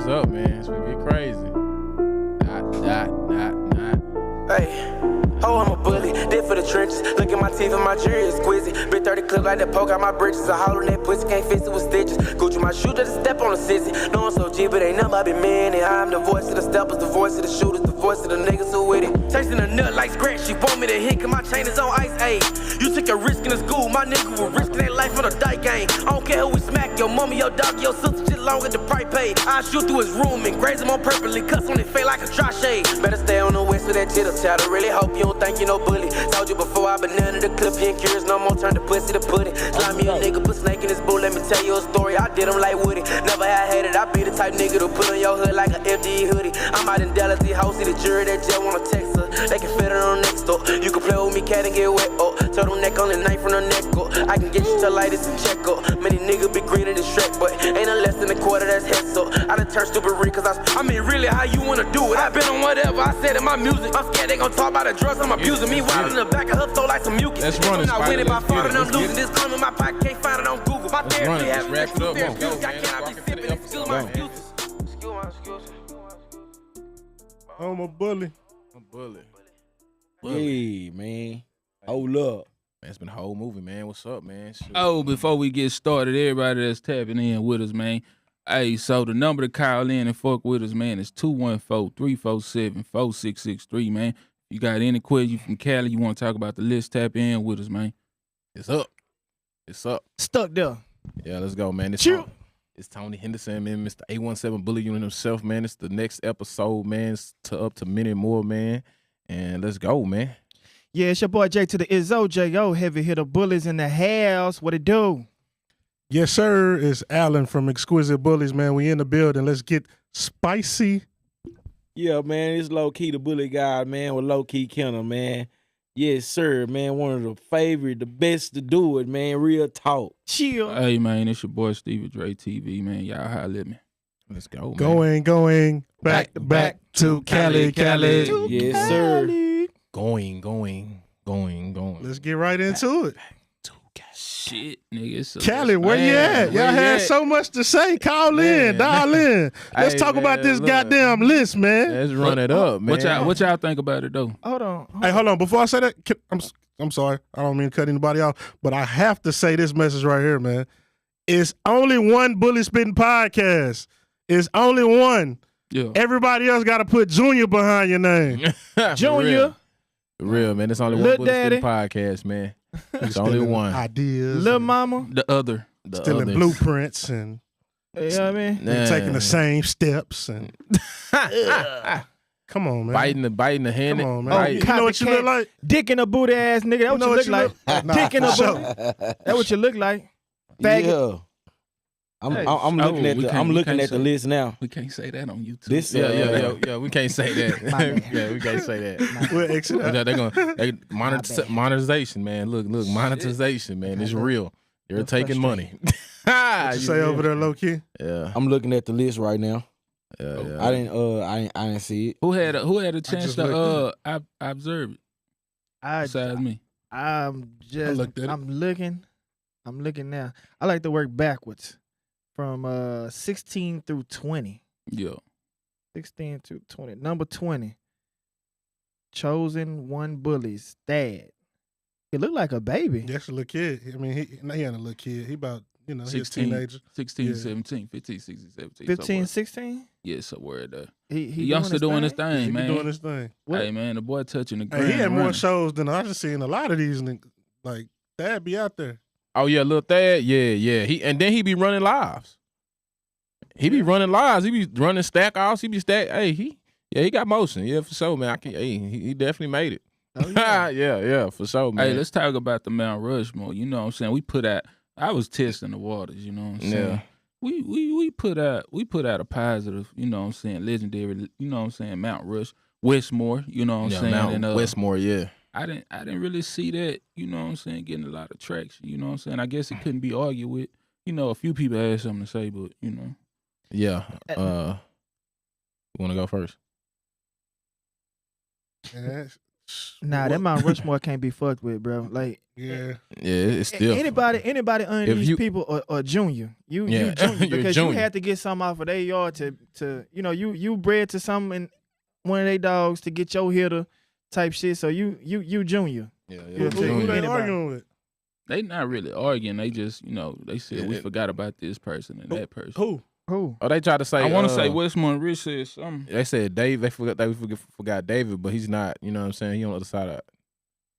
up, man? It's gonna get crazy. Hey, oh, I'm a bully, did for the trenches. Look at my teeth and my jewelry exquisite. Big 30 clip like that poke out my britches. A hole in that pussy, can't fix it with stitches. Gucci my shoe, just a step on the sissy. No, I'm so G, but ain't nothing but been man. And I'm the voice of the steppers, the voice of the shooters, the voice of the niggas who with it. Tasting a nut like scratch, she want me to hit, cause my chain is on ice, ayy. You took a risk in the school, my nigga was risking their life on a dyke game. I don't care who we smack, your mama, your dog, your sister, shit long as the price paid. I shoot through his room and graze him on purpose and cuss on his face like a dry shade. Better stay on the west with that chitter chatter, really hope you don't think you no bully. Told you before I been under the clip, you ain't curious no more, turn the pussy to pudding. Slime me a nigga, put snake in his boot, let me tell you a story, I did him like Woody. Never had hated, I be the type nigga to put on your hood like an FD hoodie. I'm out in Dallas, the house, see the jury, that just wanna text her. They can fit it on next door. You can play with me, cat, and get wet, oh. Turtleneck on the knife from the neck, oh. I can get you to light this and check, oh. Many niggas be greener than Shrek, but ain't no less than a quarter that's head, so I done turned stupid ring, cause I mean, really, how you wanna do it? I been on whatever I said in my music. I'm scared they gon' talk about the drugs I'm abusing. Meanwhile, in the back of her throw like some mucus. Let's run it, I'm not winning by far, and I'm losing. This gun in my pocket, can't find it on Google. My therapy has me next to therapeutic. I cannot be sipping, excuse my excuses. Excuse my excuses. I'm a bully. I'm bully. Hey, man. Hold up. Man, it's been a whole movie, man. What's up, man? Shoot. Oh, before we get started, everybody that's tapping in with us, man. Hey, so the number to call in and fuck with us, man, is 214-347-4663, man. You got any question from Cali, you want to talk about the list, tap in with us, man. It's up. It's up. Stuck there. Yeah, let's go, man. It's Tony Henderson, man, Mr. 817 Bully Unit himself, man. It's the next episode, man. It's up to many more, man. And let's go, man. Yeah, it's your boy J to the Izzo, J.O. Heavy hitter bullies in the house. What it do? Yes, sir. It's Alan from Exquisite Bullies, man. We in the building. Let's get spicy. Yeah, man, it's low-key the bully guy, man, with low-key Kenner, man. Yes, sir, man. One of the favorite, the best to do it, man. Real talk. Chill. Hey, man, it's your boy Stevie Dre TV, man. Y'all holler at me. Let's go, man. Going back to Cali. Yes, sir. Going. Let's get right into it. Shit, nigga. So Cali, where you at? Y'all had so much to say. Call in, dial in. Let's talk about this goddamn list, man. Let's run it up, man. What y'all think about it, though? Hold on. Hey, hold on. Before I say that, I'm sorry. I don't mean to cut anybody off, but I have to say this message right here, man. It's only one Bully Spitting podcast. It's only one. Yeah. Everybody else got to put Junior behind your name. Junior. For real, man. It's only one Bully Spitting podcast, man. It's only one. Ideas. Lil' mama. The other. Stealing blueprints and You know what I mean? taking the same steps and come on, man. Biting the hand. Come on, man. You know what you look like? Dick in a booty ass nigga. That what you look like. Dick in a booty. That what you look like. Faggot. Yeah. I'm looking at the list now. We can't say that on YouTube. This Yeah. We can't say that. Yeah, we can't say that. We'll exit out. They're gonna monetization, man. Look, monetization, man. It's real. They're taking money. What you say over there, low key? Yeah. I'm looking at the list right now. Yeah. I didn't see it. Who had a chance to observe it? Besides me. I'm looking now. I like to work backwards from 16 through 20. Yeah. 16 through 20. Number 20. Chosen one bullies. Dad. He looked like a baby. That's a little kid. I mean, he ain't a little kid. He about, he's a 16, teenager. 16, 17, 15, 16, 17. 15, somewhere. 16? Yeah, somewhere there. He youngster doing his thing, He man. doing his thing. Hey, man, the boy touching the ground. Hey, he had more running. shows than I just seen a lot of these niggas. Like, Dad be out there. Oh yeah, Lil Thad. Yeah. He be running lives. He be running lives. He be running stack offs. He be stack. Hey, he got motion. Yeah, for sure, man. He definitely made it. Oh, yeah. yeah, for sure, man. Hey, let's talk about the Mount Rushmore. You know what I'm saying? I was testing the waters, you know what I'm saying? Yeah. We put out a positive, you know what I'm saying, legendary, you know what I'm saying, Mount Rush, Westmore, you know what I'm saying? Mount Westmore, yeah. I didn't really see that, you know what I'm saying, getting a lot of traction, you know what I'm saying? I guess it couldn't be argued with. You know, a few people had something to say, but, you know. Yeah. You want to go first? Yeah, Nah, that Mount Rushmore can't be fucked with, bro. Like, Yeah. it's still anybody under these people are junior. You Yeah. junior You're because junior. you had to get something off of their yard to you bred to something in one of their dogs to get your hitter type shit. So you junior. Yeah, Who Who they Anybody. arguing with? They not really arguing. They just, they said we forgot about this person and that person. Who? Oh, they tried to say. I want to say WestMont Rich said something. They said Dave. They forgot David, but he's not. You know what I'm saying? He on the other side of.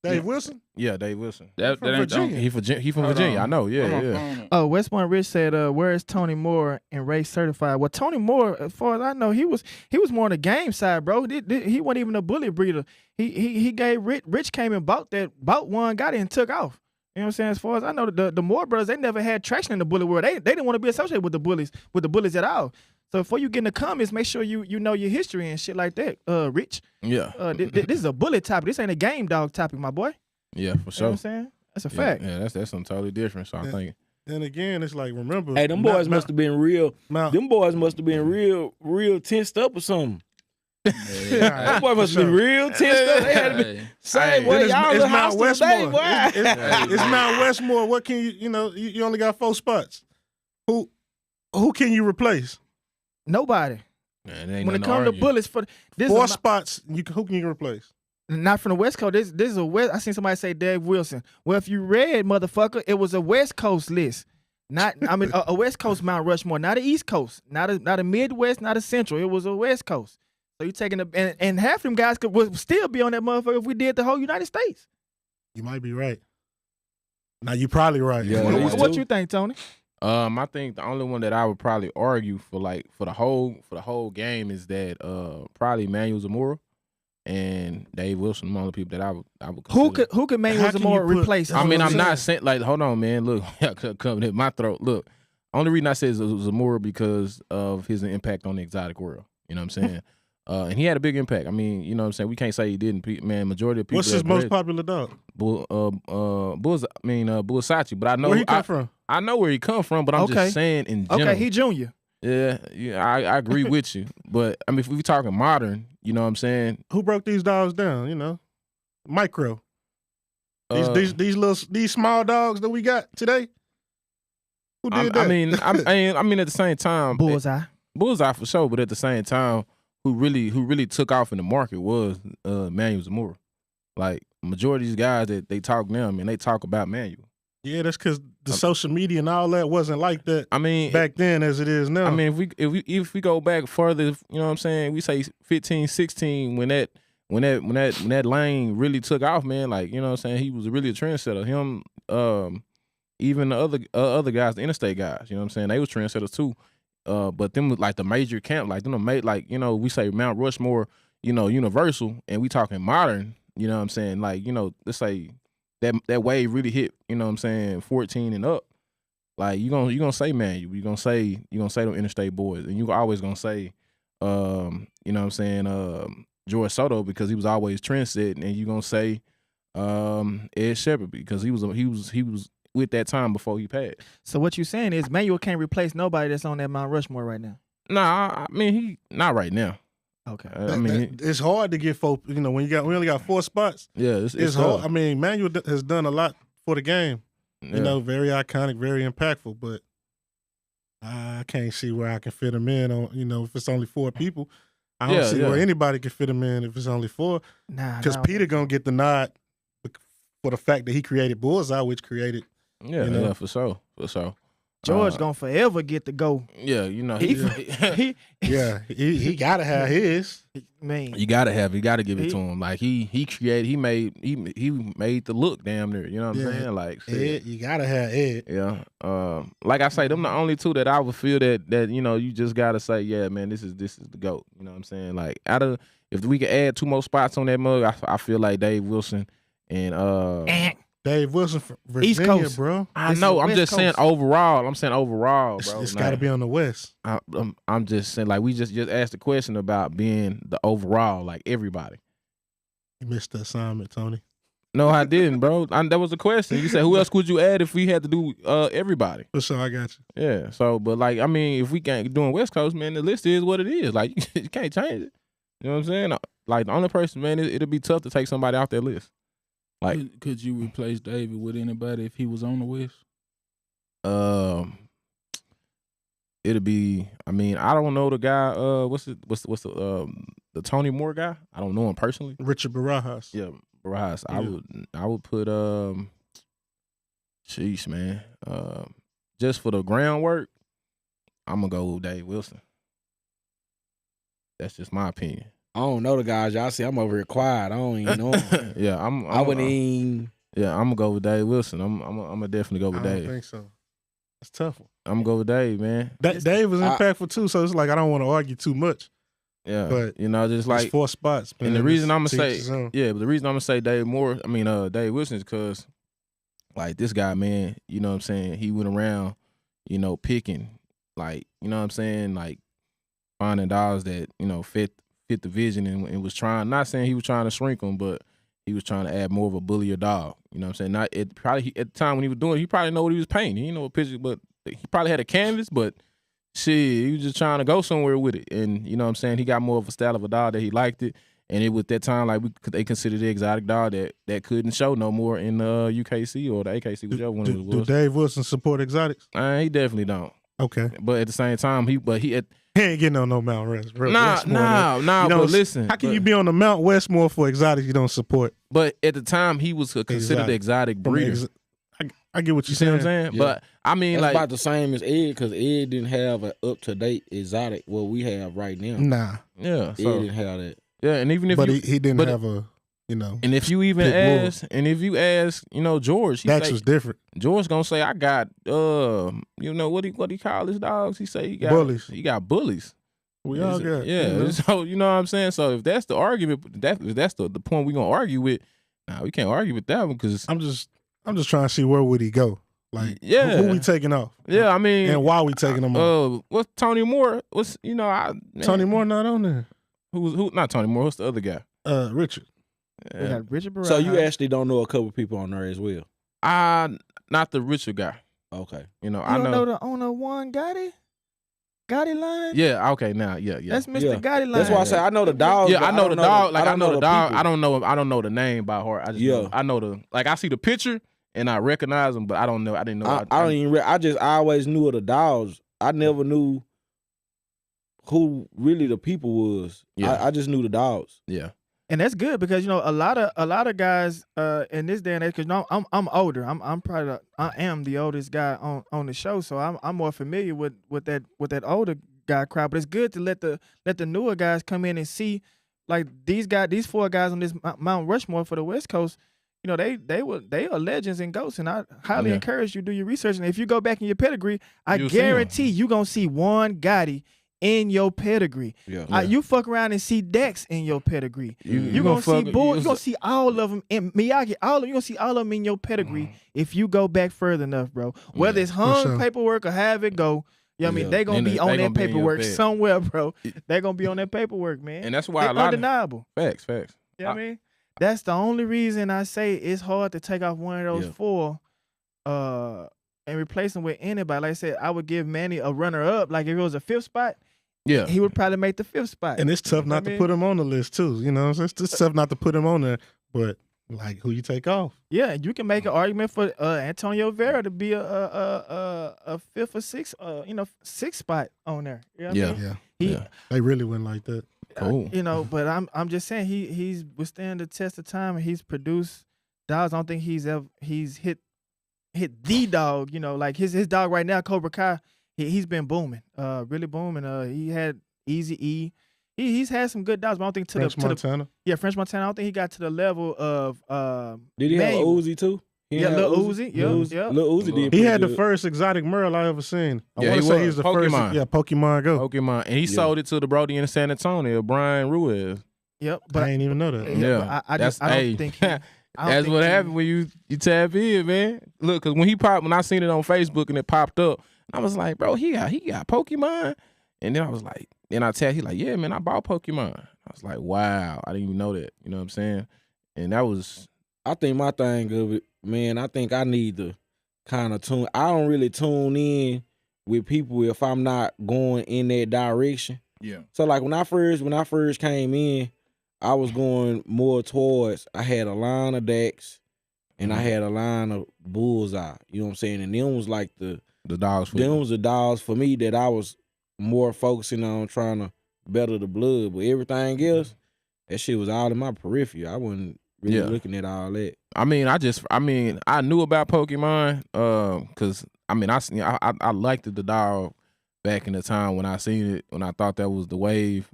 Dave Wilson? Yeah, Dave Wilson. That from ain't Virginia. He from Virginia. I know. Yeah. Oh, Westmont Rich said, "Where is Tony Moore and Ray certified?" Well, Tony Moore, as far as I know, he was more on the game side, bro. He wasn't even a bully breeder. He gave Rich came and bought one, got it and took off. You know what I'm saying? As far as I know, the Moore brothers, they never had traction in the bully world. They didn't want to be associated with the bullies at all. So before you get in the comments, make sure you know your history and shit like that. Rich. Yeah. This is a bully topic. This ain't a game dog topic, my boy. Yeah, for You know sure. what I'm saying? That's a fact. Yeah, that's something totally different. So I think. And again, it's like, remember. Hey, them boys must have been real. Mount, Them boys must have been real tensed up or something. Yeah, Them boys must have been real tensed up. They had to be same way. It's Y'all Mount look hostile today, Westmore. boy. It's Mount Westmore. What can you only got 4 spots. Who can you replace? Nobody. Man, ain't When it nothing comes to argue. bullets, for this 4 is spots. Who can you replace? not from the West Coast. This is a West. I seen somebody say Dave Wilson. Well, if you read, motherfucker, it was a West Coast list. A West Coast Mount Rushmore, not an East Coast, not a Midwest, not a Central. It was a West Coast. So you taking and half them guys would still be on that motherfucker if we did the whole United States. You might be right. Now you probably right. Yeah, What you think, Tony? I think the only one that I would probably argue for the whole game is that probably Manuel Zamora and Dave Wilson, one of the people that I would consider. Who could Manuel How can Zamora you put- replace? I mean, I'm saying. not saying hold on, man. Look, coming in my throat. Look, only reason I say Zamora because of his impact on the exotic world. You know what I'm saying? And he had a big impact. I mean, you know what I'm saying? We can't say he didn't. Man, majority of people. What's his most popular dog? Bullsachi. But I know Where he come from? I know where he come from, but I'm Okay. just saying in general. Okay, he junior. Yeah, I agree with you. But I mean, if we talking modern, you know what I'm saying? Who broke these dogs down? Micro. These small dogs that we got today. Who did that? I mean, at the same time, Bullseye. for sure. But at the same time, who really took off in the market was Manuel Zamora. Like majority of these guys that they talk now, they talk about Manuel. Yeah, that's because the social media and all that wasn't like that. I mean, back then as it is now. I mean, if we go back further, you know what I'm saying? We say 15, 16 when that lane really took off, man. Like, you know what I'm saying? He was really a trendsetter. Him, even the other guys, the interstate guys, you know what I'm saying? They was trendsetters too. But them was like the major camp, like them made like, we say Mount Rushmore, Universal, and we talking modern, you know what I'm saying? Like, let's say that wave really hit, you know what I'm saying, 14 and up. Like you gonna say Manuel, you gonna say them interstate boys, and you always gonna say, you know what I'm saying, George Soto because he was always trendsetting, and you gonna say Ed Shepherd because he was with that time before he passed. So what you saying is Manuel can't replace nobody that's on that Mount Rushmore right now. Nah, I mean he not right now. Okay. It's hard to get folk. We only got 4 spots. Yeah, it's hard. I mean, Manuel has done a lot for the game. Yeah. Very iconic, very impactful. But I can't see where I can fit him in on. If it's only 4 people, I don't see where anybody can fit him in if it's only 4. Nah, because Peter gonna get the nod for the fact that he created Bullseye, which created. Yeah, for sure. George gonna forever get to go. Yeah, he gotta have his. Man, you gotta give it to him. Like he made the look damn near. You know what I'm saying? Like Ed, you gotta have Ed. Yeah. Like I say, them the only 2 that I would feel that you just gotta say, yeah, man, this is the GOAT. You know what I'm saying? Like if we could add 2 more spots on that mug, I feel like Dave Wilson and Dave Wilson from Virginia, East Coast, bro. I know. I'm just saying overall. Bro. It's got to be on the West. I'm just saying, like we just asked the question about being the overall, like everybody. You missed the assignment, Tony. No, I didn't, bro. That was the question. You said who else would you add if we had to do everybody? For sure, I got you. Yeah. So, but like, I mean, if we can't doing West Coast, man, the list is what it is. Like you can't change it. You know what I'm saying? like the only person, man, it'll be tough to take somebody off that list. Like, could you replace David with anybody if he was on the West? It'll be. I mean, I don't know the guy. What's the Tony Moore guy? I don't know him personally. Richard Barajas. Yeah, Barajas. Yeah. I would put sheesh, man. Just for the groundwork, I'm gonna go with Dave Wilson. That's just my opinion. I don't know the guys. Y'all see, I'm over here quiet. I don't even know him. Yeah, I wouldn't even. Yeah, I'm gonna go with Dave Wilson. I'm gonna definitely go with I Dave. don't think so. That's tough. I'm gonna go with Dave, man. Dave was impactful too, so it's like I don't want to argue too much. Yeah, but just like it's 4 spots. Man. And the reason I'm gonna say, but the reason I'm gonna say Dave Wilson is because, like, this guy, man, you know what I'm saying, he went around, picking, like, you know what I'm saying, like, finding dogs that, fit the vision and was trying, not saying he was trying to shrink them, but he was trying to add more of a bullier dog. You know what I'm saying? Not at the time when he was doing it, he probably know what he was painting. He didn't know what picture, but he probably had a canvas, but shit, he was just trying to go somewhere with it. And you know what I'm saying? He got more of a style of a dog that he liked it. And it was that time, like, they considered the exotic dog that couldn't show no more in UKC or the AKC, whichever one it was. Do Dave Wilson support exotics? He definitely don't. Okay. But at the same time, he ain't getting on no Mount Westmore. But listen. How can you be on the Mount Westmore for exotics you don't support? But at the time, he was considered the exotic breeder. I get what you're see saying. What I'm saying? Yeah. But I mean, that's like, about the same as Ed, because Ed didn't have an up-to-date exotic what we have right now. Nah. Yeah. Ed didn't have that. Yeah, and even if he didn't have a, And if you even ask, George, Dax was different. George gonna say, I got, what he call his dogs? He say he got bullies. He got bullies. We all got. Yeah. So you know what I'm saying. So if that's the argument, if that's the point we gonna argue with, we can't argue with that one because I'm just trying to see where would he go. Like, who we taking off? Yeah, I mean, and why we taking him off? What's Tony Moore? Tony Moore not on there. Who? Not Tony Moore. What's the other guy? Richard. We got Richard Barajas. So you actually don't know a couple people on there as well? Not the Richard guy. Okay. I know the owner one Gotti line. Yeah. Okay. Now. Yeah. That's Mr. Gotti line. That's why I say I know the dog. Yeah, I know the dog. Like I know the dog. People. I don't know the name by heart. I know the, like, I see the picture and I recognize him, but I don't know. I didn't know. I don't even. I always knew of the dogs. I never knew who really the people was. Yeah. I just knew the dogs. Yeah. And that's good because a lot of guys in this day and age, because I'm older. I am the oldest guy on the show, so I'm more familiar with that older guy crowd. But it's good to let the newer guys come in and see, like, these 4 guys on this Mount Rushmore for the West Coast. They are legends and ghosts, and I highly encourage you to do your research. And if you go back in your pedigree, I guarantee you gonna see one Gotti in your pedigree. Yeah. You fuck around and see Dex in your pedigree. You gonna see Bull. You gonna see all of them in Miyagi. You gonna see all of them in your pedigree if you go back further enough, bro. Whether it's hung paperwork or have it go. You know what I mean? They gonna be on that paperwork somewhere, bro. They gonna be on that paperwork, man. And that's why it's undeniable. Facts. You know what I mean? That's the only reason I say it's hard to take off one of those 4 and replace them with anybody. Like I said, I would give Manny a runner-up. Like, if it was a 5th spot, he would probably make the 5th spot. And it's tough not to put him on the list, too. It's tough not to put him on there. But, like, who you take off? Yeah, you can make an argument for Antonio Vera to be a 5th or 6th, 6th spot on there. You know what I mean? They really went like that. Cool. But I'm just saying he's withstand the test of time and he's produced dogs. I don't think he's hit the dog. Like his dog right now, Cobra Kai. He's been booming, really booming. He had Easy E. He's had some good dogs, but I don't think French Montana. French Montana. I don't think he got to the level of. Did he have Uzi too? Lil Uzi. Yeah. Lil Uzi did. He had the first exotic Merle I ever seen. I want to say he's the Pokemon. first. Yeah, Pokemon Go. Pokemon, and he sold it to the Brody in San Antonio, Brian Ruiz. Yep, but I ain't even know that. Yeah, I don't think. That's what happened when you tap in, man. Look, because when I seen it on Facebook and it popped up, I was like, bro, he got Pokemon, and then I was like, he like, yeah, man, I bought Pokemon. I was like, wow, I didn't even know that. You know what I'm saying? And that was. I think my thing of it, man, I think I need to kind of tune. I don't really tune in with people if I'm not going in that direction. Yeah. So like when I first came in, I was going more towards. I had a line of Dax, and I had a line of Bullseye. You know what I'm saying? And them was like the dogs. them was the dogs for me that I was more focusing on trying to better the blood. But everything else, that shit was all in my periphery. I wasn't really looking at all that. I mean, I knew about Pokemon, cause I liked the dog back in the time when I seen it, when I thought that was the wave.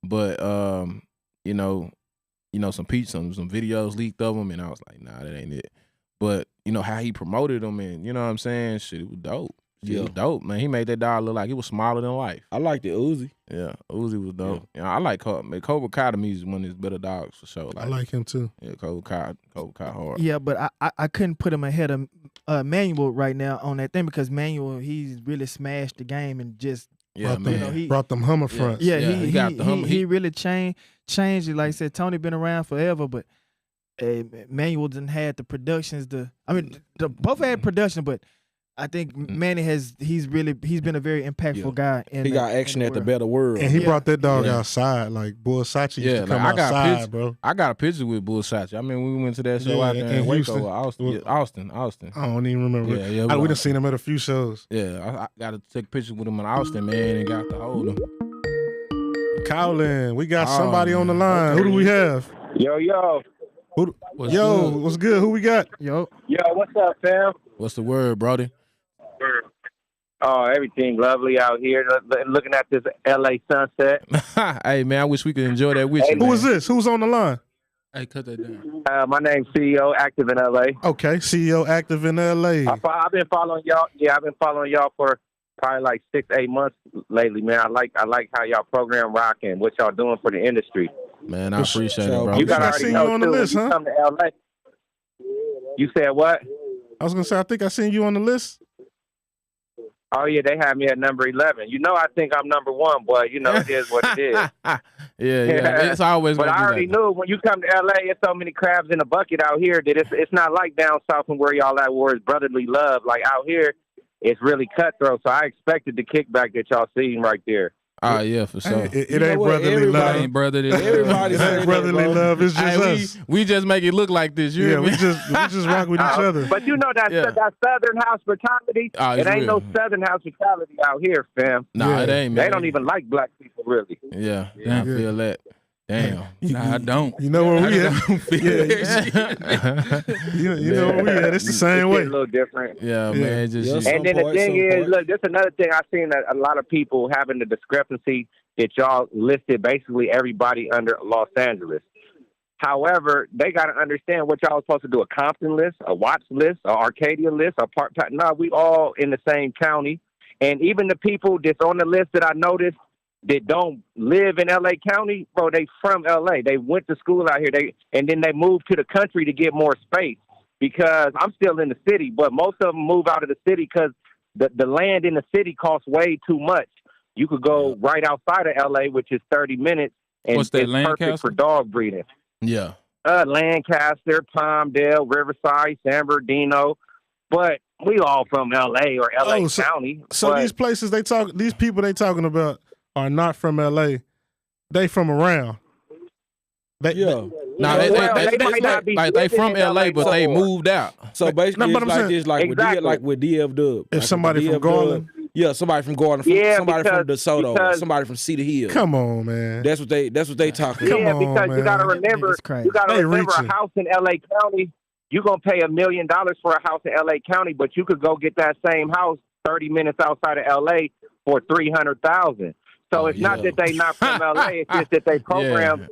But some videos leaked of him, and I was like, nah, that ain't it. But how he promoted him, and you know what I'm saying, shit, it was dope. It was dope, man. He made that dog look like he was smaller than life. I liked the Uzi. Yeah, Uzi was dope. I like Cobra Kai to me is one of his better dogs for sure. I like him too. Yeah, Cobra Kai hard. Yeah, but I couldn't put him ahead of Manuel right now on that thing because Manuel, he's really smashed the game and just brought them Hummer fronts. Yeah, he got the Hummer. He really changed it. Like I said, Tony been around forever, but Manuel didn't had the productions. Both had production, but I think Manny he's been a very impactful guy. He got action at the better world. And he brought that dog outside. Like Bull Sachi used to come outside, bro. I got a picture with Bull Sachi. I mean, we went to that show out there in Waco, Austin. I don't even remember. We done seen him at a few shows. Yeah, I got to take a picture with him in Austin, man, and got to hold him. Cowlin, we got somebody on the line. Who do we have? Yo. What's good? Who we got? Yo, what's up, fam? What's the word, Brody? Oh, everything lovely out here. Looking at this LA sunset. Hey, man, I wish we could enjoy that with you. Who is this? Who's on the line? Hey, cut that down. My name's CEO, active in LA. Okay, CEO, active in LA. I've been following y'all. Yeah, I've been following y'all for probably like 6-8 months lately, man. I like how y'all program rocking, what y'all doing for the industry. Man, I appreciate it, bro. You got already seen know you on the too, list, when you huh? come to LA. You said what? I was gonna say, I think I seen you on the list. Oh yeah, they have me at number 11. You know, I think I'm number 1, boy. You know, it is what it is. yeah. It's always. But I already knew when you come to LA, it's so many crabs in a bucket out here that it's not like down south and where y'all at, where it's brotherly love. Like out here, it's really cutthroat. So I expected the kickback that y'all seen right there. Oh yeah, for sure. It ain't brotherly love. Ain't brotherly love. Everybody ain't brotherly love. It's just us. We just make it look like this. You we just rock with each other. But you know that Southern hospitality. It ain't no Southern hospitality out here, fam. Nah, it ain't. Man. They don't even like black people, really. Yeah, I feel that. Damn. Nah, I don't. You know where we at? You know where we at? It's the same way. It's a little different. Yeah, man. And then the thing is, look, there's another thing I've seen that a lot of people having the discrepancy that y'all listed basically everybody under Los Angeles. However, they got to understand what y'all was supposed to do: a Compton list, a Watts list, a Arcadia list, a Park. No, we all in the same county. And even the people that's on the list that I noticed that don't live in LA County, bro, they from LA. They went to school out here. And then they moved to the country to get more space, because I'm still in the city, but most of them move out of the city because the land in the city costs way too much. You could go right outside of LA, which is 30 minutes, and What's that, it's perfect Lancaster? for dog breeding. Yeah. Lancaster, Palmdale, Riverside, San Bernardino, but we all from LA or LA County. So these places these people they talking about are not from LA. They from around. They from LA, but they moved out. So basically, it's like this, like with DF Dub. If somebody from Garland. Somebody from Garland, somebody from DeSoto, somebody from Cedar Hill. Come on, man. That's what they talking about. Yeah, because you gotta remember, a house in LA County, you're gonna pay $1 million for a house in LA County, but you could go get that same house 30 minutes outside of LA for $300,000. So it's not that they not from LA, it's just that they program.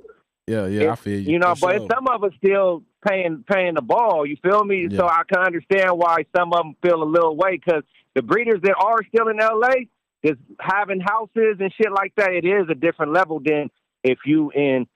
Yeah, I feel you. You know, but some of us still paying the ball, you feel me? Yeah. So I can understand why some of them feel a little way, because the breeders that are still in LA, just having houses and shit like that, it is a different level than if you in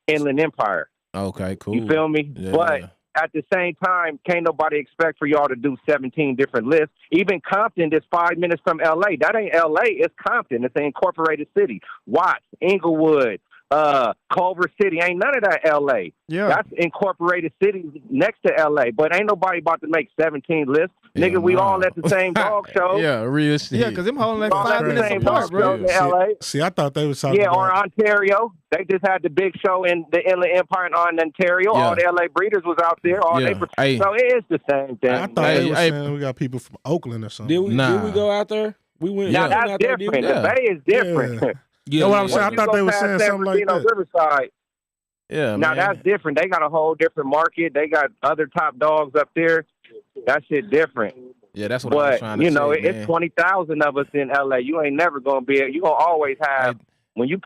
Inland Empire. Okay, cool. You feel me? Yeah. But at the same time, can't nobody expect for y'all to do 17 different lists. Even Compton, that's 5 minutes from LA. That ain't LA, it's Compton. It's an incorporated city. Watts, Inglewood, Culver City. Ain't none of that L.A. Yeah. That's incorporated cities next to L.A. But ain't nobody about to make 17 lists. Nigga, we all at the same dog show. Yeah, real shit. Yeah, because them holding like All 5 at the minutes same apart, dog bro. show in L.A. See, I thought they was talking Yeah, or about Ontario. They just had the big show in the Inland Empire in Ontario. Yeah. All the LA breeders was out there. All Yeah. they, so it is the same thing. I thought they were saying we got people from Oakland or something. Did we go out there? We went. Now we went that's out there, different. didn't The Bay is different. Yeah. You know what I'm saying? I thought they were saying something like that. Riverside. Yeah, Now man. that's different. They got a whole different market. They got other top dogs up there. That shit different. Yeah, that's what I was trying to say, But man. it's 20,000 of us in LA. You ain't never gonna be. You gonna always have when you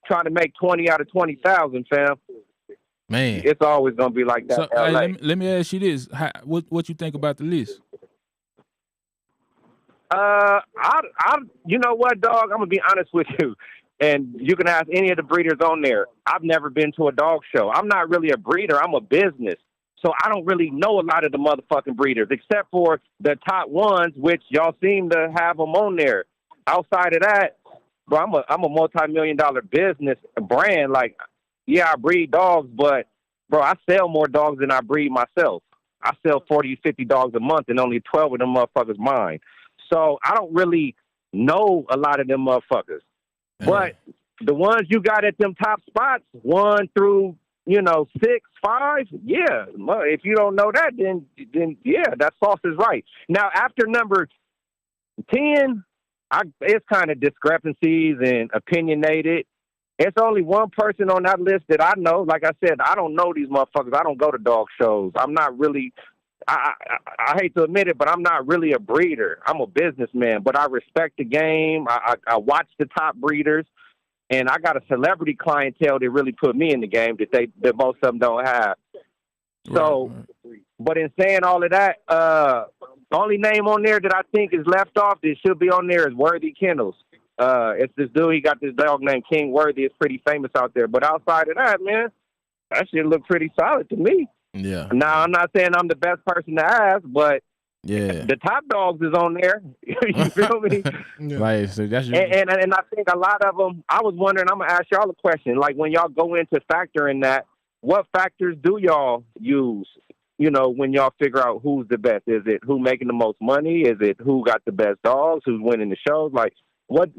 trying to make 20 out of 20,000, fam. Man, it's always gonna be like that. So, in LA. let me ask you this: what you think about the list? You know what, dog? I'm gonna be honest with you, and you can ask any of the breeders on there. I've never been to a dog show. I'm not really a breeder. I'm a business, so I don't really know a lot of the motherfucking breeders, except for the top ones, which y'all seem to have them on there. Outside of that, bro, I'm a multi-million-dollar business brand. Like, yeah, I breed dogs, but bro, I sell more dogs than I breed myself. I sell 40, 50 dogs a month, and only 12 of them motherfuckers mine. So I don't really know a lot of them motherfuckers. But the ones you got at them top spots, 1 through, 6, 5, yeah. If you don't know that, then yeah, that sauce is right. Now, after number 10, it's kind of discrepancies and opinionated. It's only one person on that list that I know. Like I said, I don't know these motherfuckers. I don't go to dog shows. I'm not really... I hate to admit it, but I'm not really a breeder. I'm a businessman, but I respect the game. I watch the top breeders, and I got a celebrity clientele that really put me in the game that most of them don't have. So, but in saying all of that, the only name on there that I think is left off that should be on there is Worthy Kennels. It's this dude. He got this dog named King Worthy. It's pretty famous out there. But outside of that, man, that shit look pretty solid to me. Yeah. Now, I'm not saying I'm the best person to ask, but yeah, the top dogs is on there. You feel me? Like, so that's and I think a lot of them, I was wondering, I'm going to ask y'all a question. Like, when y'all go into factoring that, what factors do y'all use, when y'all figure out who's the best? Is it who making the most money? Is it who got the best dogs? Who's winning the shows? Like, what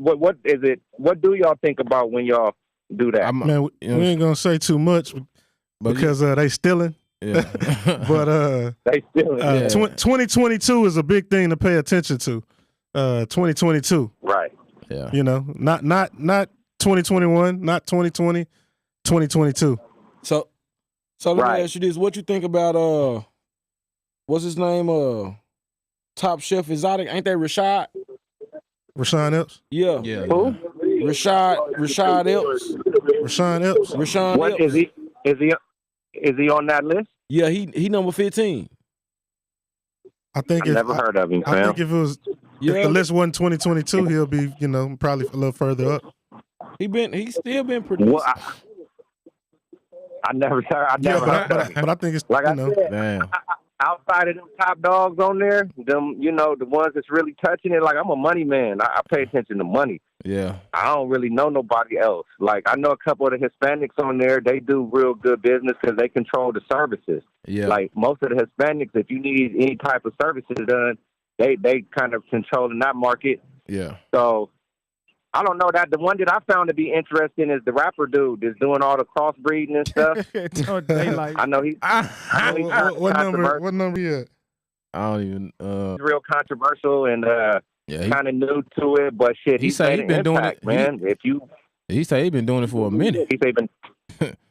is it? What do y'all think about when y'all do that? Man, we ain't going to say too much because they stealing. Yeah. But they still 2022 is a big thing to pay attention to. 2022. Right. Yeah. Not 2021, not 2020, 2022. So let me ask you this. What you think about what's his name? Top Chef Exotic. Ain't that Rashad? Rashawn Epps? Yeah. Who? Rashad Epps. Rashawn Epps. Rashawn What Epps. Is he on that list? Yeah, he number 15. I think I've never heard of him, I fam. think if the list wasn't 2022, he'll be, probably a little further up. He's still been producing. Well, I never heard of him. But I think it's Like I said, damn. outside of them top dogs on there, them, the ones that's really touching it, like, I'm a money man. I pay attention to money. Yeah. I don't really know nobody else. Like, I know a couple of the Hispanics on there. They do real good business because they control the services. Yeah. Like, most of the Hispanics, if you need any type of services done, they kind of control in that market. Yeah. So, I don't know that. The one that I found to be interesting is the rapper dude that's doing all the crossbreeding and stuff. I know he's what number you at? I don't even. He's real controversial and kind of new to it, but shit, He said he been doing it, man. He said he been doing it for a minute. He been.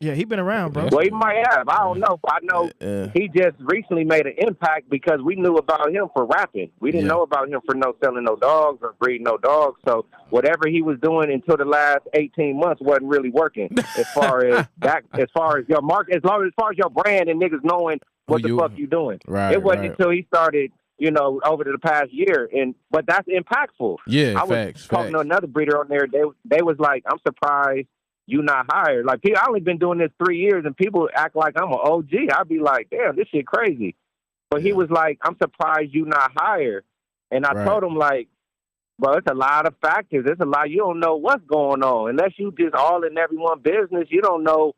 Yeah, he been around, bro. Well, he might have. I don't know. I know he just recently made an impact because we knew about him for rapping. We didn't know about him for selling no dogs or breeding no dogs. So whatever he was doing until the last 18 months wasn't really working as far as that, as far as your market, as far as your brand and niggas knowing what the fuck you doing. Right. It wasn't until he started, over the past year, but that's impactful. Yeah, I was talking to another breeder on there. They was like, I'm surprised you not hired. Like, I only been doing this 3 years, and people act like I'm an OG. I'd be like, damn, this shit crazy. But he was like, I'm surprised you not hired. And I told him, like, Bro, it's a lot of factors. It's a lot. You don't know what's going on unless you just all in everyone's business. You don't know,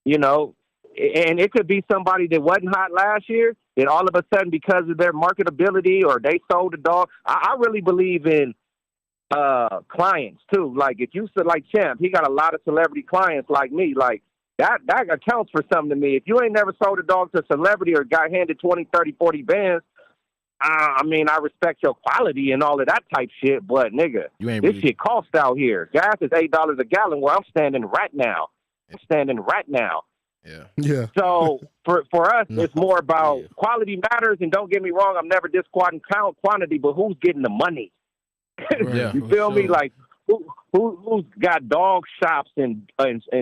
you know. And it could be somebody that wasn't hot last year, and all of a sudden, because of their marketability or they sold a dog. I really believe in clients too. Like if you said like Champ, he got a lot of celebrity clients like me. Like that accounts for something to me. If you ain't never sold a dog to a celebrity or got handed 20, 30, 40 bands, I mean, I respect your quality and all of that type shit, but nigga, this shit costs out here. Gas is $8 a gallon where I'm standing right now. Yeah. So for us, it's more about quality matters. And don't get me wrong, I'm never disquoting quantity, but who's getting the money? Yeah, you feel me? Like who's got dog shops and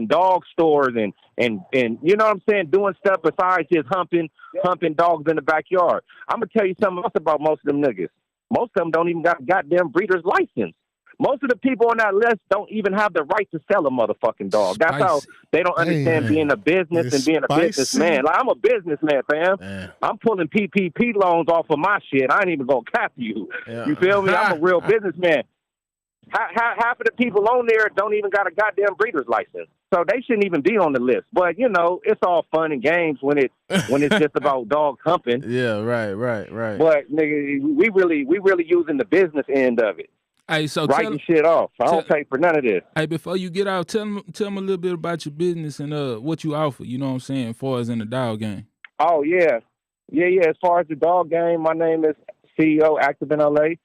dog stores and you know what I'm saying, doing stuff besides just humping dogs in the backyard. I'm gonna tell you something else about most of them niggas. Most of them don't even got a goddamn breeder's license. Most of the people on that list don't even have the right to sell a motherfucking dog. That's how they don't understand being a business and being a businessman. Like, I'm a businessman, fam. Man. I'm pulling PPP loans off of my shit. I ain't even gonna cap you. Yeah. You feel me? I'm a real businessman. Half of the people on there don't even got a goddamn breeder's license, so they shouldn't even be on the list. But you know, it's all fun and games when it's just about dog humping. Yeah, right. But nigga, we really using the business end of it. Hey, so writing shit off. I don't pay for none of this. Hey, before you get out, tell me a little bit about your business and what you offer. You know what I'm saying, as far as in the dog game. Oh yeah. As far as the dog game, my name is CEO Active in LA.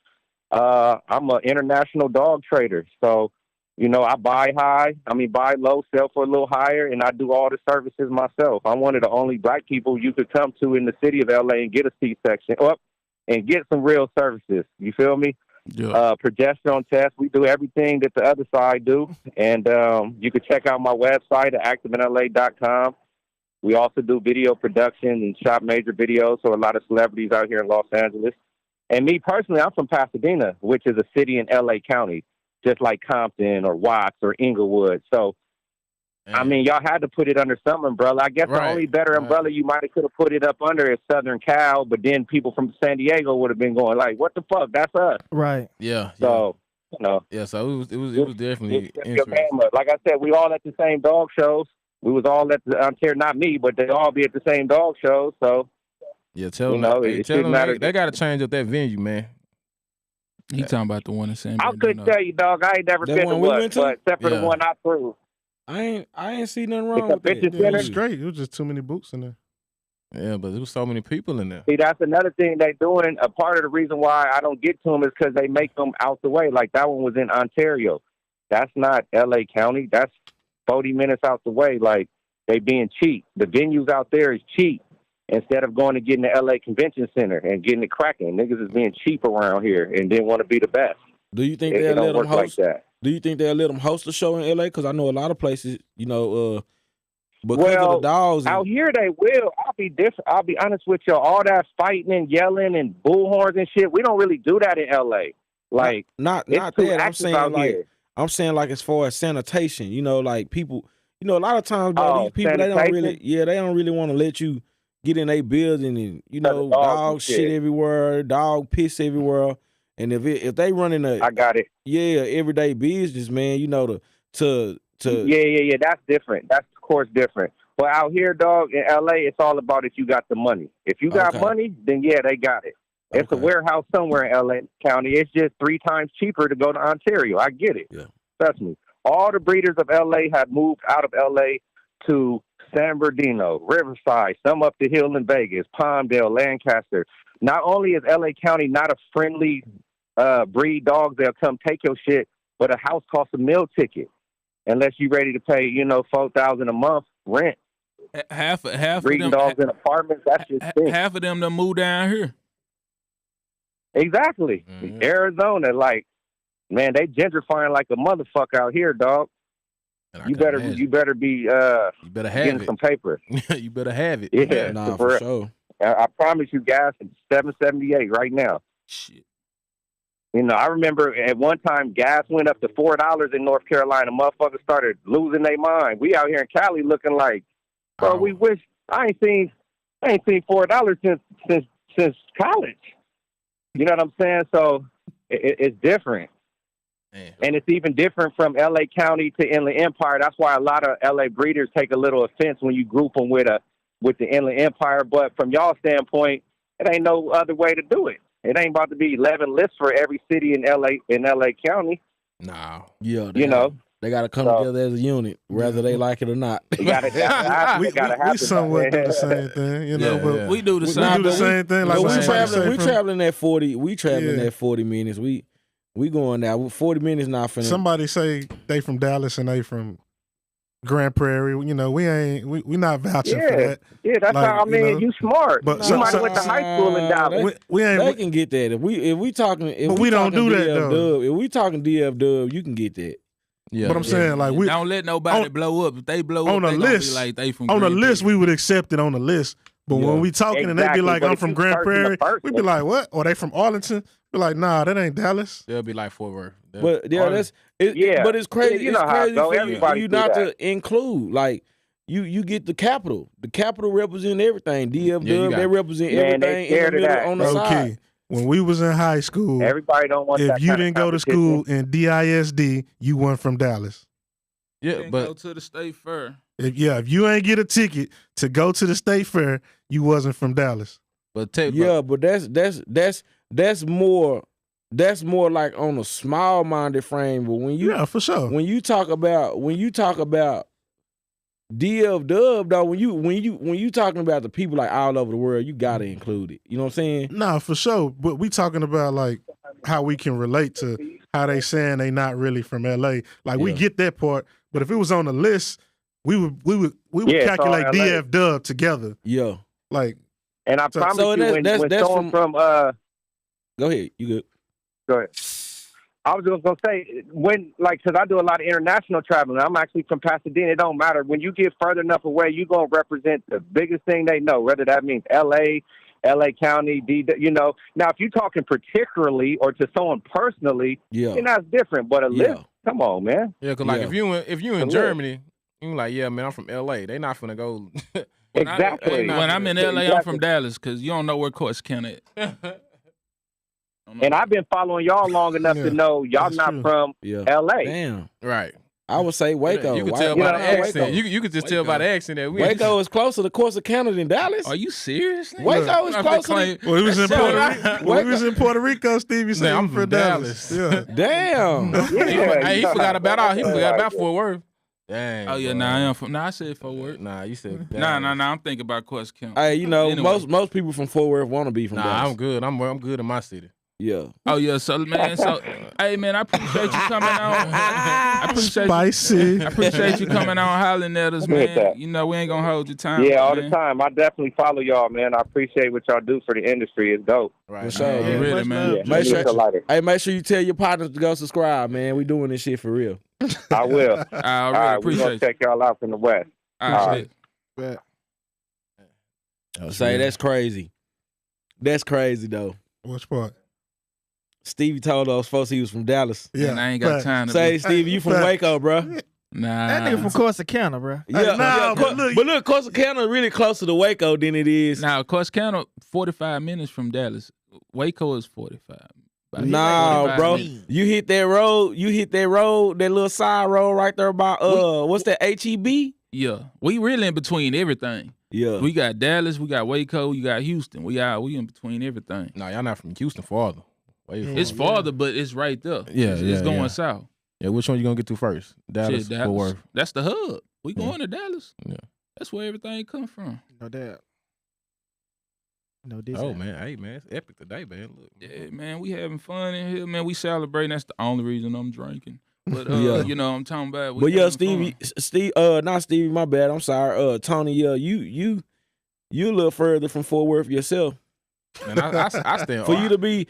I'm an international dog trader, so you know I buy low, sell for a little higher, and I do all the services myself. I'm one of the only black people you could come to in the city of LA and get a C-section up and get some real services. You feel me? Yeah. Progesterone test. We do everything that the other side do. And you can check out my website at activeinla.com. We also do video production and shot major videos for a lot of celebrities out here in Los Angeles. And me personally, I'm from Pasadena, which is a city in LA County, just like Compton or Watts or Inglewood. So, I mean, y'all had to put it under some umbrella. I guess the only better umbrella you might have could have put it up under is Southern Cal, but then people from San Diego would have been going like, "What the fuck? That's us." Right. Yeah. So, you know. Yeah. So it was definitely interesting. Like I said, we all at the same dog shows. We was all at the not me, but they all be at the same dog shows. So. Yeah. Tell them they got to change up that venue, man. He talking about the one in San Bernardino. I couldn't tell you, dog. I ain't never been to one, but except for the one I proved. I ain't see nothing wrong with it. It was straight. It was just too many boots in there. Yeah, but there was so many people in there. See, that's another thing they doing. A part of the reason why I don't get to them is because they make them out the way. Like that one was in Ontario. That's not L.A. County. That's 40 minutes out the way. Like they being cheap. The venues out there is cheap. Instead of going to getting the L.A. Convention Center and getting it cracking, niggas is being cheap around here and didn't want to be the best. Do you think they'll let them host? Like that. Do you think they'll let them host a show in L.A.? Because I know a lot of places, you know, because of the dogs. Out here they will. I'll be different. I'll be honest with you. All that fighting and yelling and bullhorns and shit, we don't really do that in L.A. Like not that. I'm saying like as far as sanitation, you know, like people, you know, a lot of times, bro, these people sanitation? they don't really want to let you get in a building and, you know, dog shit everywhere, dog piss everywhere. And if they running I got it. Yeah, everyday business, man, you know, Yeah, that's different. That's of course different. But out here, dog, in LA, it's all about if you got the money. If you got money, then yeah, they got it. It's a warehouse somewhere in LA County. It's just 3 times cheaper to go to Ontario. I get it. Yeah. Trust me. All the breeders of LA have moved out of LA to San Bernardino, Riverside, some up the hill in Vegas, Palmdale, Lancaster. Not only is LA County not a friendly breed dogs, they'll come take your shit, but a house costs a meal ticket unless you're ready to pay, you know, $4,000 a month rent. Half breeding of them, dogs in apartments. That's just half of them move down here. Exactly. Mm-hmm. Arizona, like, man, they gentrifying like a motherfucker out here, dog. You better be getting some paper. You better have it. Yeah, nah, for sure. I promise you, gas is $7.78 right now. Shit. You know, I remember at one time gas went up to $4 in North Carolina. Motherfuckers started losing their mind. We out here in Cali looking like, bro, we wish I ain't seen $4 since college. You know what I'm saying? So It's different. Man. And it's even different from LA County to Inland Empire. That's why a lot of LA breeders take a little offense when you group them with the Inland Empire. But from y'all standpoint, it ain't no other way to do it. It ain't about to be 11 lists for every city in LA County. Nah. Yeah, they got to come together as a unit, whether they like it or not. You gotta happen. We somewhat do the same thing, you know. But we do the we same. do the same thing. Like we traveling at 40. We traveling at 40 minutes. We going now. 40 minutes not finna. Somebody say they from Dallas and they from Grand Prairie. You know, we not vouching for that. Yeah, that's like, how I mean. You smart. But you might have went to high school in Dallas. They can get that if we talking. But we don't do that though. If we talking DF Dub, you can get that. Yeah, but I'm saying like we don't let nobody blow up. If they blow on up, a list, be like they from on Grand a list, Prairie. we would accept it on the list. But when we talking and they be like, I'm from Grand Prairie, we be like, what? Or they from Arlington? Be like, nah, that ain't Dallas. They'll be like Fort Worth. But that's it. But it's crazy. You know it's how crazy it go. for Everybody you do not that. to include like. You get the capital. The capital represent everything. DF Dub, they represent everything in the middle on the side. When we was in high school, everybody don't want that. If you didn't go to school in DISD, you weren't from Dallas. Yeah, but go to the state fair. If you ain't get a ticket to go to the state fair, you wasn't from Dallas. But but that's more like on a small minded frame. But when you for sure. When you talk about DF Dub though, when you talking about the people like all over the world, you gotta include it. You know what I'm saying? Nah, for sure. But we talking about like how we can relate to how they saying they not really from LA. Like we get that part, but if it was on the list, we would calculate DF Dub together. Yeah. Like, and I promise you, when someone from go ahead, you good. Go ahead. I was just gonna say because I do a lot of international traveling. I'm actually from Pasadena. It don't matter when you get further enough away, you gonna represent the biggest thing they know, whether that means LA County, you know. Now, if you're talking particularly or to someone personally, then that's different. But a list, come on, man. Yeah, because like if you in Germany, you like, yeah, man, I'm from LA. They not finna go. Exactly. When I'm in LA, I'm from Dallas because you don't know where Corsicana at. And I've been following y'all long enough to know y'all not from LA. Damn. Right. I would say Waco. You could tell by the accent. You could just tell by the accent that Waco is closer to Corsicana than Dallas. Are you serious? Waco is closer. When we was in Puerto Rico, Stevie said I'm from Dallas. Yeah. Damn. He forgot about Fort Worth. Dang. Oh yeah, I am from. I said Fort Worth. Nah, you said. Nah. I'm thinking about Corsicana. Hey, you know, most people from Fort Worth want to be from Dallas. I'm good. I'm good in my city. Yeah. Oh yeah. So man, hey man, I appreciate you coming on. I appreciate you coming on hollering at us, man. You know we ain't gonna hold your time. Yeah, all the time. I definitely follow y'all, man. I appreciate what y'all do for the industry. It's dope. Right. For sure, really, man. Yeah, make sure you tell your partners to go subscribe, man. We doing this shit for real. I will. I really appreciate it. Check y'all out from the West. All right. Say that's crazy. That's crazy though. Which part? Stevie told those folks he was from Dallas. Yeah, and I ain't got time to say, Stevie, you from Waco, bro? Nah, that nigga from Corsicana, bro. Yeah, but look, Corsicana really closer to Waco than it is. Now, Corsicana, 45 minutes from Dallas. Waco is 45. Nah, bro. You hit that road, that little side road right there by what's that, HEB? Yeah. We really in between everything. Yeah. We got Dallas, we got Waco, you got Houston. We in between everything. Nah, y'all not from Houston farther. It's farther, but it's right there. Yeah, it's going south. Yeah, which one you gonna get to first? Dallas, Dallas. Fort Worth. That's the hub. We going to Dallas. Yeah. That's where everything come from. No doubt. No doubt. Oh man, hey man, it's epic today, man. Look. Yeah, man, we having fun in here, man. We celebrating. That's the only reason I'm drinking. But you know, I'm talking about. But yeah, not Stevie. My bad. I'm sorry. Tony. Yeah, you a little further from Fort Worth yourself. And I stand for you to be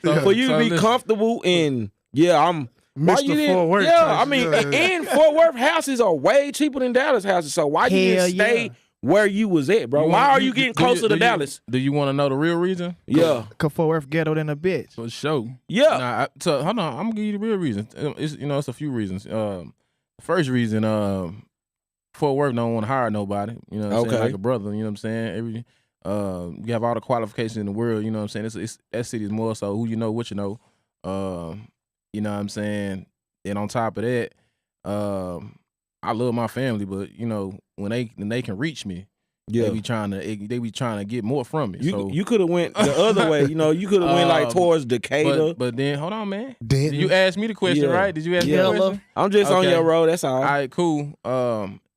comfortable in. Yeah, I'm Mr. Fort Worth. Yeah, I mean, and Fort Worth houses are way cheaper than Dallas houses. So why you didn't stay where you was at, bro? Why are you getting closer to Dallas? Do you want to know the real reason? Yeah, cause Fort Worth ghetto than a bitch. For sure. Yeah. So hold on, I'm gonna give you the real reason. It's a few reasons. First reason, Fort Worth don't want to hire nobody. You know what I'm saying? Like a brother. You know what I'm saying? You have all the qualifications in the world. You know what I'm saying? It's that city is more so who you know, what you know. You know what I'm saying? And on top of that, I love my family, but you know, when they can reach me, they be trying to get more from me. You could have went the other way. You know, you could have went like towards Decatur. But then hold on, man. Did you ask me the question, right? Did you ask me the question? I'm just on your road. That's all. All right, cool.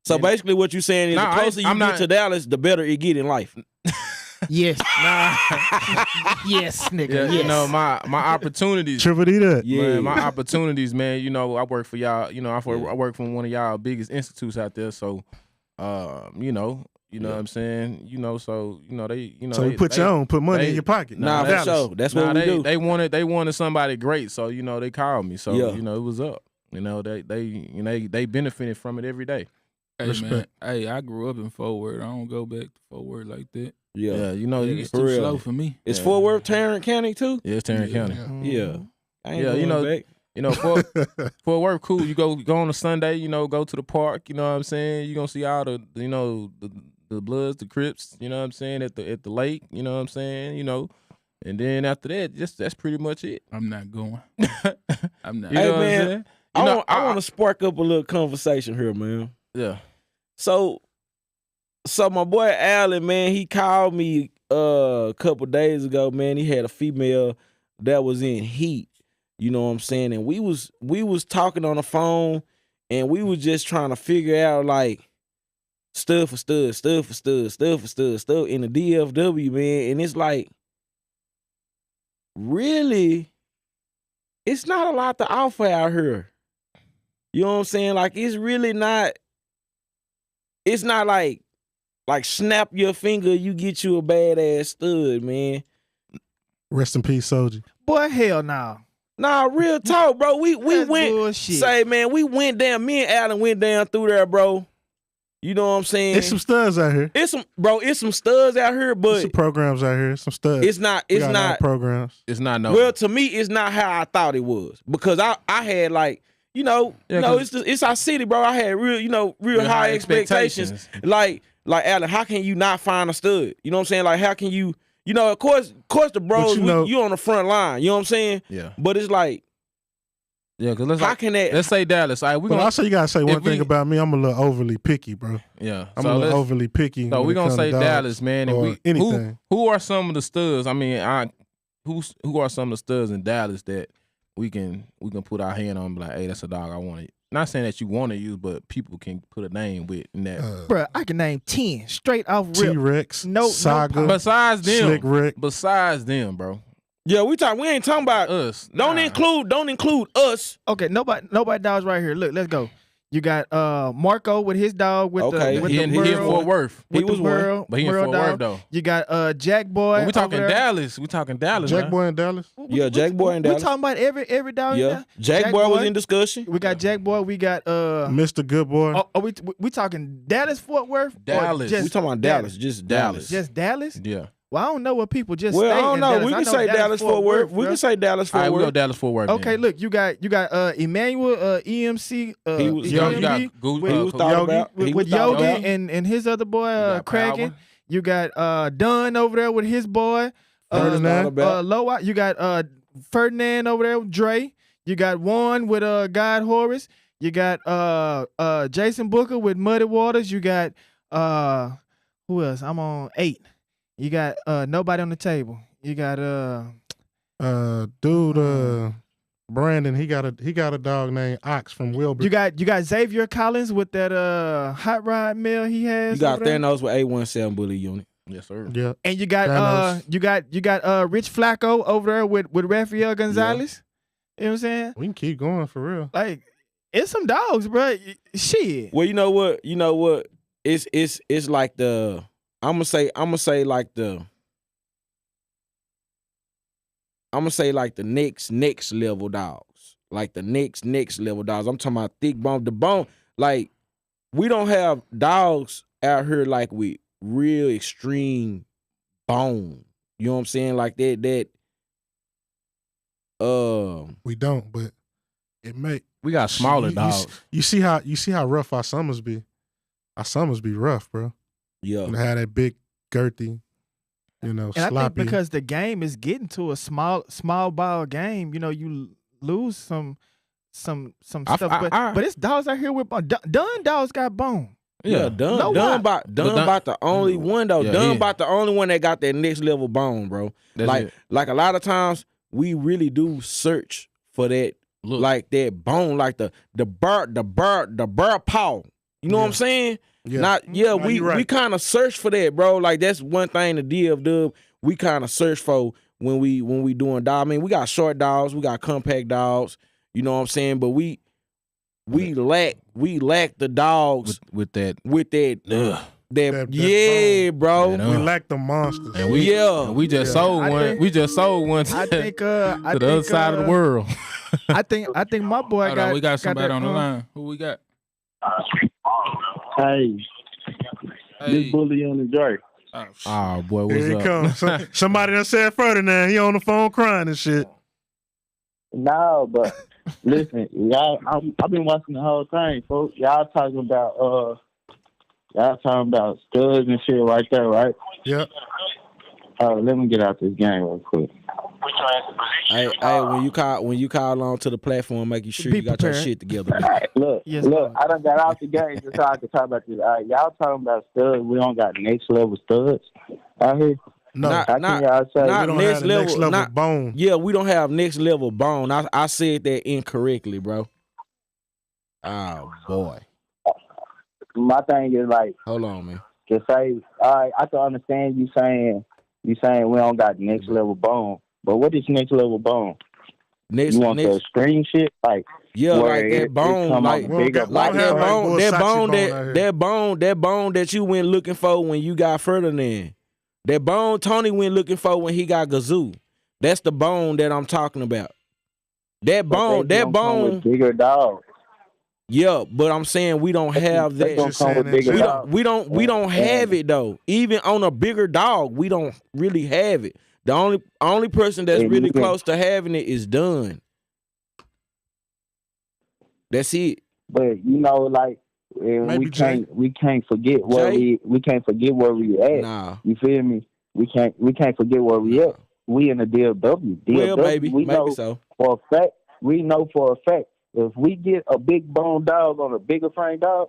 So basically, what you're saying is the closer you get to Dallas, the better it get in life. Yes. Yes, nigga. Yeah, yes. You know, my opportunities. Triple D that. Yeah. Man, my opportunities, man. You know, I work for y'all. You know, I work from one of y'all biggest institutes out there. So, you know what I'm saying. You know, so you know they. You know, So you put money in your pocket. Nah, for sure. That's what we do. They wanted somebody great. So you know, they called me. So you know, it was up. You know, they benefited from it every day. Hey Respect. man, hey, I grew up in Fort Worth. I don't go back to Fort Worth like that. Yeah, you know, It's for too real. slow for me. It's Fort Worth, Tarrant County too. Yeah, it's Tarrant County. Yeah. I ain't Yeah, you going know, back. You know, Fort Worth, cool. You go on a Sunday, you know, go to the park. You know what I'm saying? You gonna see all the, you know, the Bloods, the Crips. You know what I'm saying? At the lake. You know what I'm saying? You know, and then after that, that's pretty much it. I'm not going. I'm not. You know Hey what I'm man, saying? You know, I want to spark up a little conversation here, man. Yeah. So my boy Allen, man, he called me a couple days ago, man. He had a female that was in heat. You know what I'm saying? And we was talking on the phone, and we was just trying to figure out like stud for stud in the DFW, man. And it's like, really, it's not a lot to offer out here. You know what I'm saying? Like, it's really not. It's not like snap your finger, you get you a badass stud, man. Rest in peace, Soldier. Boy, hell no. Nah, real talk, bro. We That's went. bullshit. Say, man, we went down. Me and Allen went down through there, bro. You know what I'm saying? There's some studs out here. It's some studs out here, There's but some programs out here. Some studs. it's not. We It's got a lot of not. programs. It's not no. Well, to me, it's not how I thought it was, because I had like, you know, it's our city, bro. I had real high expectations. Like Allen, how can you not find a stud? You know what I'm saying? Like, how can you? You know, of course, the bros, you on the front line. You know what I'm saying? Yeah. But it's like, Yeah, because let's say Dallas. All right, But also, you gotta say one thing about me. I'm a little overly picky, bro. Yeah, I'm a little overly picky. So we're gonna say dogs Dallas, man. And or anything. Who are some of the studs? I mean, who are some of the studs in Dallas that we can put our hand on and be like, hey, that's a dog I want to. Not saying that you want to use, but people can put a name with in that. Bruh, I can name 10 straight off rip. T-Rex, No Saga, besides them, Slick Rick. Besides them, bro. yeah, we ain't talking about Us. Don't include us. Okay, nobody dogs right here. Look, let's go. You got Marco with his dog with Okay. the He in Fort Worth. He was one. But he in Fort Worth though. You got Jack Boy. But we talking over there. Dallas. We talking Dallas. Jack man. Boy in Dallas. Yeah, Jack Boy in Dallas. We talking about every dog. Yeah, Yeah, Jack Boy was in discussion. We got Jack Boy. We got Mr. Good Boy. Oh, we talking Dallas, Fort Worth? Or Dallas. just We talking about Dallas, just Dallas. Just Dallas? Yeah. Well, I don't know what people just. Well, stay I don't in know. Dallas. We I can know say Dallas Fort Worth. We bro. can say Dallas All Fort right, we go Worth. Dallas Fort Worth. Okay, then. look, you got Emmanuel EMC. He was- You EMB got He was Yogi. thought about. He with was thought Yogi about. and his other boy got Kraken. Power. You got Dunn over there with his boy. Ferdinand. Loa. You got Ferdinand over there with Dre. You got Juan with God Horace. You got Jason Booker with Muddy Waters. You got who else? I'm on 8. You got nobody on the table. You got Brandon. He got a dog named Ox from Wilbur. you got Xavier Collins with that hot rod mill he has. You got over there. Thanos with A17 bully unit. Yes, sir. Yeah. And you got Thanos. you got Rich Flacco over there with Rafael Gonzalez. You know what I'm saying? We can keep going for real. Like, it's some dogs, bro. Shit. Well, you know what? It's like the I'm gonna say like the next level dogs. Like the next level dogs. I'm talking about thick bone. The bone, like, we don't have dogs out here like with real extreme bone. You know what I'm saying? Like that We don't, but it may. We got smaller dogs. You see how rough our summers be. Our summers be rough, bro. yeah. And have that big girthy You know, And sloppy. I think because the game is getting to a small ball game, you know, you lose some stuff. But it's dogs out here with Dunn dogs got bone. Yeah, Dunn about the only one though. Dunn about the only one that got that next level bone, bro. Like a lot of times we really do search for that, like that bone, like the burr paw. You know what I'm saying? Yeah. We kind of search for that, bro. Like that's one thing the DFW we kind of search for when we doing dog. I mean, we got short dogs, we got compact dogs. You know what I'm saying? But we lack the dogs with that yeah, bro. We lack the monsters. And we just sold one. We just sold one to the other side of the world. I think my boy we got somebody on the line. Who we got? Hey. This bully on the Drake. Oh boy, what's Here he up? comes. Somebody done said further now. He on the phone crying and shit. No, but listen, y'all. I've been watching the whole thing, folks. Y'all talking about studs and shit right there, right? Yep. Let me get out this game real quick. Hey, when you call on to the platform, make sure you got your shit together. Right, look, I done got out the game just so I can talk about this. All right, y'all talking about studs. We don't got next level studs out here. No, y'all say we don't have next level bone. Yeah, we don't have next level bone. I said that incorrectly, bro. Oh boy. My thing is like, hold on, man. To say, all right, I can understand you saying we don't got next level bone, but what is next level bone? You want the extreme shit, like like that bone, that bone that you went looking for when you got Ferdinand. That bone Tony went looking for when he got Gazoo. That's the bone that I'm talking about. That bone, with bigger dogs. Yeah, but I'm saying we don't have that. We don't have it though. Even on a bigger dog, we don't really have it. The only person that's really close to having it is Dunn. That's it. But you know, like we can't forget where we can't forget where we at. Nah. You feel me? We can't forget where we at. We in the DFW. Well, maybe so. For a fact, we know for a fact if we get a big bone dog on a bigger frame dog,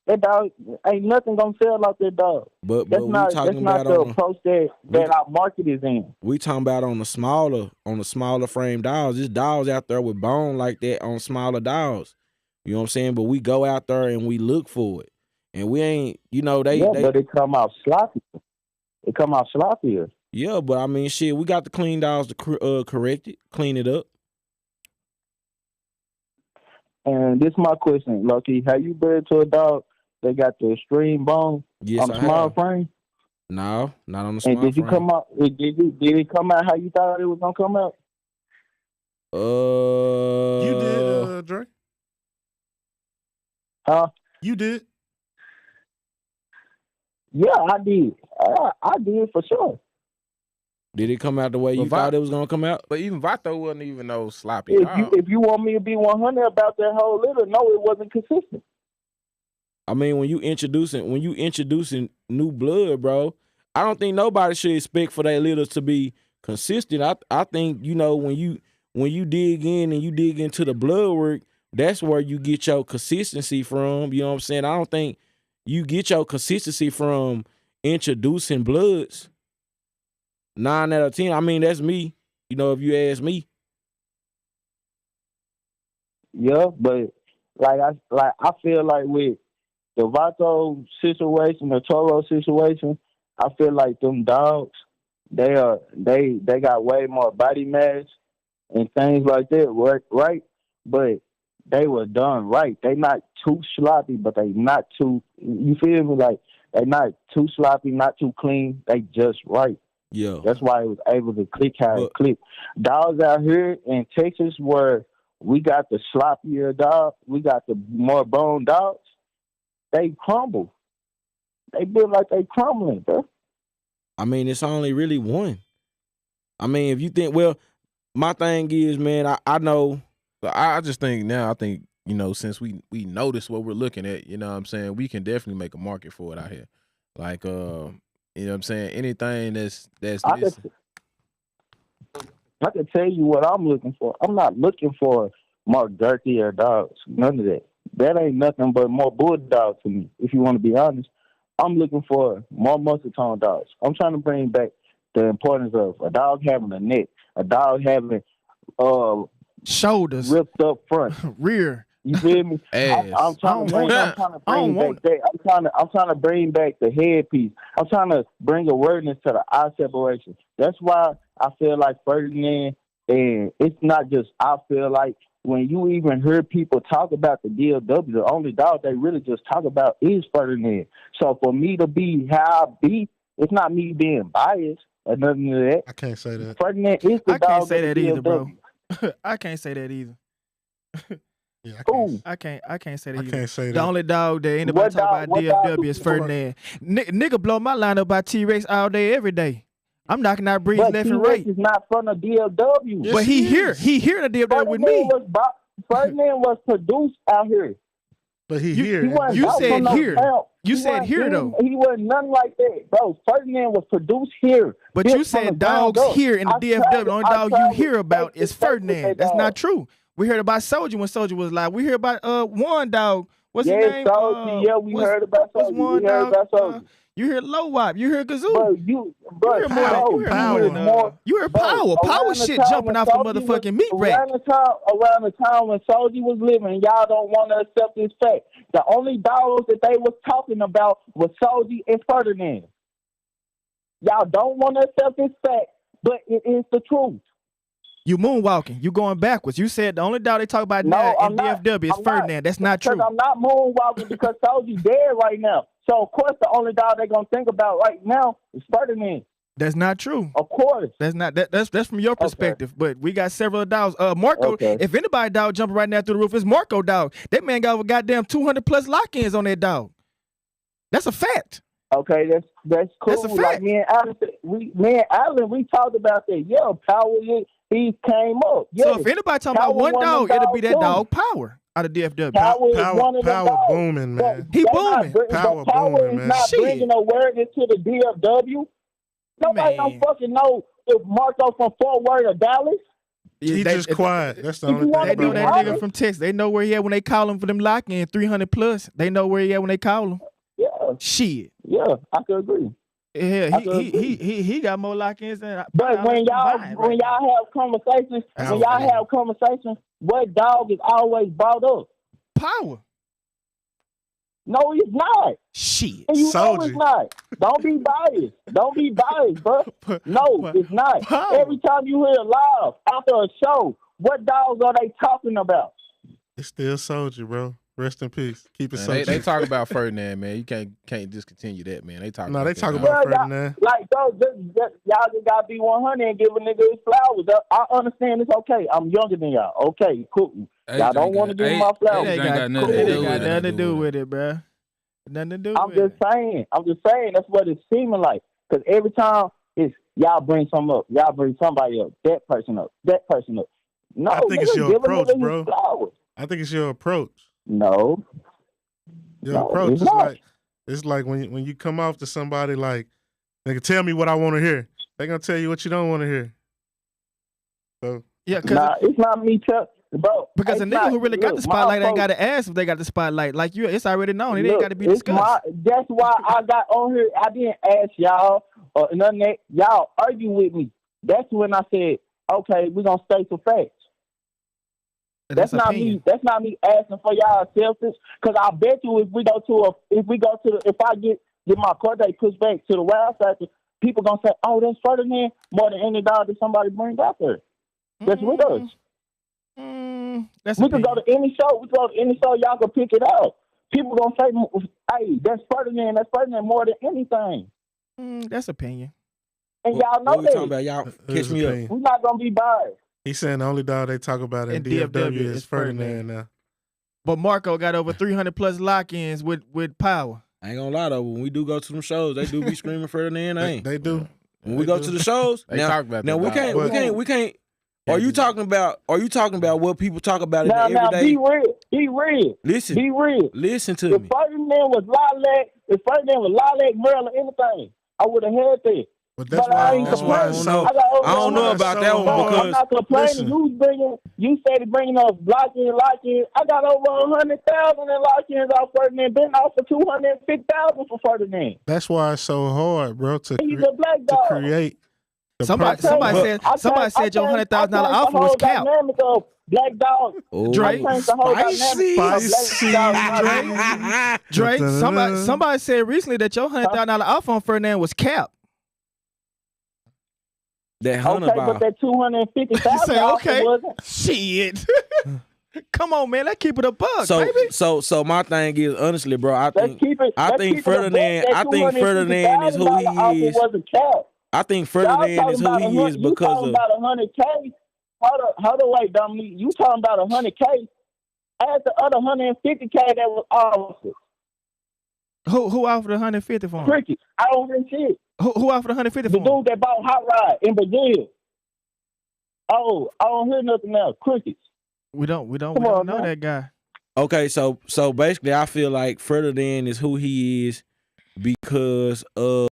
that dog ain't nothing gonna sell out that dog. But that's not the approach that our market is in. We talking about on the smaller frame dogs. There's dogs out there with bone like that on smaller dogs. You know what I'm saying? But we go out there and we look for it, and we ain't. You know they but it come out sloppy. It come out sloppier. Yeah, but I mean, shit, we got the clean dogs to correct it, clean it up. And this is my question, Lucky. Have you bred to a dog that got the extreme bone on the small frame? No, not on the small frame. And did you come out? Did it come out how you thought it was gonna come out? You did, Dre? Huh? You did? Yeah, I did. I did for sure. Did it come out the way you thought it was gonna come out? But even Vato wasn't even no sloppy. If you want me to be 100 about that whole litter, no, it wasn't consistent. I mean, when you introducing new blood, bro, I don't think nobody should expect for that litter to be consistent. I think, you know, when you dig in and you dig into the blood work, that's where you get your consistency from. You know what I'm saying? I don't think you get your consistency from introducing bloods. 9 out of 10. I mean, that's me. You know, if you ask me. Yeah, but I feel like with the Vato situation, the Toro situation, I feel like them dogs, they got way more body mass and things like that, right? But they were done right. They not too sloppy, but they not too. You feel me? Like they not too sloppy, not too clean. They just right. Yeah, that's why it was able to click how it clicked. Dogs out here in Texas, where we got the sloppier dog, we got the more bone dogs. They crumble. They build like they crumbling, bro. I mean, it's only really one. I mean, if you think, well, my thing is, man, I know. I just think now, you know, since we notice what we're looking at, you know what I'm saying, we can definitely make a market for it out here. Like, You know what I'm saying? Anything that's I missing. I can tell you what I'm looking for. I'm not looking for more dirty or dogs. None of that. That ain't nothing but more bulldogs to me, if you want to be honest. I'm looking for more muscle tone dogs. I'm trying to bring back the importance of a dog having a neck, a dog having shoulders ripped up front, rear. You feel me? I'm trying to bring back that. I'm trying to bring back the headpiece. I'm trying to bring awareness to the eye separation. That's why I feel like Ferdinand, and it's not just I feel like when you even hear people talk about the DLW, the only dog they really just talk about is Ferdinand. So for me to be how I be, it's not me being biased or nothing of that. I can't say that. Ferdinand is the dog. I can't say that either, bro. I can't say that either. Yeah, I can't say that. I can't say that. The only dog that anybody talk about DFW is Ferdinand. Nigga blow my line up by T-Rex all day, every day. I'm knocking out breeds left and right. Is not from the DFW. Yes, but he here the DFW with me. Ferdinand was produced out here. But he here. You said here. You said here though. He wasn't nothing like that, bro. Ferdinand was produced here. But you said dogs here in the DFW. The only dog you hear about is Ferdinand. That's not true. We heard about Soldier when Soldier was live. We heard about one dog. What's his name? Soldier. We heard about Soldier. One dog. You hear Low Wop. You hear Kazoo. You heard Power. Power shit jumping off a motherfucking meat rack. Around the time when Soldier was living, y'all don't want to accept this fact. The only dogs that they was talking about was Soldier and Ferdinand. Y'all don't want to accept this fact, but it is the truth. You moonwalking. You going backwards. You said the only dog they talk about now in DFW is Ferdinand. That's not true. I'm not moonwalking because Soldier's dead right now. So, of course, the only dog they're going to think about right now is Ferdinand. That's not true. Of course. That's not that's from your perspective. Okay. But we got several dogs. Marco, if anybody dog jumping right now through the roof, it's Marco dog. That man got over goddamn 200 plus lock-ins on that dog. That's a fact. Okay, that's cool. That's a fact. Like me and Alan, we talked about that. Yeah, Power, he came up. Yeah. So if anybody talking about one dog, it'll be that dog Power out of DFW. Power booming, man. He booming. Power booming, man. Not bringing awareness to the DFW. Nobody don't fucking know if Marco from Fort Worth or Dallas. He just quiet. That's the only thing. They know that nigga from Texas. They know where he at when they call him for them lock-in 300 plus. They know where he at when they call him. Yeah. Shit. Yeah, I could agree. Yeah, he got more lock-ins than. But when y'all have conversations, what dog is always brought up? Power. No, he's not. Shit. And you know it's not. Don't be biased. Don't be biased, bro. No, it's not. Power. Every time you hear live after a show, what dogs are they talking about? It's still Soldier, bro. Rest in peace. Keep it Soldier. They talk about Ferdinand, man. You can't discontinue that, man. They talk. No, about they talk about Ferdinand. Y'all just gotta be 100 and give a nigga his flowers. I understand it's okay. I'm younger than y'all. Okay, cool. Y'all don't want to give me my flowers. It ain't got nothing to do with it, bro. Nothing to do with it. I'm just saying that's what it's seeming like. Because every time it's y'all bring something up, y'all bring somebody up, that person up. No, I think it's your approach, bro. I think it's your approach. No. Your approach is like when you come off to somebody like, they can tell me what I want to hear. They're gonna tell you what you don't want to hear. So yeah, it's not me, bro. Because a nigga who really got the spotlight ain't got to ask if they got the spotlight. Like you, it's already known. It ain't got to be discussed. That's why I got on here. I didn't ask y'all or nothing. Y'all argue with me. That's when I said, okay, we're gonna stay for facts. That's not me. That's not me asking for y'all selfish. Because I bet you if I get my court date pushed back to the wild side, people gonna say, "Oh, that's Ferdinand," more than any dog that somebody brings out there. That's with us. We can go to any show. Y'all can pick it up. People gonna say, "Hey, that's Ferdinand. That's Ferdinand more than anything." That's opinion. And y'all know what we talking about? Y'all catch me up. We're not gonna be biased. He's saying the only dog they talk about in DFW is Ferdinand now. But Marco got over 300 plus lock-ins with Power. I ain't gonna lie though, when we do go to them shows, they do be screaming Ferdinand. They do. When we go to the shows, they talk about now we can't. Are you talking about what people talk about in the everyday? Now, be real. Listen. Be real. Listen to me. If Ferdinand was Lilac, Merle, anything, I would have had that. But that's why. It's so. I don't know about that one because I'm not complaining. You started bringing us lock-in. I got over 100,000 in lock-ins off Ferdinand. Been off for 250,000 for Ferdinand. That's why it's so hard, bro, to create. Somebody said your $100,000 offer was capped. Black Dog. Drake. Drake. Somebody said recently that your $100,000 offer on Ferdinand was capped. That $100. But that 250,000. Okay. Wasn't. Shit. Come on, man. Let's keep it a buck, baby. So my thing is, honestly, bro, I think Ferdinand is who he is. I think Ferdinand is who he is because of. About 100K. Hold on, wait, Dominique. You talking about 100K? Add the other 150K that was offered. Who offered 150 for him? Cricket. I don't hear shit. Who offered 150 for him? The dude that bought Hot Rod in Brazil. Oh, I don't hear nothing else. Crickets. We don't know that guy. Okay, so basically, I feel like Ferdinand is who he is because of.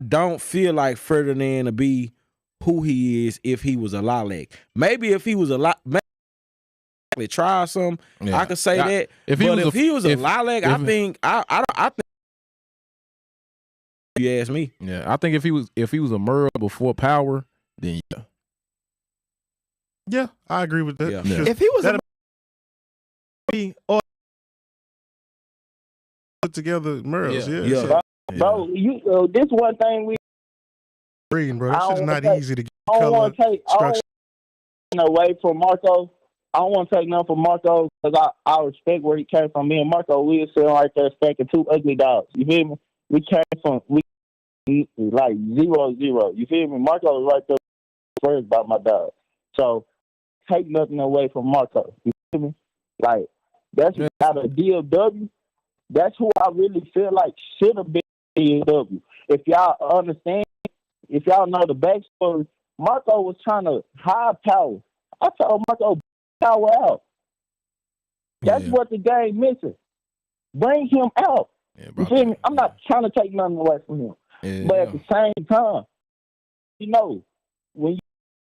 Don't feel like Ferdinand to be who he is if he was a lilac. Maybe if he was a lilac, try some. Yeah. I could say that. If he was a lilac, I think you ask me. Yeah, I think if he was a Merle before Power, then yeah. Yeah, I agree with that. Yeah. If he was put together Merles, yeah. So, bro, this one thing we reading, bro. That shit's not easy to get I don't color want to take away from Marco. I don't want to take nothing from Marco because I respect where he came from. Me and Marco, we were sitting right there stacking two ugly dogs. You feel me? We came from like 0-0. You feel me? Marco was right there first about my dog. So take nothing away from Marco. You feel me? Like that's out of DFW. That's who I really feel like should have been DFW. If y'all understand, if y'all know the backstory, Marco was trying to high power. I told Marco, power out. That's what the game missing. Bring him out. You feel me? I'm not trying to take nothing away from him. But at the same time, you know, when you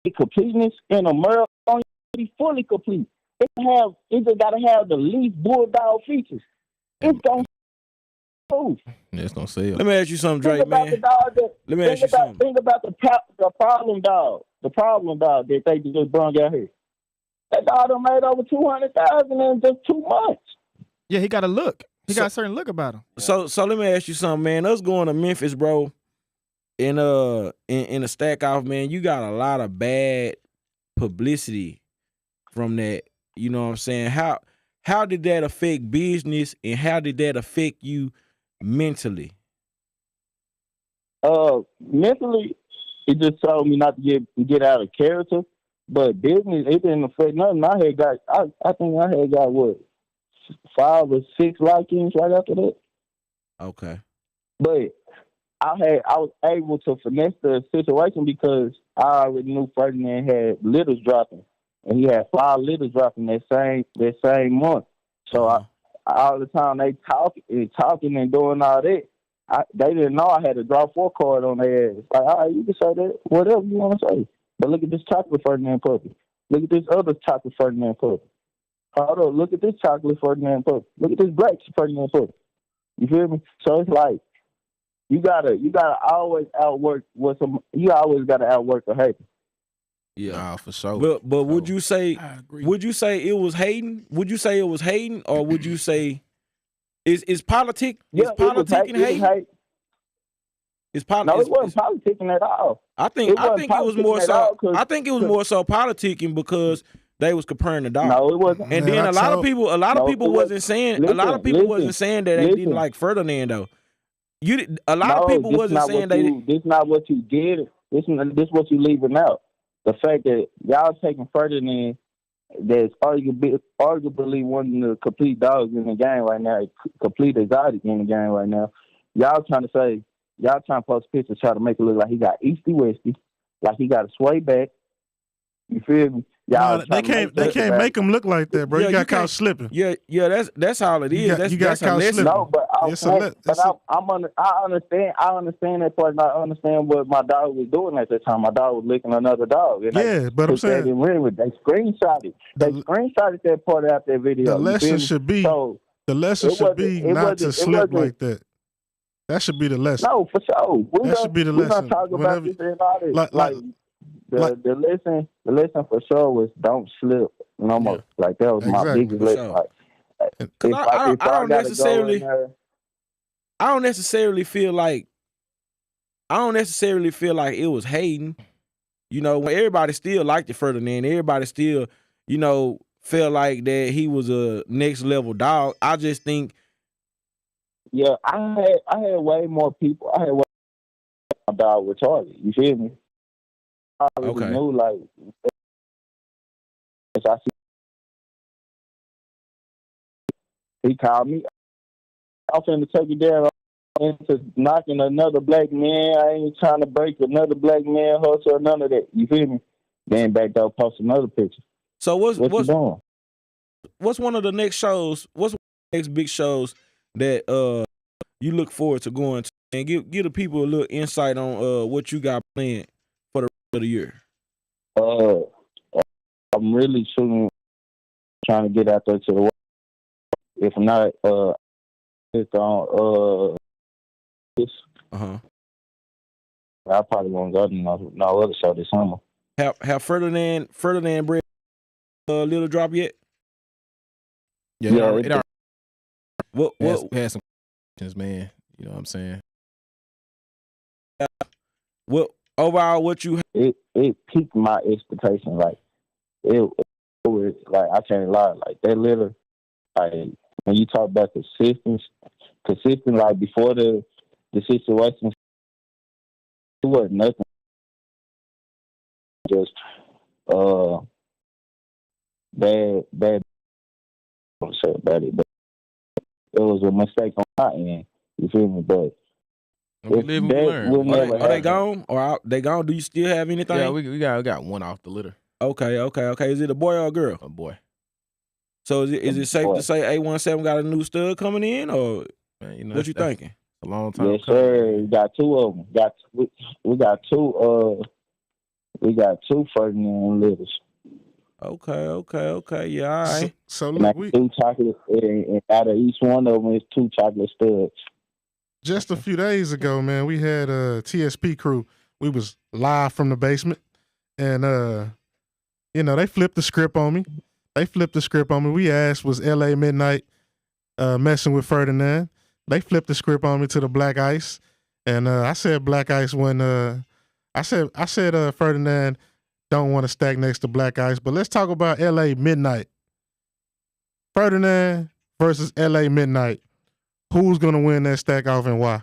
get completeness in a Merle, you be fully complete. It just got to have the least bulldog features. It's going to move. It's going to sell. Let me ask you something, Drake, man. Let me ask you something. Think about the problem dog. The problem dog that they just brought out here. That dog done made over 200,000 in just 2 months. Yeah, he got a look. He got a certain look about him. So let me ask you something, man. Us going to Memphis, bro, in a stack off, man, you got a lot of bad publicity from that. You know what I'm saying? How did that affect business and how did that affect you mentally? Mentally, it just told me not to get out of character. But business, it didn't affect nothing. I think I had got what, 5 or 6 lock-ins right after that. Okay. But I was able to finesse the situation because I already knew Ferdinand had litters dropping, and he had 5 litters dropping that same month. So all the time they talking and doing all that, they didn't know I had a draw 4 card on their ass. Like, all right, you can say that, whatever you want to say. But look at this chocolate Ferdinand puppy. Look at this other chocolate Ferdinand puppy. Hold on, look at this chocolate Ferdinand puppy. Look at this black Ferdinand puppy. You feel me? So it's like you gotta always outwork you always gotta outwork the hater. Yeah, for sure. But would you say it was hating? Would you say it was hating, or would you say is politic? Yeah, is politicking hating? No, it wasn't politicking at all. I think it was more so. I think it was more so politicking because they was comparing the dog. No, it wasn't. And then a lot of people wasn't saying that they didn't like Ferdinand though. A lot of people wasn't saying they. This not what you did. This what you leaving out. The fact that y'all taking Ferdinand, that's arguably one of the complete dogs in the game right now, complete exotic in the game right now. Y'all trying to post pictures, try to make it look like he got Easty Westy, like he got a sway back. You feel me? They can't make him look like that, bro. Yeah, you got caught slipping. Yeah, that's all it is. You got caught slipping. No, but I understand that part. And I understand what my dog was doing at the time. My dog was licking another dog. And but I'm saying they screenshotted. They screenshotted that part out that video. The lesson should be not to slip like that. That should be the lesson. No, for sure. That should be the lesson. We're gonna talk about this and all this. The lesson for sure was don't slip no more. Yeah. Like that was my biggest lesson. Sure. Like, I don't necessarily feel like it was hating. You know, when everybody still liked it Ferdinand, everybody still, you know, felt like that he was a next level dog. I just think, yeah, I had way more people. I had way more dog retarded. You feel me? I already knew, like, I see. He called me. I'm finna take you there into knocking another black man. I ain't trying to break another black man hustle or none of that. You feel me? Then back there, post another picture. So what's you doing? What's one of the next shows? What's one of the next big shows that you look forward to going to? And give the people a little insight on what you got planned for the rest of the year. I'm really trying to get out there to the world. If not, it's on I probably won't go to no other show this summer. Have Ferdinand bred Little Drop yet? Yeah. What had some questions, man. You know what I'm saying? What overall? What you? It piqued my expectation. Like it was like I can't lie. Like that little, like when you talk about consistent. Like before the situation, it wasn't nothing. Just bad. I don't say about it, but it was a mistake on my end. You feel me? But we live and learn. Are they gone? Or they gone? Do you still have anything? Yeah, we got one off the litter. Okay. Is it a boy or a girl? A boy. So is it safe to say A17 got a new stud coming in, or man, you know, what you thinking? A long time. Yes, sir. We got two of them. We got two. We got two Ferdinand litters. Okay. Yeah, all right. So look, two chocolate, and out of each one of them is two chocolate studs. Just a few days ago, man, we had a TSP crew. We was live from the basement, and you know, they flipped the script on me. We asked, was LA Midnight messing with Ferdinand? They flipped the script on me to the Black Ice, and I said Black Ice when I said Ferdinand don't want to stack next to Black Ice. But let's talk about LA Midnight. Ferdinand versus LA Midnight. Who's gonna win that stack off and why?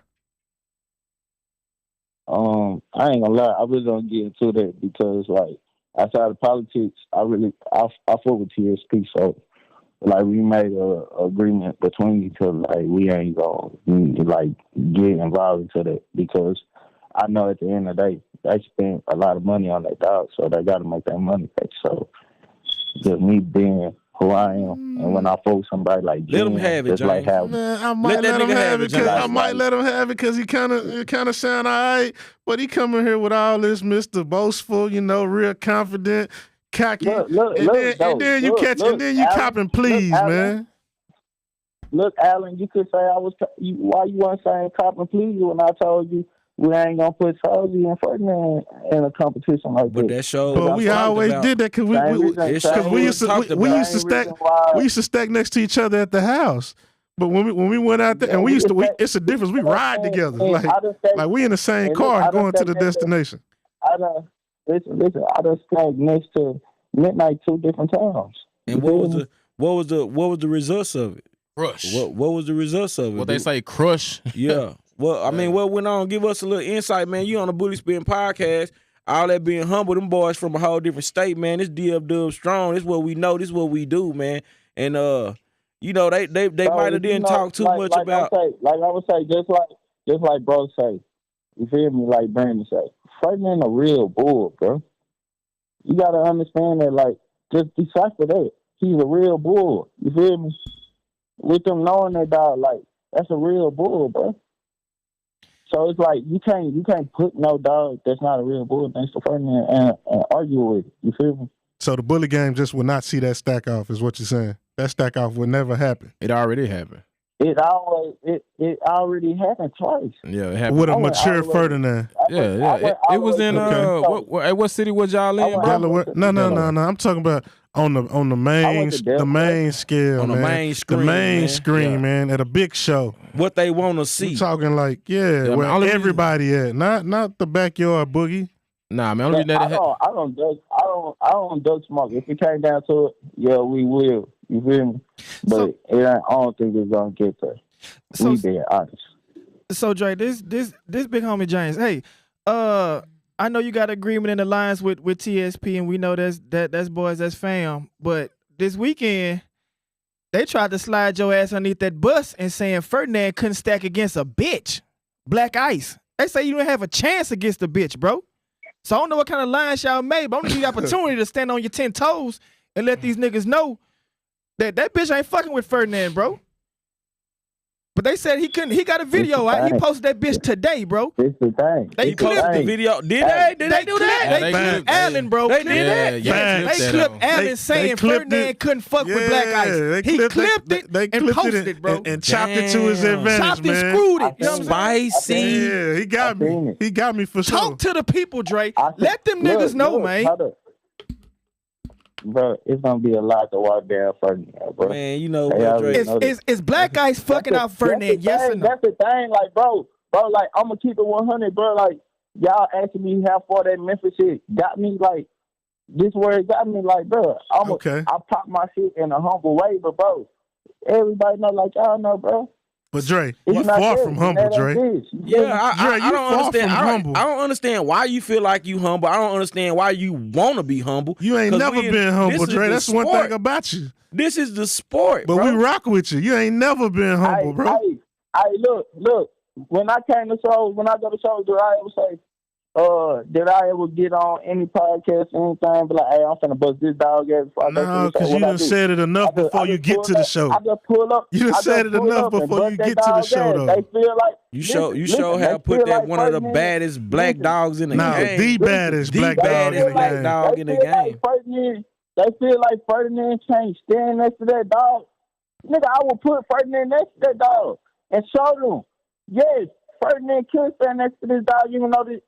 I ain't gonna lie, I really don't get into that because like outside of politics, I fuck with TSP, so like we made a agreement between each other, like we ain't gonna like get involved into that because I know at the end of the day they spent a lot of money on that dog, so they gotta make that money back. So just me being who I am, and when I fuck with somebody like Jim, let him have it, man, I might let him have it because he kind of sound all right, but he coming here with all this Mr. Boastful, you know, real confident, cocky, and then you copping please, man. Look, Alan, you could say why you weren't saying copping please when I told you we ain't gonna put Solzy and Ferdinand in a competition like but this. That show, but we always did that because we used to stack next to each other at the house. But when we went out there, and it's a difference. We ride together, like we in the same car going to the destination. Listen. I done stacked next to Midnight 2 different times. And what was the results of it? Crush. What was the results of it? What they say, crush. Yeah. Well, I mean, what went on? Give us a little insight, man. You on the Bully Spin podcast. All that being humble, them boys from a whole different state, man. This DF Dub strong. This what we know. This what we do, man. And you know, they might have didn't talk too much about. I would say, just like bro say, you feel me? Like Brandon say, Ferdinand a real bull, bro. You gotta understand that. Like, just decipher that. He's a real bull. You feel me? With them knowing that dog, like That's a real bull, bro. So it's like you can't put no dog that's not a real bull next to Ferdinand and argue with it. You feel me? So the bully game just would not see that stack off, is what you're saying. That stack off would never happen. It already happened. It already happened twice. Yeah, it happened With a mature Ferdinand. Yeah. It was in what city was y'all in, bro? Delaware. No. I'm talking about on the main scale, on man. the main screen, the main screen, man, at a big show. What they want to see. I'm talking like, where everybody at, not the backyard boogie. Nah, man. I don't duck smoke. If it came down to it, yeah, we will. You feel me? But I don't think it's gonna get there. We being honest. So Dre, this big homie James. Hey, I know you got agreement in alliance with TSP, and we know that's boys, that's fam. But this weekend, they tried to slide your ass underneath that bus and saying Ferdinand couldn't stack against a bitch, Black Ice. They say you don't have a chance against the bitch, bro. So I don't know what kind of lines y'all made, but I'm gonna give you the opportunity to stand on your 10 toes and let these niggas know that bitch ain't fucking with Ferdinand, bro. But they said he couldn't. He got a video out. He posted that bitch today, bro. It's the thing. They clipped the video. Did they do that? They clipped Allen, bro. They did that. They clipped Allen saying Ferdinand couldn't fuck with Black Ice. He clipped it and posted it, bro. And chopped it to his advantage, chopped man. and screwed it. You know what I'm saying? Spicy. Yeah, he got me. He got me for sure. Talk to the people, Dre. Let them niggas know, man. Bro, it's gonna be a lot to walk down Ferdinand, bro. Man, you know what, Dre? Is Black Ice fucking out Ferdinand? Yes or no? That's the thing, like, bro, like, I'm gonna keep it 100, bro. Like, y'all asking me how far that Memphis shit got me, like, this where it got me, like, bro. I pop my shit in a humble way, but bro, everybody know, like, y'all know, bro. But Dre, you far from humble, Dre. Yeah, I don't understand. I don't understand why you feel like you humble. I don't understand why you want to be humble. You ain't never been humble, Dre. That's one thing about you. This is the sport, but bro. we rock with you. You ain't never been humble, bro. Look. When I came to shows, when I go to shows, did I ever say, did I ever get on any podcast or anything? Be like, hey, I'm finna bust this dog ass. No, because you done said it enough before you get to the show. I just pull up. You done said it enough before you get to the show, though. They feel like you have put that one of the baddest black dogs in the game. No, the baddest black dog in the game. They feel like Ferdinand can't stand next to that dog. Nigga, I will put Ferdinand next to that dog and show them. Yes, Ferdinand could stand next to this dog, even though this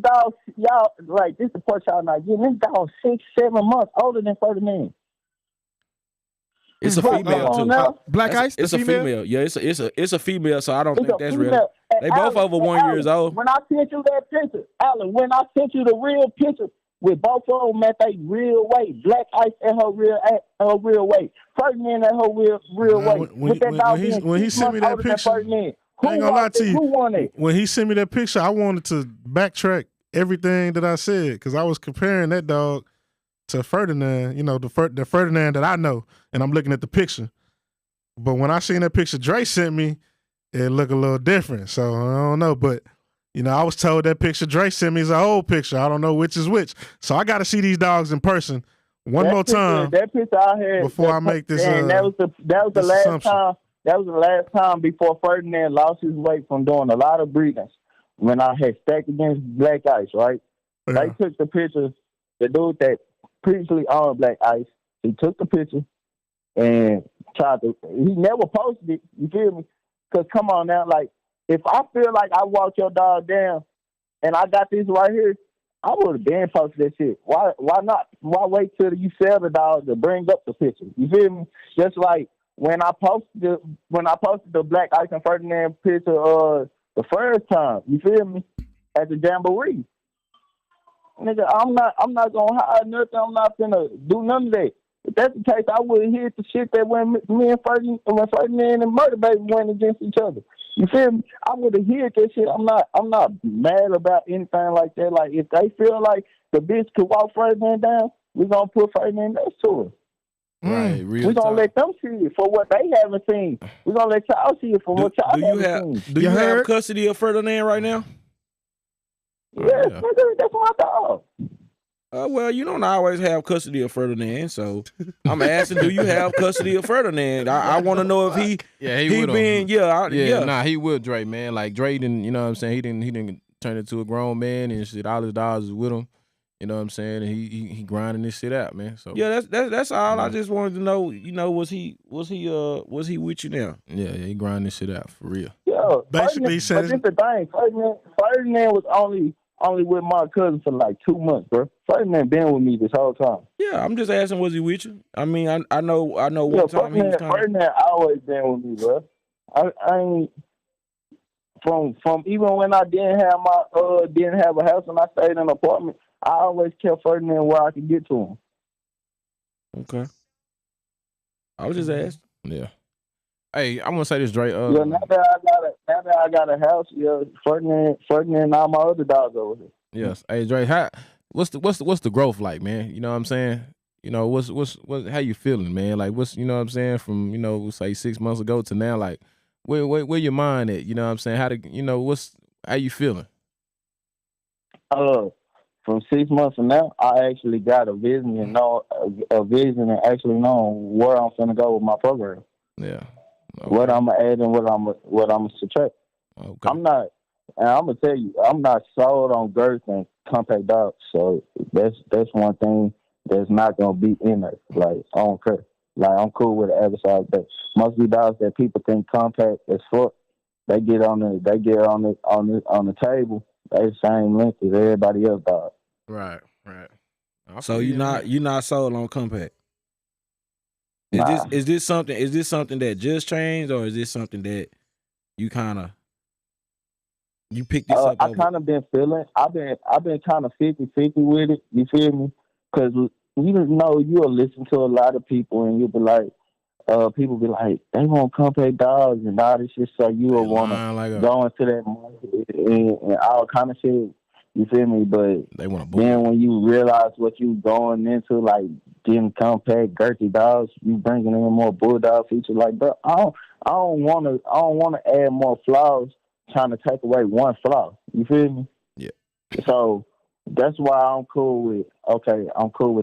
dog, y'all, like, this is the part y'all not getting. This dog 6-7 months older than Ferdinand. It's a female too. Black Ice. It's a female. Yeah, it's a female. So I don't think that's real. They both over 1 year old. When I sent you that picture, Alan, when I sent you the real picture with both of them at they real weight, Black Ice at her real weight, Ferdinand at her real weight. When he sent me that picture, I ain't gonna lie to you. When he sent me that picture, I wanted to backtrack everything that I said because I was comparing that dog to Ferdinand, you know, the Ferdinand that I know, and I'm looking at the picture. But when I seen that picture Dre sent me, it looked a little different. So I don't know, but you know, I was told that picture Dre sent me is an old picture. I don't know which is which. So I got to see these dogs in person one more time. That picture I had before I make this. That was the last time. That was the last time before Ferdinand lost his weight from doing a lot of breathings. When I had stacked against Black Ice, right? Yeah. They took the picture. The dude that previously owned Black Ice, he took the picture and tried to. He never posted it. You feel me? Because come on now, like if I feel like I walked your dog down and I got this right here, I would have been posted that shit. Why not? Why wait till you sell the dog to bring up the picture? You feel me? Just like. When I posted the Black Ice and Ferdinand picture the first time, you feel me? At the Jamboree. Nigga, I'm not gonna hide nothing, I'm not gonna do none of that. If that's the case, I wouldn't hear the shit that when Ferdinand and Murder Baby went against each other. You feel me? I would have heard that shit. I'm not mad about anything like that. Like if they feel like the bitch could walk Ferdinand down, we're gonna put Ferdinand next to her. Right, we're going to let them see it for what they haven't seen. We're going to let y'all see it for what y'all haven't seen. Do you have custody of Ferdinand right now? Yes, nigga, that's my dog. Well, you don't always have custody of Ferdinand, so I'm asking, do you have custody of Ferdinand? I want to know if he been Nah, he with Dre, man. Like Dre didn't, you know what I'm saying? He didn't turn into a grown man and shit. All his dogs is with him. You know what I'm saying? And he grinding this shit out, man. So yeah, that's all. I just wanted to know. You know, was he with you now? Yeah, he grinding this shit out for real. Yeah, Basically, he says. But this the thing, Ferdinand was only with my cousin for like 2 months, bro. Ferdinand been with me this whole time. Yeah, I'm just asking, was he with you? I mean, I know one time he was Ferdinand always been with me, bro. I ain't from even when I didn't have a house and I stayed in an apartment. I always kept Ferdinand where I could get to him. Okay. I was just asking. Yeah. Hey, I'm gonna say this, Dre. Yeah, now that I got a house, yeah, Ferdinand and all my other dogs over here. Yes. Hey, Dre, what's the growth like, man? You know what I'm saying? You know, what's how you feeling, man? Like you know what I'm saying, from, you know, say 6 months ago to now, like where your mind at? You know what I'm saying? How you feeling? From 6 months from now, I actually got a vision and actually know where I'm finna go with my program. Yeah. Okay. What I'm gonna add and what I'm gonna subtract. Okay. I'm not, and I'm gonna tell you, I'm not sold on girth and compact dogs. So that's one thing that's not gonna be in there. Like, I don't care. Like, I'm cool with the other side, but most of the dogs that people think compact as fuck, they get on the table. They the same length as everybody else dog. Right. So you're not sold on compact. Is this something that just changed, or is this something that you picked this up? I kind of been feeling. I've been kind of 50-50 with it. You feel me? Because you know, you'll listen to a lot of people and you'll be like, people be like, they want compact dogs and all this shit, so you will want to go into that market and all kind of shit. You feel me? But then when you realize what you going into, like getting compact, girthy dogs, you bringing in more bulldog features. Like, bro, I don't want to add more flaws, trying to take away one flaw. You feel me? Yeah. So that's why I'm cool with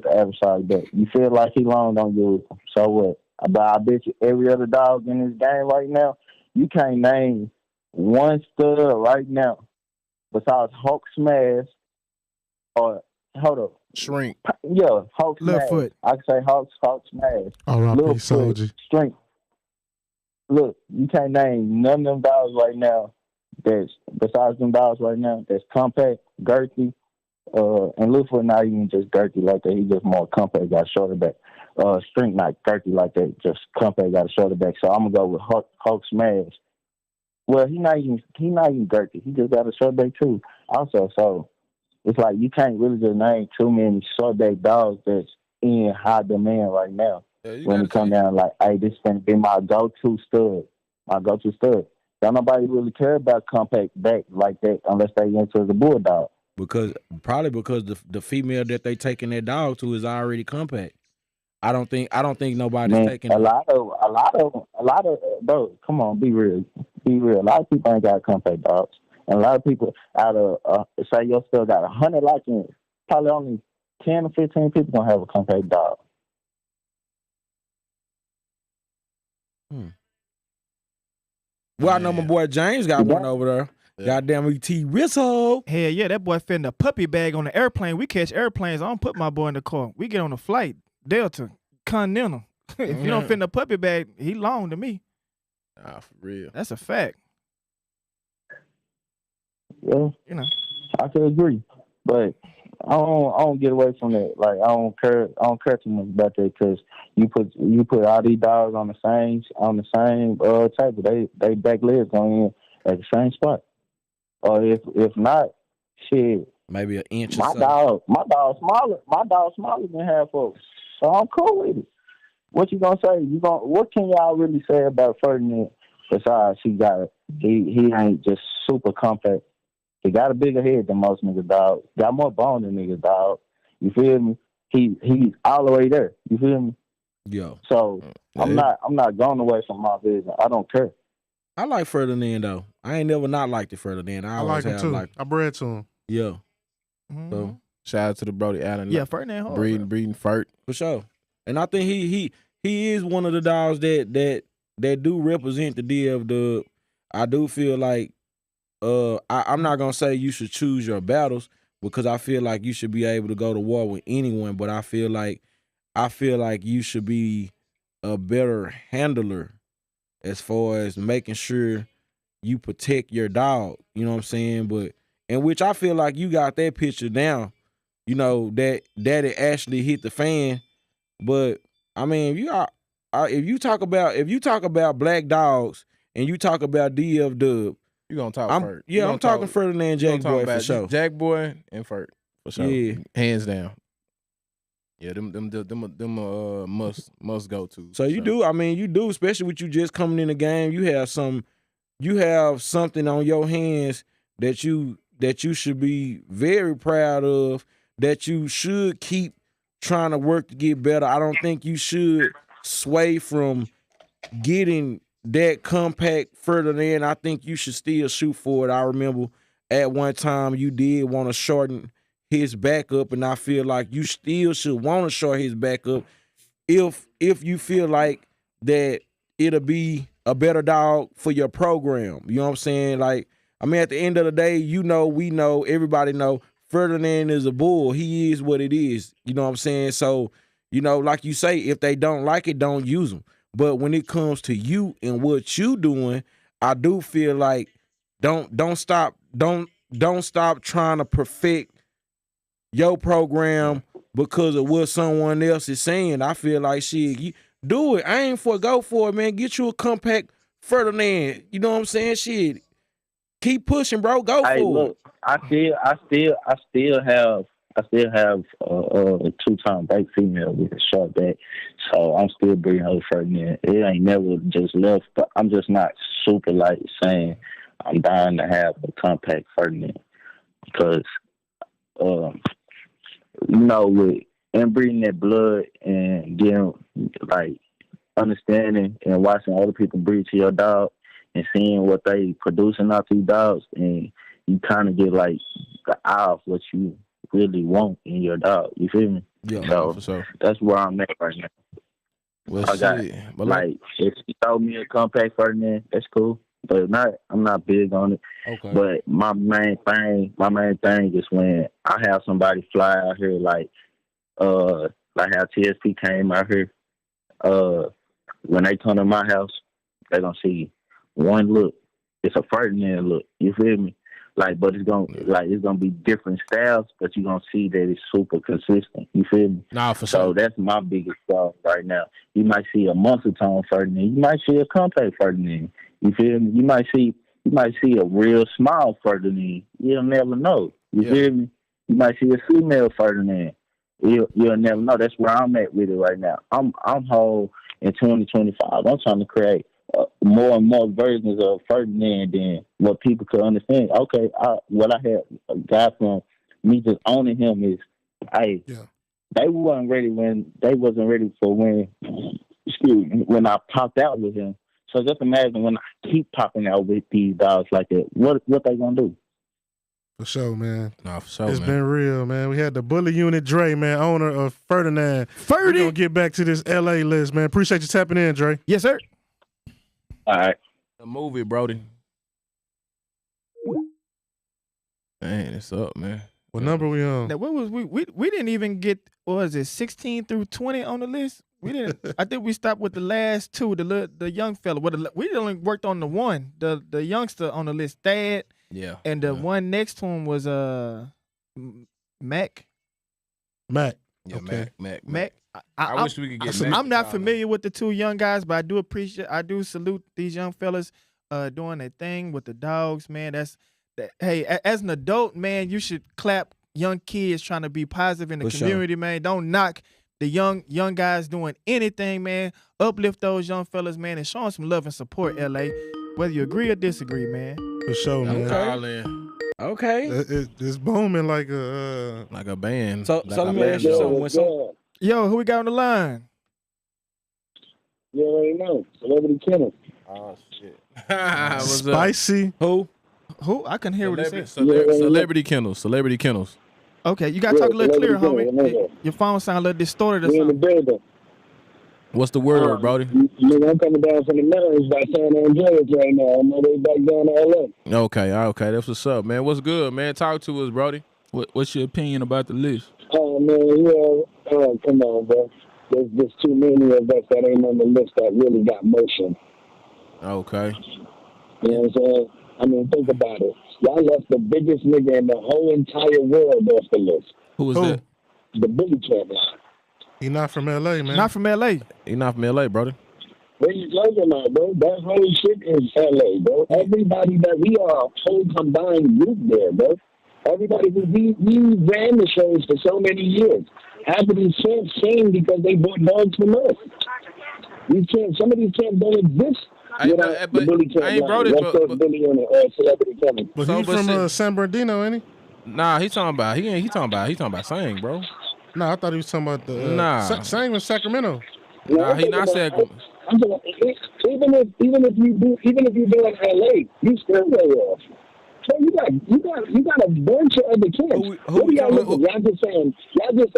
the average size bet. You feel like he long on you, so what? But I bet you every other dog in this game right now, you can't name one stud right now besides Hulk Smash or Shrink. Yeah, Hulk Smash. Littlefoot. I can say Hulk Smash. R.I.P. Soldier. Strength. Look, you can't name none of them dogs right now besides them dogs right now that's compact, girthy, and Littlefoot not even just girthy like that. He just more compact, got a shorter back. Strength not girthy like that, just compact, got a shorter back. So I'm gonna go with Hulk Smash. Well, he not even girthy. He just got a short back too. Also, so it's like you can't really just name too many short back dogs that's in high demand right now. Yeah, when it come down like, hey, this is gonna be my go-to stud. Don't nobody really care about compact back like that unless they into the bulldog. Because the female that they taking their dog to is already compact. I don't think nobody's taking a lot of bro. Come on, be real. A lot of people ain't got compact dogs, and a lot of people out of say your still got 100 lock-ins. Probably only 10 or 15 people gonna have a compact dog. Well, I know my boy James got one over there. Yeah. Goddamn ET Whistle. Hell yeah, that boy fit in a puppy bag on the airplane. We catch airplanes. I don't put my boy in the car. We get on a flight, Delta, Continental. If you don't fit in a puppy bag, he long to me. Ah, for real. That's a fact. Yeah, you know, I could agree, but I don't get away from that. Like, I don't care too much about that because you put all these dogs on the same table. They back legs going in at the same spot. Or if not, shit. Maybe an inch. My dog smaller. My dog smaller than half of. So I'm cool with it. What you gonna say? What can y'all really say about Ferdinand besides he ain't just super compact. He got a bigger head than most niggas, dog. Got more bone than niggas, dog. You feel me? He's all the way there. You feel me? Yo. So I'm not going away from my vision. I don't care. I like Ferdinand though. I ain't never not liked it Ferdinand. I like him too. I bred to him. Yeah. Mm-hmm. So Shout out to the Brody Allen. Yeah, Ferdinand hard. Breeding Fert. For sure. And I think he is one of the dogs that do represent the DF Dub. I do feel like I'm not gonna say you should choose your battles because I feel like you should be able to go to war with anyone, but I feel like you should be a better handler as far as making sure you protect your dog. You know what I'm saying? But in which I feel like you got that picture down. You know that it actually hit the fan. But I mean, if you talk about black dogs and you talk about DF Dub, you gonna talk Fert. Yeah, I'm talking Ferdinand Jack Boy for sure. Jack Boy and Fert for sure. Yeah, hands down. Yeah, them must go to. So you do. I mean, you do, especially with you just coming in the game. You have something on your hands that you should be very proud of. That you should keep trying to work to get better. I don't think you should sway from getting that compact further than. I think you should still shoot for it. I remember at one time you did want to shorten his back up, and I feel like you still should want to shorten his back up if you feel like that it'll be a better dog for your program. You know what I'm saying? Like, I mean, at the end of the day, we know, everybody know Ferdinand is a bull. He is what it is. You know what I'm saying? So, you know, like you say, if they don't like it, don't use them. But when it comes to you and what you doing, I do feel like don't stop trying to perfect your program because of what someone else is saying. I feel like shit, you do it. I ain't go for it, man. Get you a compact Ferdinand. You know what I'm saying? Shit. Keep pushing, bro. Go for it. I still have a 2-time back female with a short back, so I'm still breeding her Ferdinand. It ain't never just left, but I'm just not super like saying I'm dying to have a compact Ferdinand because, with inbreeding that blood and getting like understanding and watching other people breed to your dog and seeing what they producing out these dogs, and you kind of get like the eye of what you really want in your dog. You feel me? Yeah, so for sure. That's where I'm at right now. Well, I got like if you throw me a compact Ferdinand, that's cool. But I'm not big on it. Okay. But my main thing is when I have somebody fly out here like how TSP came out here. When they come to my house, they're gonna see one look. It's a Ferdinand look. You feel me? Like, but it's gonna be different styles, but you're gonna see that it's super consistent. You feel me? Nah, for sure. So that's my biggest problem right now. You might see a muscle tone Ferdinand. You might see a compact Ferdinand. You feel me? You might see a real small Ferdinand. You'll never know. You feel me? You might see a female Ferdinand. You'll never know. That's where I'm at with it right now. I'm whole in 2025. I'm trying to create more and more versions of Ferdinand than what people could understand. Okay, what I had got from me just owning him is, they wasn't ready for when I popped out with him. So just imagine when I keep popping out with these dogs like that, what they gonna do? For sure, man. Nah, for sure, It's man. been real, man. We had the Bully Unit Dre, man, owner of Ferdinand. We're gonna get back to this LA list, man. Appreciate you tapping in, Dre. Yes, sir. All right. The movie, Brody. Man, it's up, man. What number we on? Now, what was we didn't even get, what was it, 16 through 20 on the list? We didn't. I think we stopped with the last two, the young fella. We only worked on the one, the youngster on the list, Thad. Yeah. And the one next to him was Mac. Mac. Yeah, okay. Mac. I wish we could get Mac. I'm not familiar with the two young guys, but I do salute these young fellas doing their thing with the dogs, man. Hey, as an adult, man, you should clap young kids trying to be positive in the community, man. Don't knock the young guys doing anything, man. Uplift those young fellas, man, and show them some love and support, LA. Whether you agree or disagree, man. For sure, man. Okay. It's booming like a band. So let me ask you something. Yo, who we got on the line? You already know. Celebrity Kenneth. Oh, shit. Spicy. Who? I couldn't hear what he said. Celebrity Kennels. Okay, you gotta talk a little clearer, homie. Your phone sound a little distorted or something. In the building. What's the word, Brody? Nigga, I'm coming down from the mountains by San Andreas right now. I'm on the way back down to LA. Okay. That's what's up, man. What's good, man? Talk to us, Brody. What's your opinion about the list? Oh, man, come on, bro. There's too many of us that ain't on the list that really got motion. Okay. You know what I'm saying? I mean, think about it. Y'all left the biggest nigga in the whole entire world off the list. Who was that? The Billy Camp line. He not from L.A., man. Not from L.A. He not from L.A., brother. What you talking about, bro? That whole shit is L.A., bro. Everybody that we are a whole combined group there, bro. Everybody, we ran the shows for so many years. Half of these camps came because they bought dogs from us. These camps, some of these camps don't exist. But I ain't brought it. But he's from San Bernardino, ain't he? Nah, he talking about Sang, bro. Nah, I thought he was talking about the Sang was Sacramento. Nah, he not Sacramento. Even if you do in LA, you still way off. So you got a bunch of other camps. Y'all just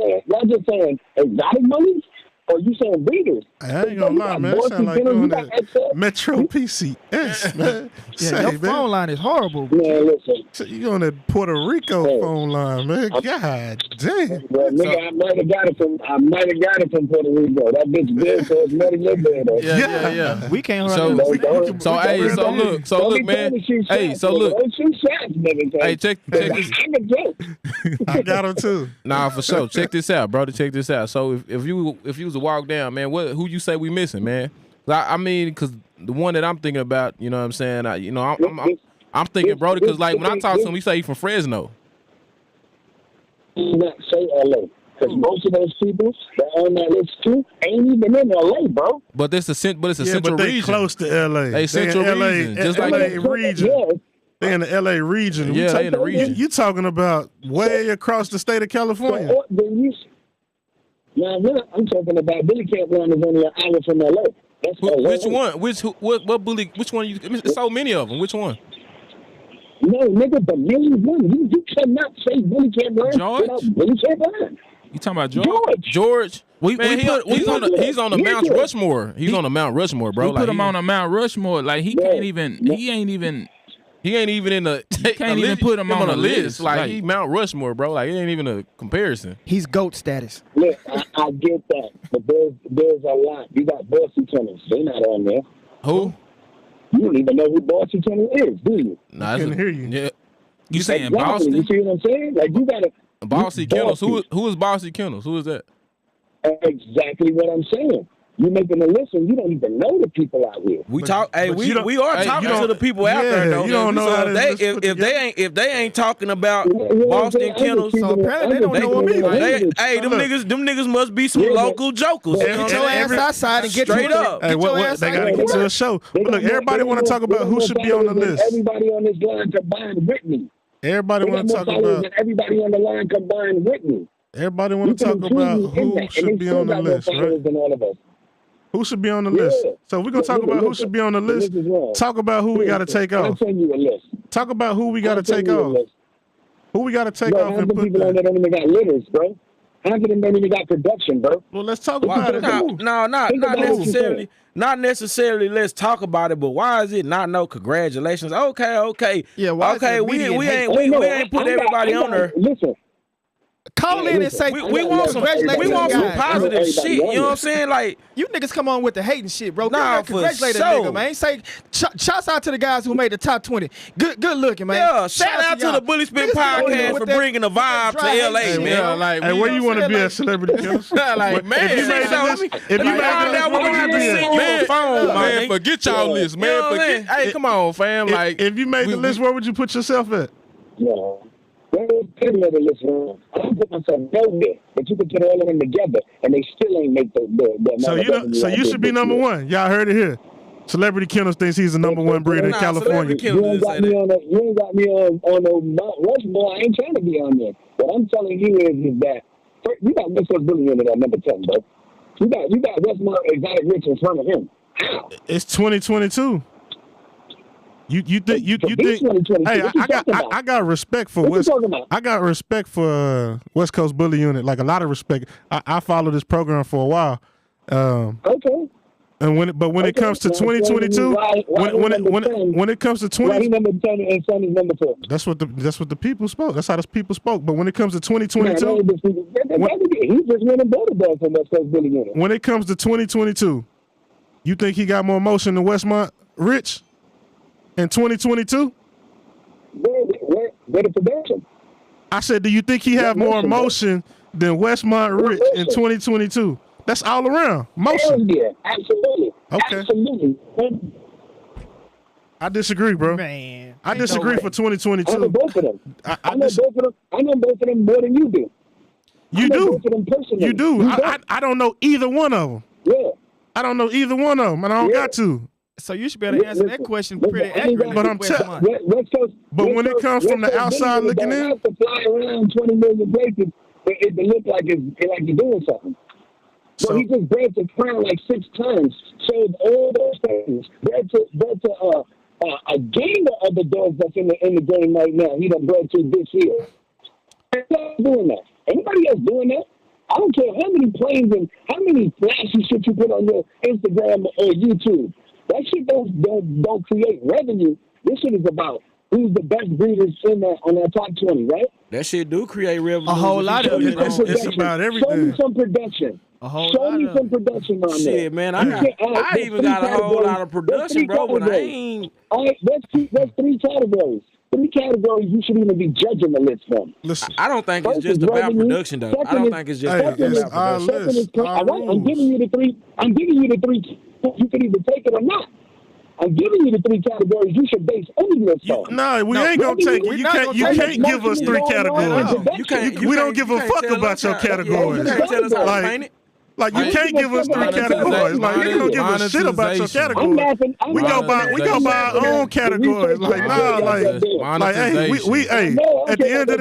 saying exotic money? Or you saying breeders? I ain't gonna lie, man. It sound like doing that Metro PCS, man. Yeah, your phone line is horrible. Man, listen. So you on that Puerto Rico phone line, man. God damn. Well, nigga, I might have got it from Puerto Rico. That bitch good, so it's not a good bad. Yeah. We can't So look, man. Hey, so look. Hey, check this. I got him too. Nah, for sure. Check this out, brother. Check this out. So if you was to walk down, man, who you say we missing, man? I mean, because the one that I'm thinking about, you know what I'm saying? I'm thinking, brother, because like when I talk to him, he say he from Fresno. Not say LA, because most of those people that on that list too ain't even in LA, bro. But it's a central but they region. close to LA. They central region, just like LA region. Yeah. They in the LA region. Yeah, they in the region. You talking about way across the state of California? I'm talking about Billy Camp Line is only an hour from LA. That's LA. Which one? What bully? Which one? There's so many of them. Which one? No, nigga, the main one. You cannot say Billy Camp Line without Billy Camp Line. You talking about George? George. He's on the Mount Rushmore. He's on the Mount Rushmore, bro. We put him on a Mount Rushmore. Like he ain't even in the. Can't even put him on a list. Like he Mount Rushmore, bro. Like it ain't even a comparison. He's GOAT status. Look, I get that, but there's a lot. You got Bossy Tunnels. They're not on there. Who? You don't even know who Bossy Tunnel is, do you? Nah, I can hear you. Yeah. You saying exactly. Boston? You see what I'm saying? Like you got to. Bossy Kennels. Who is Bossy Kennels? Who is that? Exactly what I'm saying. You making a list and you don't even know the people out here. We are talking to the people out there though. You don't know how if they ain't talking about Boston Kennels, so apparently they don't know them either. Them niggas must be some local jokers. Get your ass outside and get straight up. Hey, they gotta get to a show. But look, everybody want to talk about who should be on the list. Everybody on this line combined with me. Everybody want to talk about. Everybody on the line combined with me. Everybody want to talk about who should be on the list, right? Who should be on the list? So we're gonna talk about who should be on the list. Talk about who we gotta take off. I'll send you a list. Talk about who we gotta take off. Who we gotta take off and put people on there don't even got litters, bro. Half of them don't even got production, bro. Well, let's talk about it. No, not necessarily. Not necessarily. Let's talk about it. But why is it not no congratulations? Okay. Yeah. Okay. We ain't put everybody on there. Listen. Call in and say we want some positive shit. You know what I'm saying? Like you niggas come on with the hating shit, bro. Nah, congratulate a nigga, man. Say shouts out to the guys who made the top 20. Good looking, man. Yeah, shout out to the Bully Spin podcast for bringing the vibe to LA, man. Yeah, like, hey, where you want to be a celebrity killers? Like, man, if you made the list, we're gonna have to send you a phone, man. Forget y'all list, man. Hey, come on, fam. Like, if you made the list, where would you put yourself at? Yeah. I don't put myself nowhere, but you can put all of them together, and they still ain't make the So you should be number one. Y'all heard it here. Celebrity Kennels thinks he's the number one breeder in California. You ain't got me on the Mount Rushmore. I ain't trying to be on there. What I'm telling you is that you got Mr. Billy in at number 10, bro. You got WestMont Exotic Rich in front of him. How? It's 2022. You think? Hey, I got respect for West. I got respect for West Coast Bully Unit. Like a lot of respect. I followed this program for a while. Okay. And when it comes to 2022, when it comes to 20, number 10 and Son is number 4. That's what the people spoke. That's how the people spoke. But when it comes to 2022, he just went and voted ball for West Coast Bully Unit. When it comes to 2022, you think he got more motion than Westmont Rich in 2022? Where the production? I said, do you think he have more motion than Westmont Rich in 2022? That's all around motion. Yeah, absolutely. Okay. Absolutely. I disagree, bro. Man, I disagree for 2022. I know both of them. I know both of them more than you do. You do. Both of them personally. You do. I don't know either one of them. Yeah. I don't know either one of them, and I don't got to. So you should be able to answer that question pretty accurately. But I'm telling. But when it comes from the outside looking in, have to fly around 20 million places to look like you're doing something. So he just bred to crown like 6 times. Sold all those things. Bred to a gamer of the dogs that's in the game right now. He done bred to this year. Anybody doing that? Anybody else doing that? I don't care how many planes and how many flashy shit you put on your Instagram or YouTube. That shit don't create revenue. This shit is about who's the best breeders on that top 20, right? That shit do create revenue. A whole lot of it. It's about everything. Show me some production. Show me some production on shit, there. man. I even got a whole lot of production, bro, but I ain't. All right, that's 3 categories. 3 categories you should even be judging the list from. Listen, I don't think it's just about production, though. I don't think it's just about production. I'm giving you the 3. I'm giving you the 3. You can either take it or not. I'm giving you the 3 categories you should base any list on. No, we ain't gonna take it. You can't give us 3 categories. We don't give a fuck about your categories. You can't tell us how to paint it. Like you can't give us 3 categories. Like you don't give a shit about your categories. We go by our own categories. Like hey, at the end of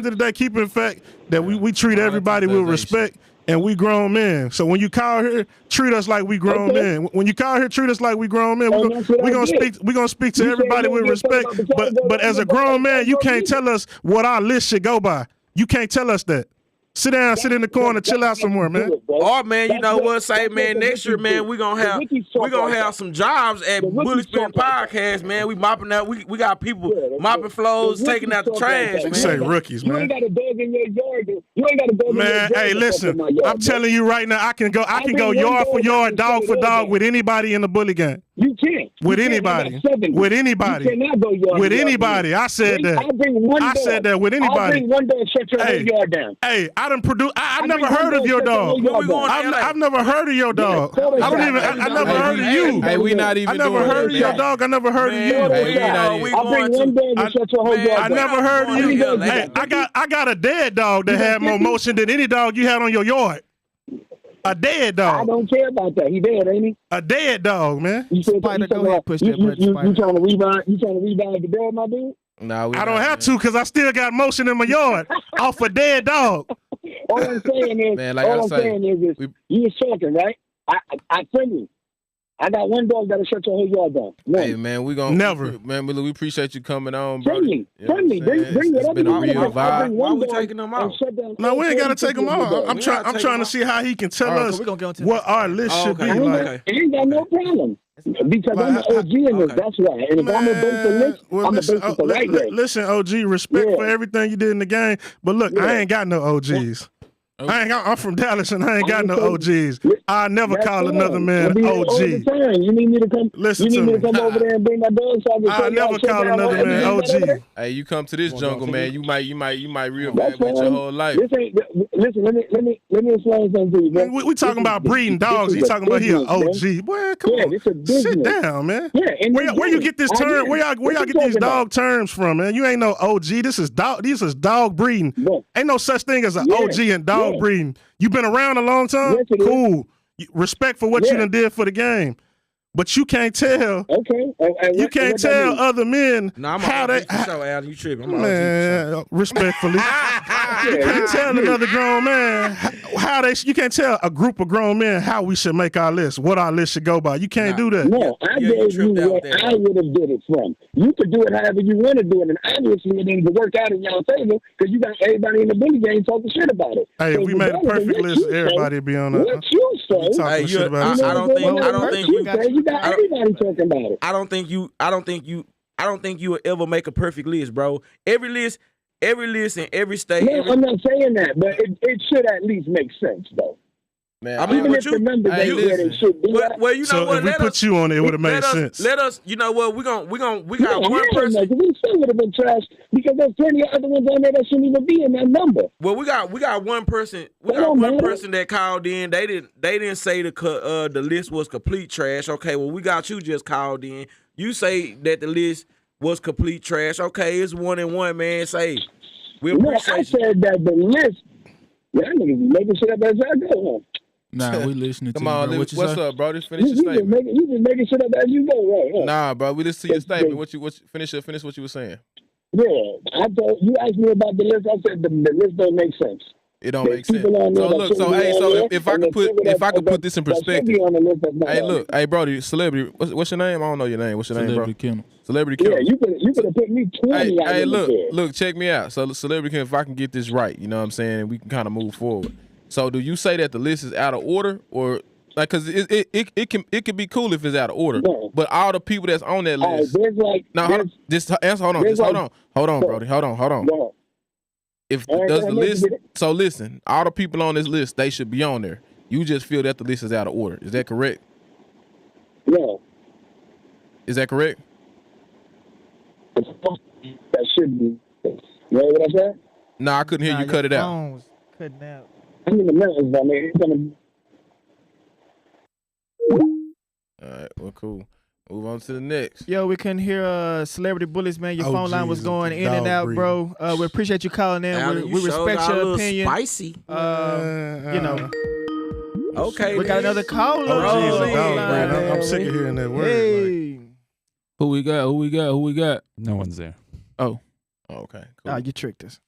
the day, keep in fact that we treat everybody with respect. And we grown men. So when you call here, treat us like we grown men. When you call here, treat us like we grown men. We're gonna speak to everybody with respect. But as a grown man, you can't tell us what our list should go by. You can't tell us that. Sit down, sit in the corner, chill out somewhere, man. Or man, you know what? Say, man, next year, man, we gonna have some jobs at Bully Spin Podcast, man. We mopping out. We got people mopping floors, taking out the trash, man. Say rookies, man. You ain't got a dog in your yard. You ain't got a dog in your yard. Man, hey, listen. I'm telling you right now, I can go yard for yard, dog for dog with anybody in the bully gang. You can't. With anybody. With anybody. You cannot go yard. With anybody. I said that. I said that with anybody. I'll bring one dog, shut your whole yard down. Hey, I've never heard of your dog. I've never heard of your dog. I never heard of you. Hey, we not even. I never heard of your dog. I never heard of you. I'll bring one dog and shut your whole yard down. I never heard of you. Hey, I got a dead dog that had more motion than any dog you had on your yard. A dead dog. I don't care about that. He dead, ain't he? A dead dog, man. Spider, go ahead, push that button. You trying to rebound? You trying to rebound the dead, my dude? No, I don't have to because I still got motion in my yard off a dead dog. All I'm saying is, man, like you was talking, right? I tell you, I got one dog that'll shut your whole yard down. One. Hey, man, we gonna never. Man, we appreciate you coming on, bro. Send me. Bring it's been a real vibe. Why we taking them out? No, we ain't gotta take them out. I'm trying to see how he can tell us what our list should be. I ain't got no problem. Because I'm an OG in this, that's why. And if I'm a base the list, I'm a base the right way. Listen, OG, respect for everything you did in the game. But look, I ain't got no OGs. I'm from Dallas and I ain't got no OGs. I never call another man OG. You need me to come. Listen you need to me to come over there and bring my dog. I never call another man OG. Hey, you come to this jungle, man. You might reevaluate your whole life. Listen. Let me explain something to you, man. We talking about breeding dogs. He talking about he an OG. Boy, come on. Sit down, man. Yeah, where you get this term? Where y'all get these dog terms from, man? You ain't no OG. This is dog breeding. Ain't no such thing as an OG and dog breeding. You been around a long time? Yes, cool. Respect for what you done did for the game. But you can't tell. Okay. You can't tell other men how they. Al, you tripping? Man, respectfully, you can't tell another grown man how they. You can't tell a group of grown men how we should make our list, what our list should go by. You can't do that. No, I gave you what I would have did it from. You could do it however you want to do it, and obviously it didn't work out in y'all favor because you got everybody in the bully game talking shit about it. Hey, if we made a perfect list, everybody would be on that. What you say? Talking shit about it. I don't think you got everybody talking about it. I don't think you will ever make a perfect list, bro. Every list in every state. No, I'm not saying that, but it should at least make sense, though. Man, I mean, even if the numbers ain't where they should be. Well, you know so what? if we put you on it, it would have made sense. Let us. You know what? We got one person. person. We still would have been trashed because there's plenty of other ones on there that shouldn't even be in that number. Well, we got one person. We got one person that called in. They didn't say the list was complete trash. Okay, well, we got you just called in. You say that the list was complete trash. Okay, it's 1-1, man. Say we appreciate I said that the list. Y'all niggas be making shit up as I go, huh? Nah, we listening to Come you, on, bro. what's say? up, bro? Just finish your You statement. just making shit up as you go, right? Huh? Nah, bro, we listen to your statement. What you finish what you were saying. Yeah, you asked me about the list. I said the list don't make sense. It don't make sense. So look, so if I could put this in perspective. Hey, look, hey, Brody, celebrity. What's your name? I don't know your name. What's your name, bro? Celebrity Kennel. Yeah, you could have put me 20. Hey, look, check me out. So Celebrity Kennel, if I can get this right, you know what I'm saying, we can kind of move forward. So do you say that the list is out of order, or like, cause it can be cool if it's out of order, but all the people that's on that list. Hold on, Brody, hold on. No. If does the list? So listen, all the people on this list, they should be on there. You just feel that the list is out of order. Is that correct? No. Is that correct? That should be. You know what I said? No, I couldn't hear you. Cut it out. Cutting out. I'm in the mountains, I mean, it's gonna. All right, well, cool. Move on to the next. Yo, we couldn't hear Celebrity Bullies, man. Your phone line was going in and out, bro. We appreciate you calling in. We respect your opinion. Spicy. You know. Okay. We got another caller. I'm sick of hearing that word. Hey. Like. Who we got? No one's there. Oh, okay. Cool. Oh, you tricked us.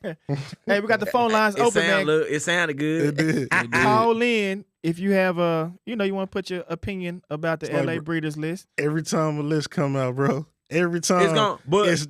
Hey, we got the phone lines open, man. It sounded good. It did. Call in if you have you want to put your opinion about the LA Breeders list. Every time a list come out, bro. Every time it's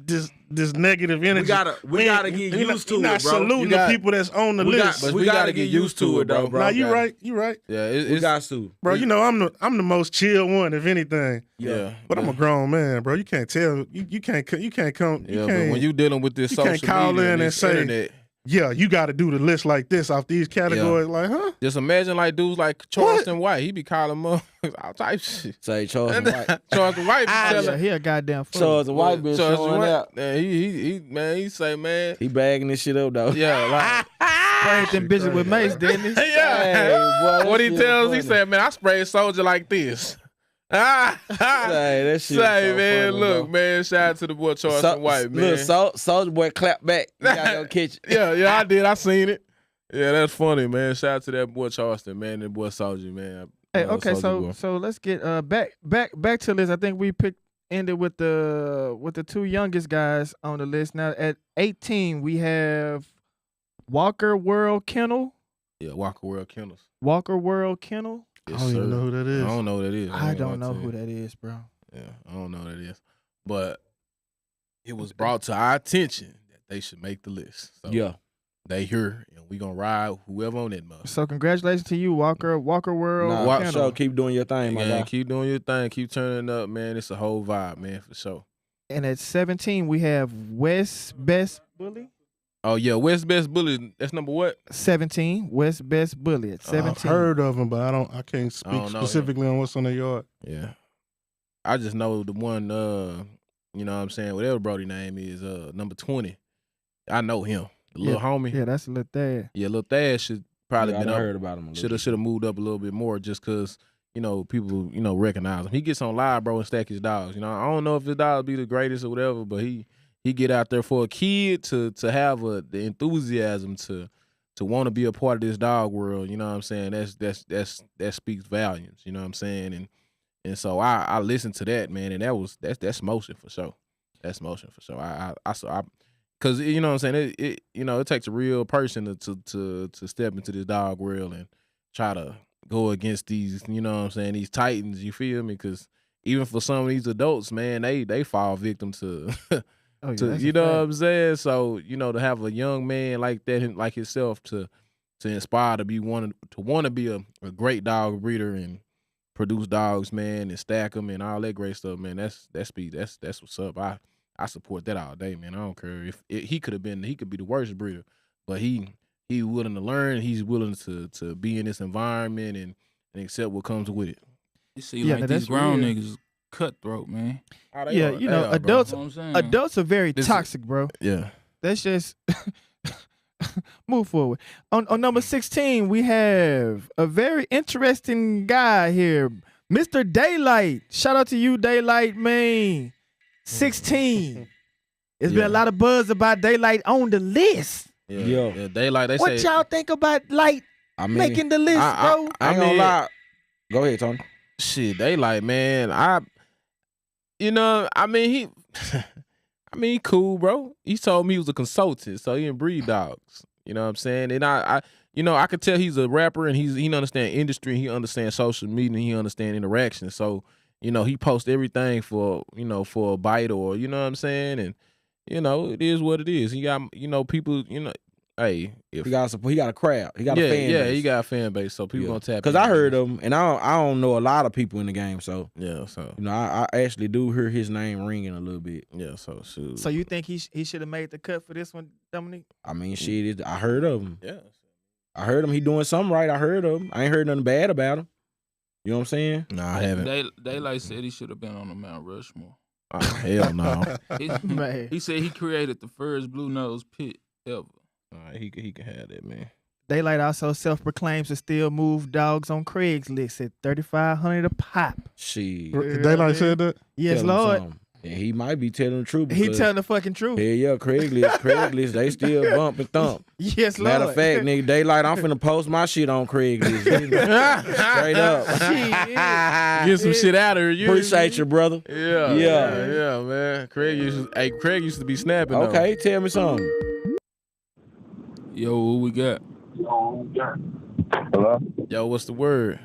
this negative energy. We gotta get used to it, bro. Not saluting the people that's on the list. But we gotta get used to it, though, bro. Nah, you right. Yeah, we got to. Bro, you know I'm the most chill one, if anything. Yeah. But I'm a grown man, bro. You can't tell. You can't come. Yeah, but when you dealing with this social media, call in and say, internet, yeah, you got to do the list like this off these categories. Like, huh? Just imagine like dudes like Charleston White. He be calling up all type shit. Say Charleston White. Charleston White be Yeah, he a goddamn fool. Charleston White been showing out. Yeah, he say, man, he bagging this shit up though. Yeah, like sprayed them bitches with mace, didn't he? Yeah. Hey, boy, what he tells, he said, man, I sprayed Soldier like this. That shit say, so man, funny, look, bro. man, shout out to the boy Charleston White, man. Look, Soldier Boy clap back. You gotta go catch it. yeah, I did. I seen it. Yeah, that's funny, man. Shout out to that boy Charleston, man, that boy Soldier, man. Hey, okay, so let's get back to this. I think we ended with the two youngest guys on the list. Now at 18, we have Walker World Kennel. Yeah, Walker World Kennels. Walker World Kennel. Yes, I don't even know who that is. I don't know who that is. I don't know who that is, bro. Yeah, I don't know who that is. But it was brought to our attention that they should make the list. So yeah. They here, and we gonna ride whoever on that mug. So congratulations to you, Walker World. Nah, for sure, keep doing your thing, my guy. Keep doing your thing. Keep turning up, man. It's a whole vibe, man, for sure. And at 17, we have West Best Bully. Oh yeah, West Best Bully. That's number what? 17. West Best Bully at 17. I've heard of them, but I can't speak specifically on what's on their yard. Yeah, I just know the one. You know what I'm saying, whatever Brody name is, number 20. I know him. The little homie. Yeah, that's Lil Thad. Yeah, Lil Thad should probably been up. Heard about him. Should have moved up a little bit more just because, people, recognize him. He gets on live, bro, and stack his dogs. I don't know if his dogs be the greatest or whatever, but he get out there for a kid to have the enthusiasm to want to be a part of this dog world. You know what I'm saying? That speaks volumes. You know what I'm saying? And And so I listened to that, man, and that's motion for sure. That's motion for sure. Cause you know what I'm saying, it takes a real person to step into this dog world and try to go against these, you know what I'm saying, these titans, you feel me? Cause even for some of these adults, man, they fall victim to you know what I'm saying? So, you know, to have a young man like that, like himself, to inspire to want to be a great dog breeder and produce dogs, man, and stack them and all that great stuff, man. That's what's up. I support that all day, man. I don't care if he could be the worst breeder, but he willing to learn. He's willing to be in this environment and accept what comes with it. You see, like these grown niggas cutthroat, man. Yeah, you know, adults are very toxic, bro. Yeah, that's just move forward. On number 16, we have a very interesting guy here, Mr. Daylight. Shout out to you, Daylight, man. 16. It's been a lot of buzz about Daylight on the list. Yeah, Daylight. What y'all think about Light making the list, bro? I ain't gonna lie. Go ahead, Tony. Shit, Daylight, man. He cool, bro. He told me he was a consultant, so he didn't breed dogs. You know what I'm saying? And I could tell he's a rapper and he understand industry, he understands social media, and he understand interaction. So, you know, he posts everything for a bite or, you know what I'm saying? And, you know, it is what it is. He got, you know, people, you know, hey, if he got a crowd. He got a fan base. Yeah, he got a fan base, so people gonna tap. Because I heard him, and I don't know a lot of people in the game, so yeah, so you know, I actually do hear his name ringing a little bit. Yeah, so shoot. So you think he should have made the cut for this one, Dominique? I mean, shit, I heard of him. Yeah, I heard him. He doing something right. I heard of him. I ain't heard nothing bad about him. You know what I'm saying? No, I haven't. Daylight said he should have been on the Mount Rushmore. Oh, hell no. He said he created the first blue nose pit ever. He can have that, man. Daylight also self-proclaims to still move dogs on Craigslist at $3,500 a pop. Shit. Daylight said that? Yes, Lord. And he might be telling the truth. He telling the fucking truth. Hell yeah, Craigslist, they still bump and thump. Yes, Lord. Matter of fact, nigga, Daylight, I'm finna post my shit on Craigslist. Straight up. Get some shit out of her. Appreciate you, brother. Yeah, man. Craig used to be snapping. Okay, tell me something. Yo, what we got? Hello? Yo, what's the word?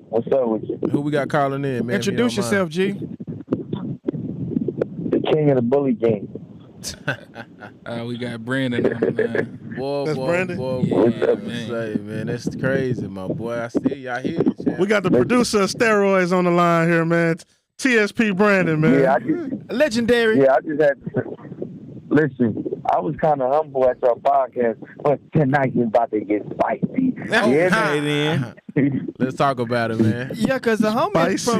What's up with you? Who we got calling in, man? Introduce yourself, G. The king of the bully game. We got Brandon on the line. That's Brandon? Man, that's crazy, my boy. I see y'all here. We got the producer of Steroids on the line here, man. TSP Brandon, man. Yeah, legendary. Yeah, I just had to listen. I was kind of humble at your podcast, but tonight is about to get spicy. Let's talk about it, man. Yeah, because the homie from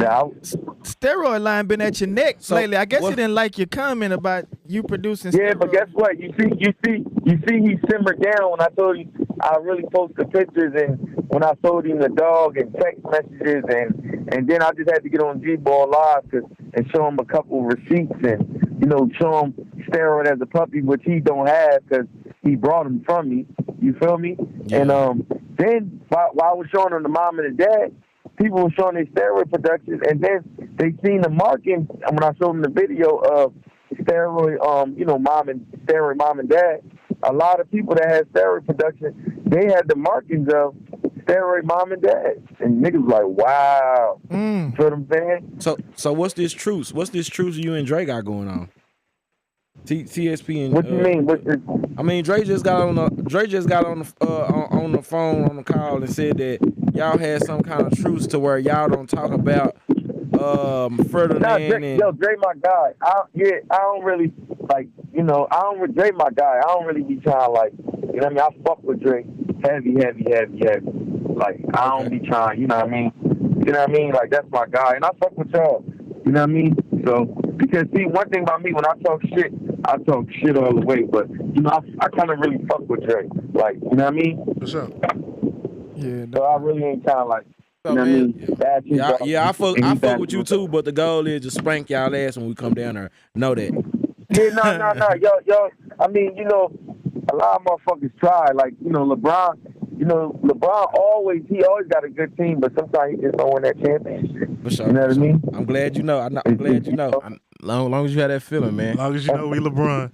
Steroid line been at your neck lately. I guess he didn't like your comment about you producing. Yeah, steroids. But guess what? You see, he simmered down when I told you I really posted pictures and when I showed him the dog and text messages and then I just had to get on G-Ball Live and show him a couple receipts and show him Steroid as a puppy, which he don't have because he brought him from me. You feel me? Yeah. And then while I was showing him the mom and the dad, people were showing their Steroid production, and then they seen the markings. And when I showed them the video of Steroid, Steroid mom and dad, a lot of people that had Steroid production, they had the markings of Steroid mom and dad, and niggas was like, wow. You know what I'm saying? So what's this truce? What's this truce you and Dre got going on? TSP and what you mean? What's this? I mean, Dre just got on the phone on the call and said that y'all had some kind of truce to where y'all don't talk about Ferdinand and Dre my guy. I don't really Dre my guy. I don't really be trying I fuck with Dre heavy. Like I don't be trying, you know what I mean? You know what I mean? Like that's my guy, and I fuck with y'all. You know what I mean? So because see, one thing about me, when I talk shit all the way. But I kind of really fuck with Dre. Like you know what I mean? For sure. Yeah. So I really ain't kind of like. You know what I mean? Yeah, I fuck with you too, but the goal is to spank y'all ass when we come down there. Know that. Yeah, no. Yo. I mean, a lot of motherfuckers try. Like, LeBron, know, LeBron always got a good team, but sometimes he just don't win that championship. For sure, you know what I mean? I'm glad you know. I'm glad you know. Long as you had that feeling, man. As long as you know we LeBron.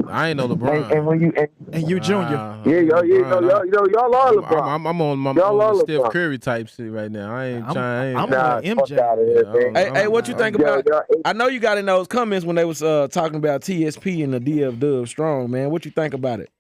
I ain't know LeBron. And when you Junior. y'all are LeBron. I'm on my Steph Curry type shit right now. I ain't trying. I'm on MJ. Hey, what you think about? I know you got in those comments when they was talking about TSP and the DF Dub Strong, man. What you think about it?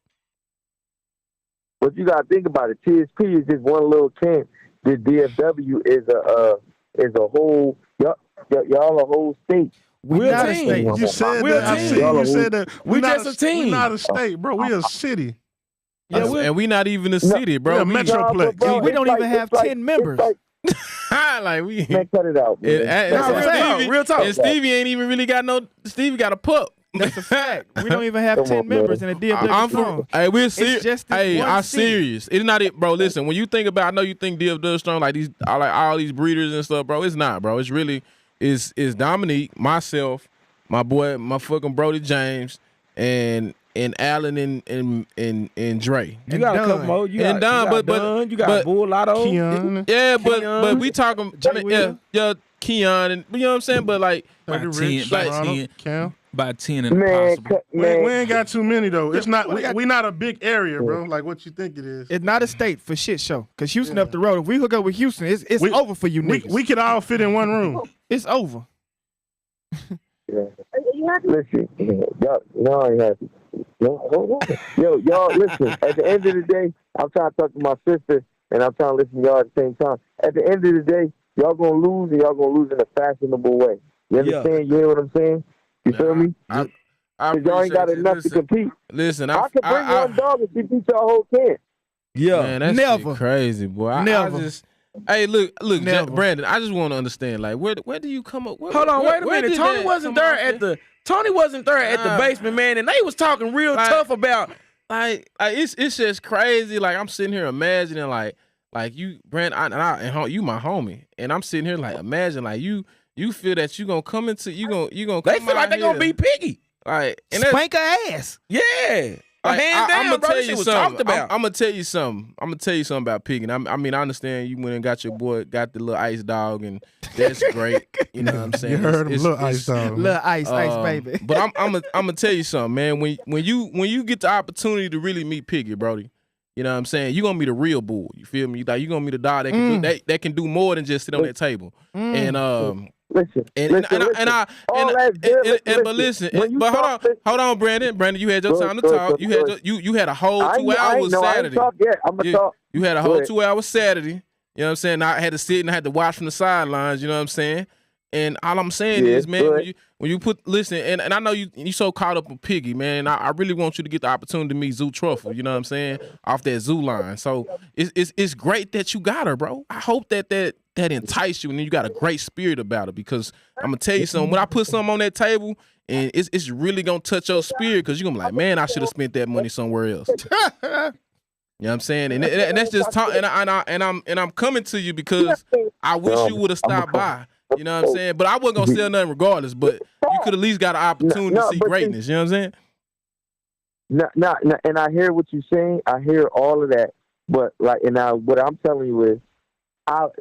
What you gotta think about it, TSP is just one little camp. The DFW is a whole y'all a whole state. We're a team. You said We're that. a team. You said that. We just a team. We're not a state, bro. We a city. Yeah, and we not even a city, bro. We're a metroplex. Bro, we don't even have 10 members. Like we Man, cut it out. Real talk. And Stevie ain't even really got no. Stevie got a pup. That's a fact. We don't even have 10 members in a DFW Strong. Hey, we're serious. Hey, I'm city. serious. It's not it, bro. Listen, when you think about, I know you think DFW Strong like all these breeders and stuff, bro. It's not, bro. It's really is Dominique, myself, my boy, my fucking Brody James, and Allen and Dre. You got a couple more. You got Bull Lotto. Keon. Yeah, but we talking Keon, and you know what I'm saying. But like by 10, by 10 and possible. We ain't got too many though. It's not. We not a big area, bro. Like what you think it is. It's not a state for shit show. Cause Houston up the road. If we hook up with Houston, it's over for you niggas. We could all fit in one room. It's over. Listen, y'all ain't happy. No, hold on. Yo, y'all, listen. At the end of the day, I'm trying to talk to my sister, and I'm trying to listen to y'all at the same time. At the end of the day, y'all gonna lose, and y'all gonna lose in a fashionable way. You understand? You hear what I'm saying? You feel me? Y'all ain't got enough to compete. Listen, I could bring one dog if you beat y'all whole camp. Yeah, man, that's never crazy, boy. Never. Hey, look, Brandon. I just want to understand, like, where do you come up? Hold on, wait a minute. Tony wasn't there at the basement, man, and they was talking real tough about. Like it's just crazy. Like I'm sitting here imagining, like you, Brandon, and you my homie, and I'm sitting here like imagine, like you feel that you gonna come into you gonna. They feel like they gonna be Piggy, like and spank her ass. Yeah. Like, hands down, I'm gonna tell you something. I'm gonna tell you something. I'm gonna tell you something about Piggy. I mean, I understand you went and got your boy, got the little ice dog, and that's great. You know what I'm saying? You heard him, little ice dog. Little ice baby. But I'm gonna tell you something, man. When you get the opportunity to really meet Piggy, Brody, you know what I'm saying? You gonna meet a real bull. You feel me? Like you gonna meet a dog that can do more than just sit on that table. And Listen, hold on, Brandon, you had your time to talk. You had a whole 2 hours Saturday. You had a whole 2 hours Saturday. You know what I'm saying? I had to sit and I had to watch from the sidelines. You know what I'm saying? And all I'm saying is, man, when you listen, and I know you so caught up with Piggy, man. I really want you to get the opportunity to meet Zoo Truffle. You know what I'm saying? Off that zoo line. So it's great that you got her, bro. I hope that enticed you and you got a great spirit about it, because I'm gonna tell you something. When I put something on that table, and it's really gonna touch your spirit, because you're gonna be like, man, I should have spent that money somewhere else. You know what I'm saying? And that's just talk. And I'm coming to you because I wish you would have stopped by. You know what I'm saying? But I wasn't gonna sell nothing regardless. But you could at least got an opportunity to see greatness. You know what I'm saying? No, and I hear what you're saying. I hear all of that. But like, and now what I'm telling you is,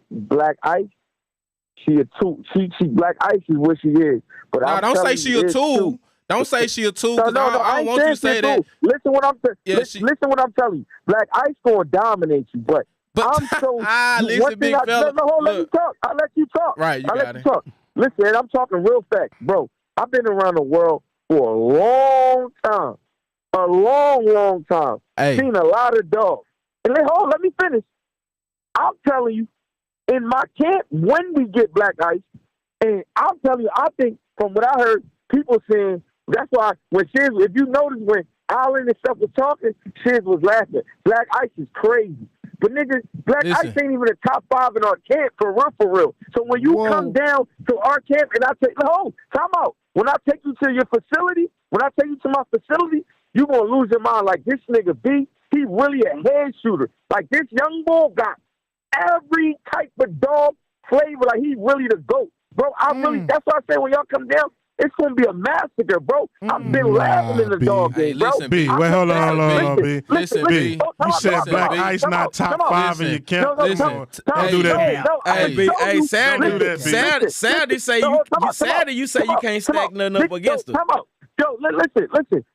Black Ice, she a tool. She Black Ice is what she is. But don't say she a tool. Don't say she a tool. No, I don't want you to say that. Listen what I'm listen what I'm telling you. Black Ice gonna dominate you, but I'm so. Listen, big fella. Let me talk. I'll let you talk. Right, you got it. Talk. Listen, and I'm talking real facts, bro. I've been around the world for a long time. A long time. Hey. Seen a lot of dogs. And let me finish. I'm telling you, in my camp, when we get Black Ice, and I'm telling you, I think from what I heard, people saying, that's why when Shiz, if you notice when Allen and stuff was talking, Shiz was laughing. Black Ice is crazy. But nigga, Black Ice ain't even a top 5 in our camp for real. So when you come down to our camp and I take, time out. When I take you to your facility, when I take you to my facility, you gonna lose your mind. Like, this nigga B, he really a head shooter. Like, this young bull got every type of dog flavor. Like, he really the GOAT. Bro, that's why I say when y'all come down, it's gonna be a massacre, bro. I've been laughing in the dog game, bro. B, wait, hold on, B. Listen, B. You said Black Ice not top 5 in your camp. Don't do that, B. Hey, Saturday say you say you can't stack nothing up against him. Yo, listen.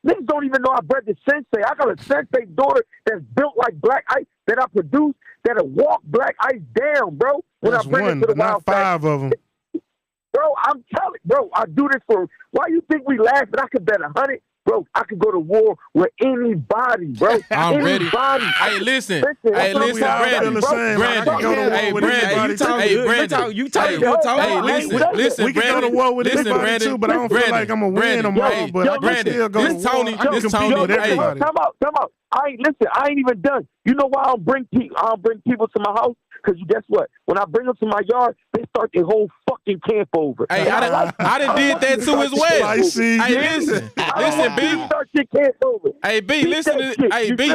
Niggas don't even know I bred the sensei. I got a sensei daughter that's built like Black Ice that I produce that'll walk Black Ice down, bro. When That's I bring one, it to the but not wild 5 of them. Bro, I'm telling, bro, I do this for. Why you think we laugh? And I could bet 100, bro. I could go to war with anybody, bro. I'm ready. Anybody. Hey, listen, Brandon. Hey, Brandon. Listen, we can go to war with anybody too, but I don't feel like I'm gonna win them all. But I can still go to war. This Tony with everybody. Come out. I ain't even done. You know why I don't bring people to my house? Because guess what? When I bring them to my yard, they start their whole fucking camp over. Hey, I done did that too as well. Hey, listen, B. Start your camp over. Hey, B, listen to hey, B.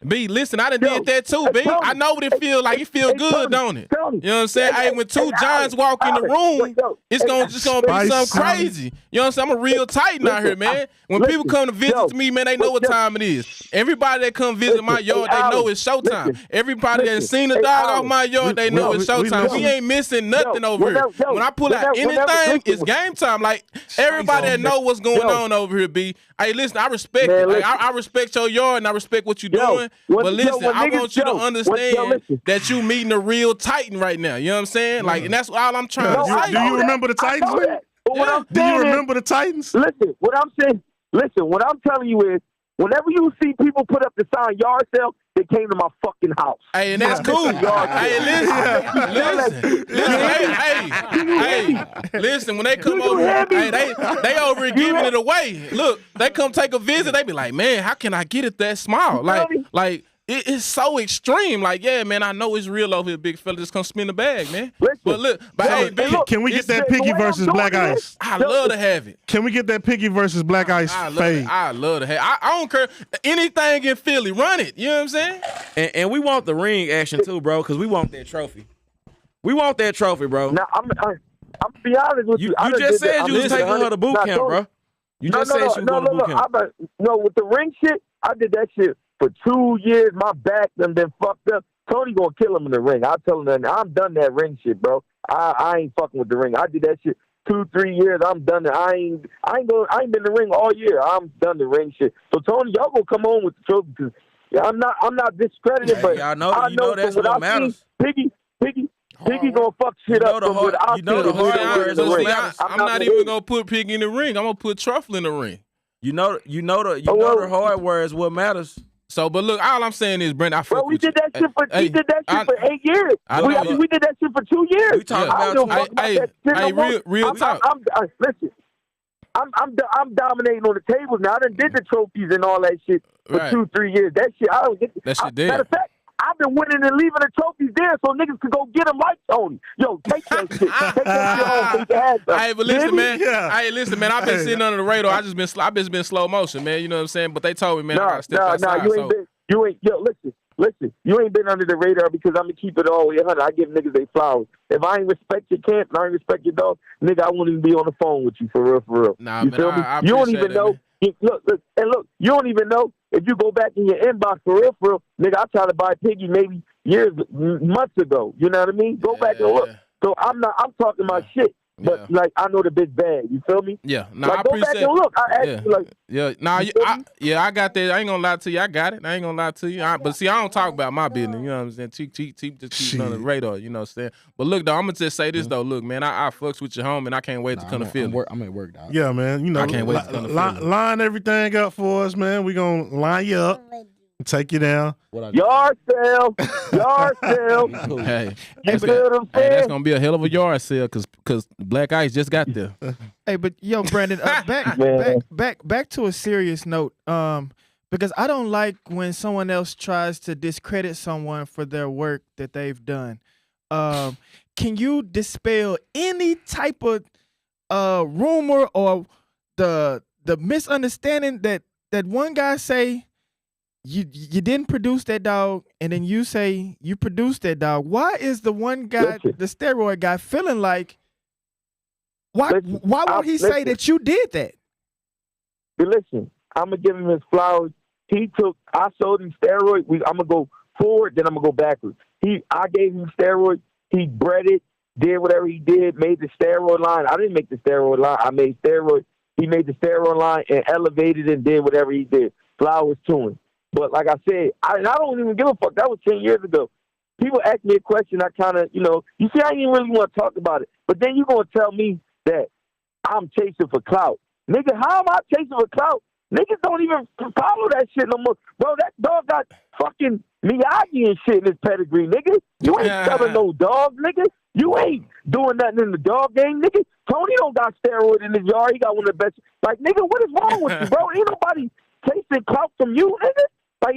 B, listen, I done did that too, B. I know what it feel like. It feel good, don't it? You know what I'm saying? Hey, when two giants walk in the room, it's gonna be something crazy. You know what I'm saying? I'm a real Titan out here, man. When people come to visit me, man, they know what time it is. Everybody that come visit my yard, they know it's showtime. Everybody that seen a dog off my yard, they know it's showtime. We ain't missing nothing over here. When I pull out anything, it's game time. Like, everybody that know what's going on over here, B. Hey, listen, I respect it. Like, I respect your yard and I respect what you're doing. But listen, I want you to understand that you meeting a real Titan right now. You know what I'm saying? Like, and that's all I'm trying to say. Do you remember the Titans? Do you remember the Titans? Listen, what I'm telling you is, whenever you see people put up the sign yard sale, they came to my fucking house. Hey, and that's cool. Hey, listen, when they come over, hey, they over here giving it away. Look, they come take a visit, they be like, man, how can I get it that small? Like it's so extreme. Like, yeah, man, I know it's real over here, big fella. Just come spin the bag, man. Hey, can we get that Piggy versus Black Ice? I love to have it. Can we get that Piggy versus Black Ice fade? I love to have it. I don't care. Anything in Philly, run it. You know what I'm saying? And we want the ring action too, bro, because we want that trophy. We want that trophy, bro. Now, I'm be honest with you. You just said you was taking her to boot camp, bro. You just said she was going to boot camp. No, with the ring shit, I did that shit for 2 years. My back done been fucked up. Tony gonna kill him in the ring. I'll tell him that. I'm done that ring shit, bro. I ain't fucking with the ring. I did that shit 2-3 years. I'm done. I ain't been in the ring all year. I'm done the ring shit. So Tony, y'all gonna come on with the trophy because I'm not discredited, but I know that's what matters. Piggy gonna fuck shit up. You know the hard words. I'm not even gonna put Piggy in the ring. I'm gonna put Truffle in the ring. You know the hard words. What matters. So, but look, all I'm saying is, Brent, we did that shit for 8 years. We did that shit for 2 years. We talking about real talk. Listen, I'm dominating on the tables now. I done did the trophies and all that shit for 2-3 years. That shit, I don't get. That shit dead. Matter of fact, I've been winning and leaving the trophies there so niggas can go get them like Tony. Yo, take that shit. Take that shit home so you can have them. Hey, but listen, man. Hey, listen, man. I've been sitting under the radar. I've just been slow motion, man. You know what I'm saying? But they told me, man, I gotta step outside. Listen, you ain't been under the radar because I'm gonna keep it all the way 100. I give niggas they flowers. If I ain't respect your camp and I ain't respect your dog, nigga, I wouldn't even be on the phone with you for real. Nah, you man, feel me? You don't even know. Look, you don't even know if you go back in your inbox for real, nigga. I tried to buy Piggy maybe months ago. You know what I mean? Go back and look. So I'm talking my shit. But like I know the bitch bad, you feel me? Yeah, nah, like, I appreciate. Go back and look. I asked you, I got that. I ain't gonna lie to you. I got it. I ain't gonna lie to you. But see, I don't talk about my business. You know what I'm saying? Keep on the radar. You know what I'm saying? But look, though, I'm gonna just say this though. Look, man, I fucks with your home, and I can't wait to come to Philly. I'm at work, dog. Yeah, man. You know, I can't wait to come to Philly. Line everything up for us, man. We gonna line you up. Take you down. Yard sale. Hey, that's gonna be a hell of a yard sale because Black Ice just got there. Hey, but yo, Brandon, back to a serious note. Because I don't like when someone else tries to discredit someone for their work that they've done. Can you dispel any type of rumor or the misunderstanding that one guy say? You didn't produce that dog, and then you say you produced that dog. Why is the one guy, the steroid guy, feeling like Why won't he say that you did that? But listen, I'm gonna give him his flowers. I sold him steroids. I'm gonna go forward, then I'm gonna go backwards. I gave him steroids. He bred it, did whatever he did, made the steroid line. I didn't make the steroid line. I made steroids. He made the steroid line and elevated and did whatever he did. Flowers to him. But like I said, I don't even give a fuck. That was 10 years ago. People ask me a question, I kind of, you see, I didn't really want to talk about it. But then you're going to tell me that I'm chasing for clout. Nigga, how am I chasing for clout? Niggas don't even follow that shit no more. Bro, that dog got fucking Miyagi and shit in his pedigree, nigga. You ain't selling no dog, nigga. You ain't doing nothing in the dog game, nigga. Tony don't got steroid in his yard. He got one of the best. Like, nigga, what is wrong with you, bro? Ain't nobody chasing clout from you, nigga. Like,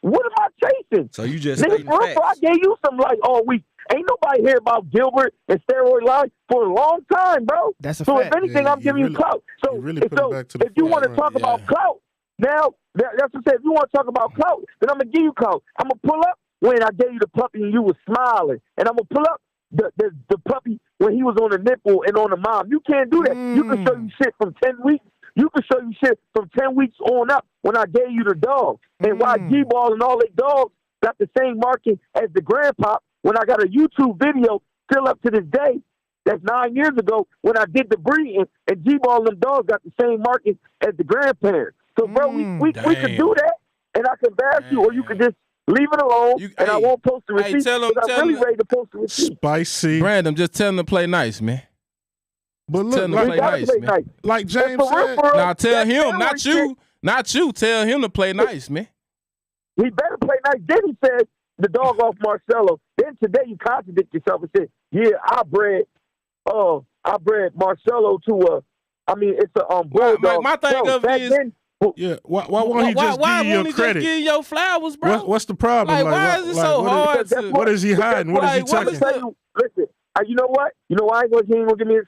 what am I chasing? So you just nigga, for real, I gave you some light all week. Ain't nobody hear about Gilbert and steroid line for a long time, bro. That's a so fact. If anything, I'm giving you clout. So, if you want to talk about clout, now that's what I said. If you want to talk about clout, then I'm gonna give you clout. I'm gonna pull up when I gave you the puppy and you was smiling, and I'm gonna pull up the puppy when he was on the nipple and on the mom. You can't do that. You can show you shit from 10 weeks. You can show you shit from 10 weeks on up when I gave you the dog. And why G-Ball and all their dogs got the same marking as the grandpa when I got a YouTube video still up to this day. That's 9 years ago when I did the breeding, and G-Ball and them dogs got the same marking as the grandparents. So, bro, we can do that, and I can bash you, or you can just leave it alone, and I won't post the receipt. Tell him, I'm really ready to post the receipt. Spicy. Brandon, just tell him to play nice, man. But look, tell him to play nice, man. Nice. Like James said. Now tell him, not you. Not you. Tell him to play nice, man. He better play nice. Then he said the dog off Marcelo. Then today you contradict yourself and said, yeah, I bred Marcelo to it's a bulldog. My thing of it is, yeah, why won't he just give you your credit? Just give your flowers, bro? What's the problem? Like why is it so hard? What is he hiding? What is he tucking? Listen, you know what? You know why he ain't gonna give me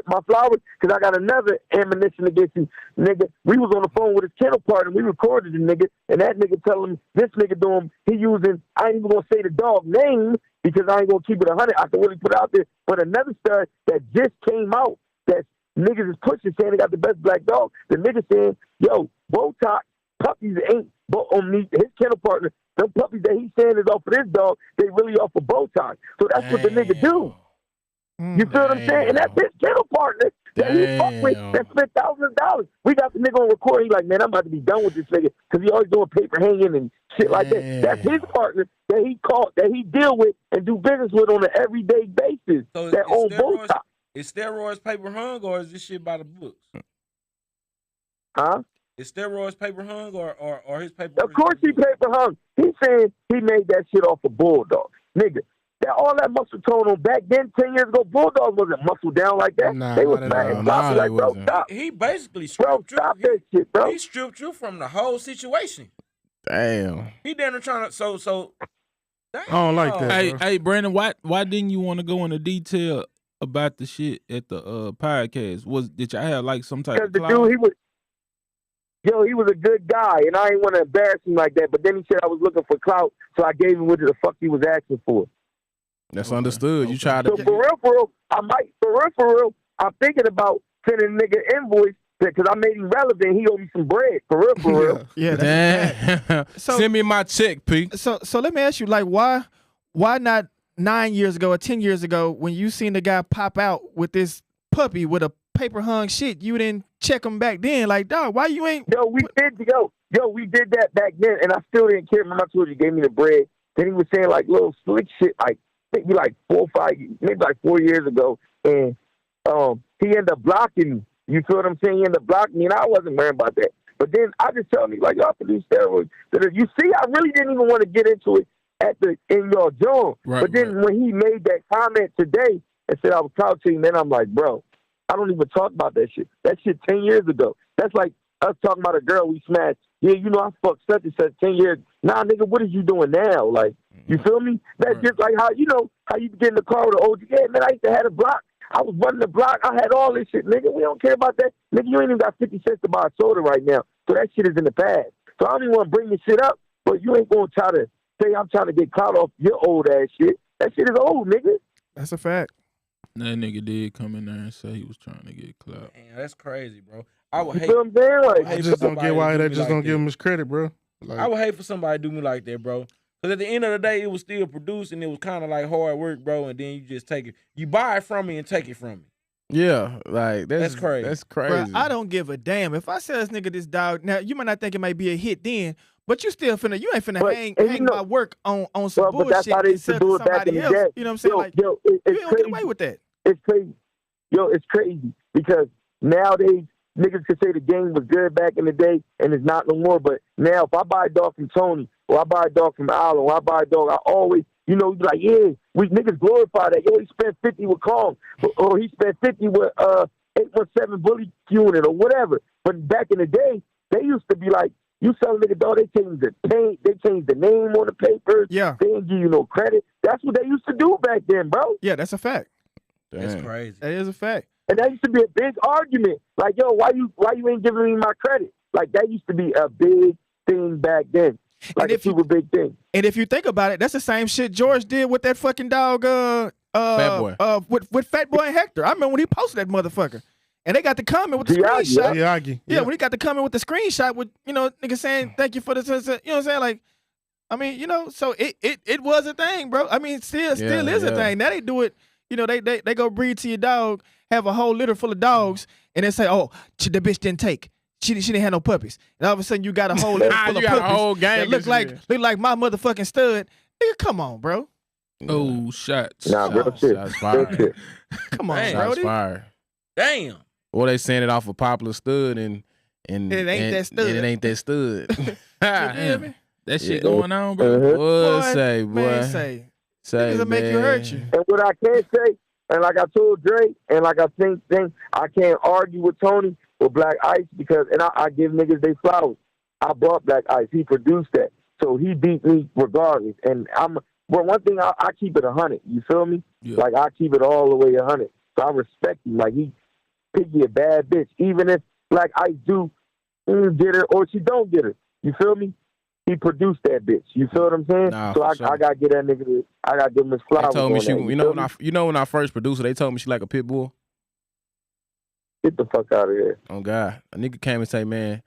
my flowers? Because I got another ammunition against you, nigga. We was on the phone with his kennel partner. We recorded the nigga, and that nigga telling me this nigga doing. He using. I ain't even gonna say the dog name because I ain't gonna keep it 100. I can really put it out there. But another stud that just came out that niggas is pushing saying they got the best black dog. The nigga saying, yo, Botox puppies ain't on me. His kennel partner. Them puppies that he's saying is off of this dog, they really off of Botox. So that's what the nigga do. You feel what I'm saying? And that's his kennel partner that he fuck with that spent thousands of dollars. We got the nigga on record. He's like, man, I'm about to be done with this nigga because he always doing paper hanging and shit like that. That's his partner that he caught, that he deal with and do business with on an everyday basis. So that own Botox. Is steroids paper hung or is this shit by the books? Huh? Is steroids paper hung or his paper? Of course he paper hung. He's saying he made that shit off a bulldog. Nigga, all that muscle tone on back then 10 years ago, bulldogs wasn't muscled down like that. They was fat. Like, bro, stop. He basically stripped you. Stop that shit, bro. He stripped you from the whole situation. Damn. He didn't trying to so I don't like that. Hey, Brandon, why didn't you want to go into detail about the shit at the podcast? Did y'all have like some type of clout? Dude, he was a good guy, and I didn't want to embarrass him like that. But then he said I was looking for clout, so I gave him what the fuck he was asking for. That's understood. You tried to. So for real, for real, I'm thinking about sending a nigga invoice because I made him relevant. He owed me some bread. For real. Yeah. So, send me my check, P. So let me ask you, like, why not 9 years ago or 10 years ago when you seen the guy pop out with this puppy with a paper hung shit, you didn't check him back then? Like, dog, why you ain't? We did that back then, and I still didn't care. Remember I told you, he gave me the bread. Then he was saying like little slick shit, like maybe like 4 years ago, and he ended up blocking me. You feel what I'm saying? He ended up blocking me, and I wasn't worried about that. But then I just tell me like, y'all can do steroids. You see, I really didn't even want to get into it in your joint. Right, but then when he made that comment today and said I was couching, then I'm like, bro, I don't even talk about that shit. That shit 10 years ago. That's like us talking about a girl we smashed. Yeah, I fucked such and such 10 years. Nah, nigga, what is you doing now? Like, you feel me? That's just like how you get in the car with an OG. Yeah, man, I used to have a block. I was running the block. I had all this shit, nigga. We don't care about that. Nigga, you ain't even got 50 cents to buy a soda right now. So that shit is in the past. So I don't even want to bring this shit up, but you ain't going to try to say I'm trying to get caught off your old ass shit. That shit is old, nigga. That's a fact. That nigga did come in there and say he was trying to get clout. Man, that's crazy, bro. I would You hate. feel what I'm saying? Like, I just don't get why they just don't give him his credit, bro. Like, I would hate for somebody to do me like that, bro. Because at the end of the day, it was still produced and it was kind of like hard work, bro. And then you just take it. You buy it from me and take it from me. Yeah, like That's crazy. That's crazy. Bro, I don't give a damn. If I sell this nigga this dog, now you might not think it might be a hit then, but you still finna, you ain't finna hang my work on some bullshit. But that's how they used to do it back in the day. You know what I'm saying? It's you don't get away with that. It's crazy. It's crazy because nowadays niggas could say the game was good back in the day and it's not no more. But now if I buy a dog from Tony or I buy a dog from Allen or I buy a dog, I always, be like, yeah, we niggas glorify that. Yo, he spent 50 with Kong or he spent 50 with 817 Bully Unit or whatever. But back in the day, they used to be like, you sell a nigga dog, they changed the paint, they changed the name on the papers. Yeah. They didn't give you no credit. That's what they used to do back then, bro. Yeah, that's a fact. That's crazy. That is a fact. And that used to be a big argument. Like, yo, why you ain't giving me my credit? Like, that used to be a big thing back then. Like a super big thing. And if you think about it, that's the same shit George did with that fucking dog Fat Boy. With Fat Boy and Hector. I remember when he posted that motherfucker. And they got the comment with the screenshot. Yeah, when he got the comment with the screenshot with, nigga saying thank you for the, you know what I'm saying? Like, I mean, so it was a thing, bro. I mean, still is a thing. Now they do it, they go breed to your dog, have a whole litter full of dogs, and then say, oh, the bitch didn't take. She didn't have no puppies. And all of a sudden you got a whole litter full of puppies. A whole gang that look like my motherfucking stud. Nigga, come on, bro. Oh, shots. Nah, real shit. Shots fired. Come on, Shots bro. fired. Damn. Or they saying it off a popular stud and it ain't that stud. It ain't that stud. Damn. That shit going on, bro. Boy, say, niggas make you hurt you. And what I can say, and like I told Dre, and like I think I can't argue with Tony or Black Ice because, and I give niggas they flowers. I bought Black Ice. He produced that. So he beat me regardless. And one thing, I keep it 100. You feel me? Yeah. Like, I keep it all the way 100. So I respect him. Like, he Piggy a bad bitch. Even if Black Ice do get her or she don't get her. You feel me? He produced that bitch. You feel what I'm saying? Nah, so I sure. gotta get that nigga. I gotta give him his flowers. They told me she. When I first produced her, they told me she like a pit bull. Get the fuck out of here. Oh God, a nigga came and say, man,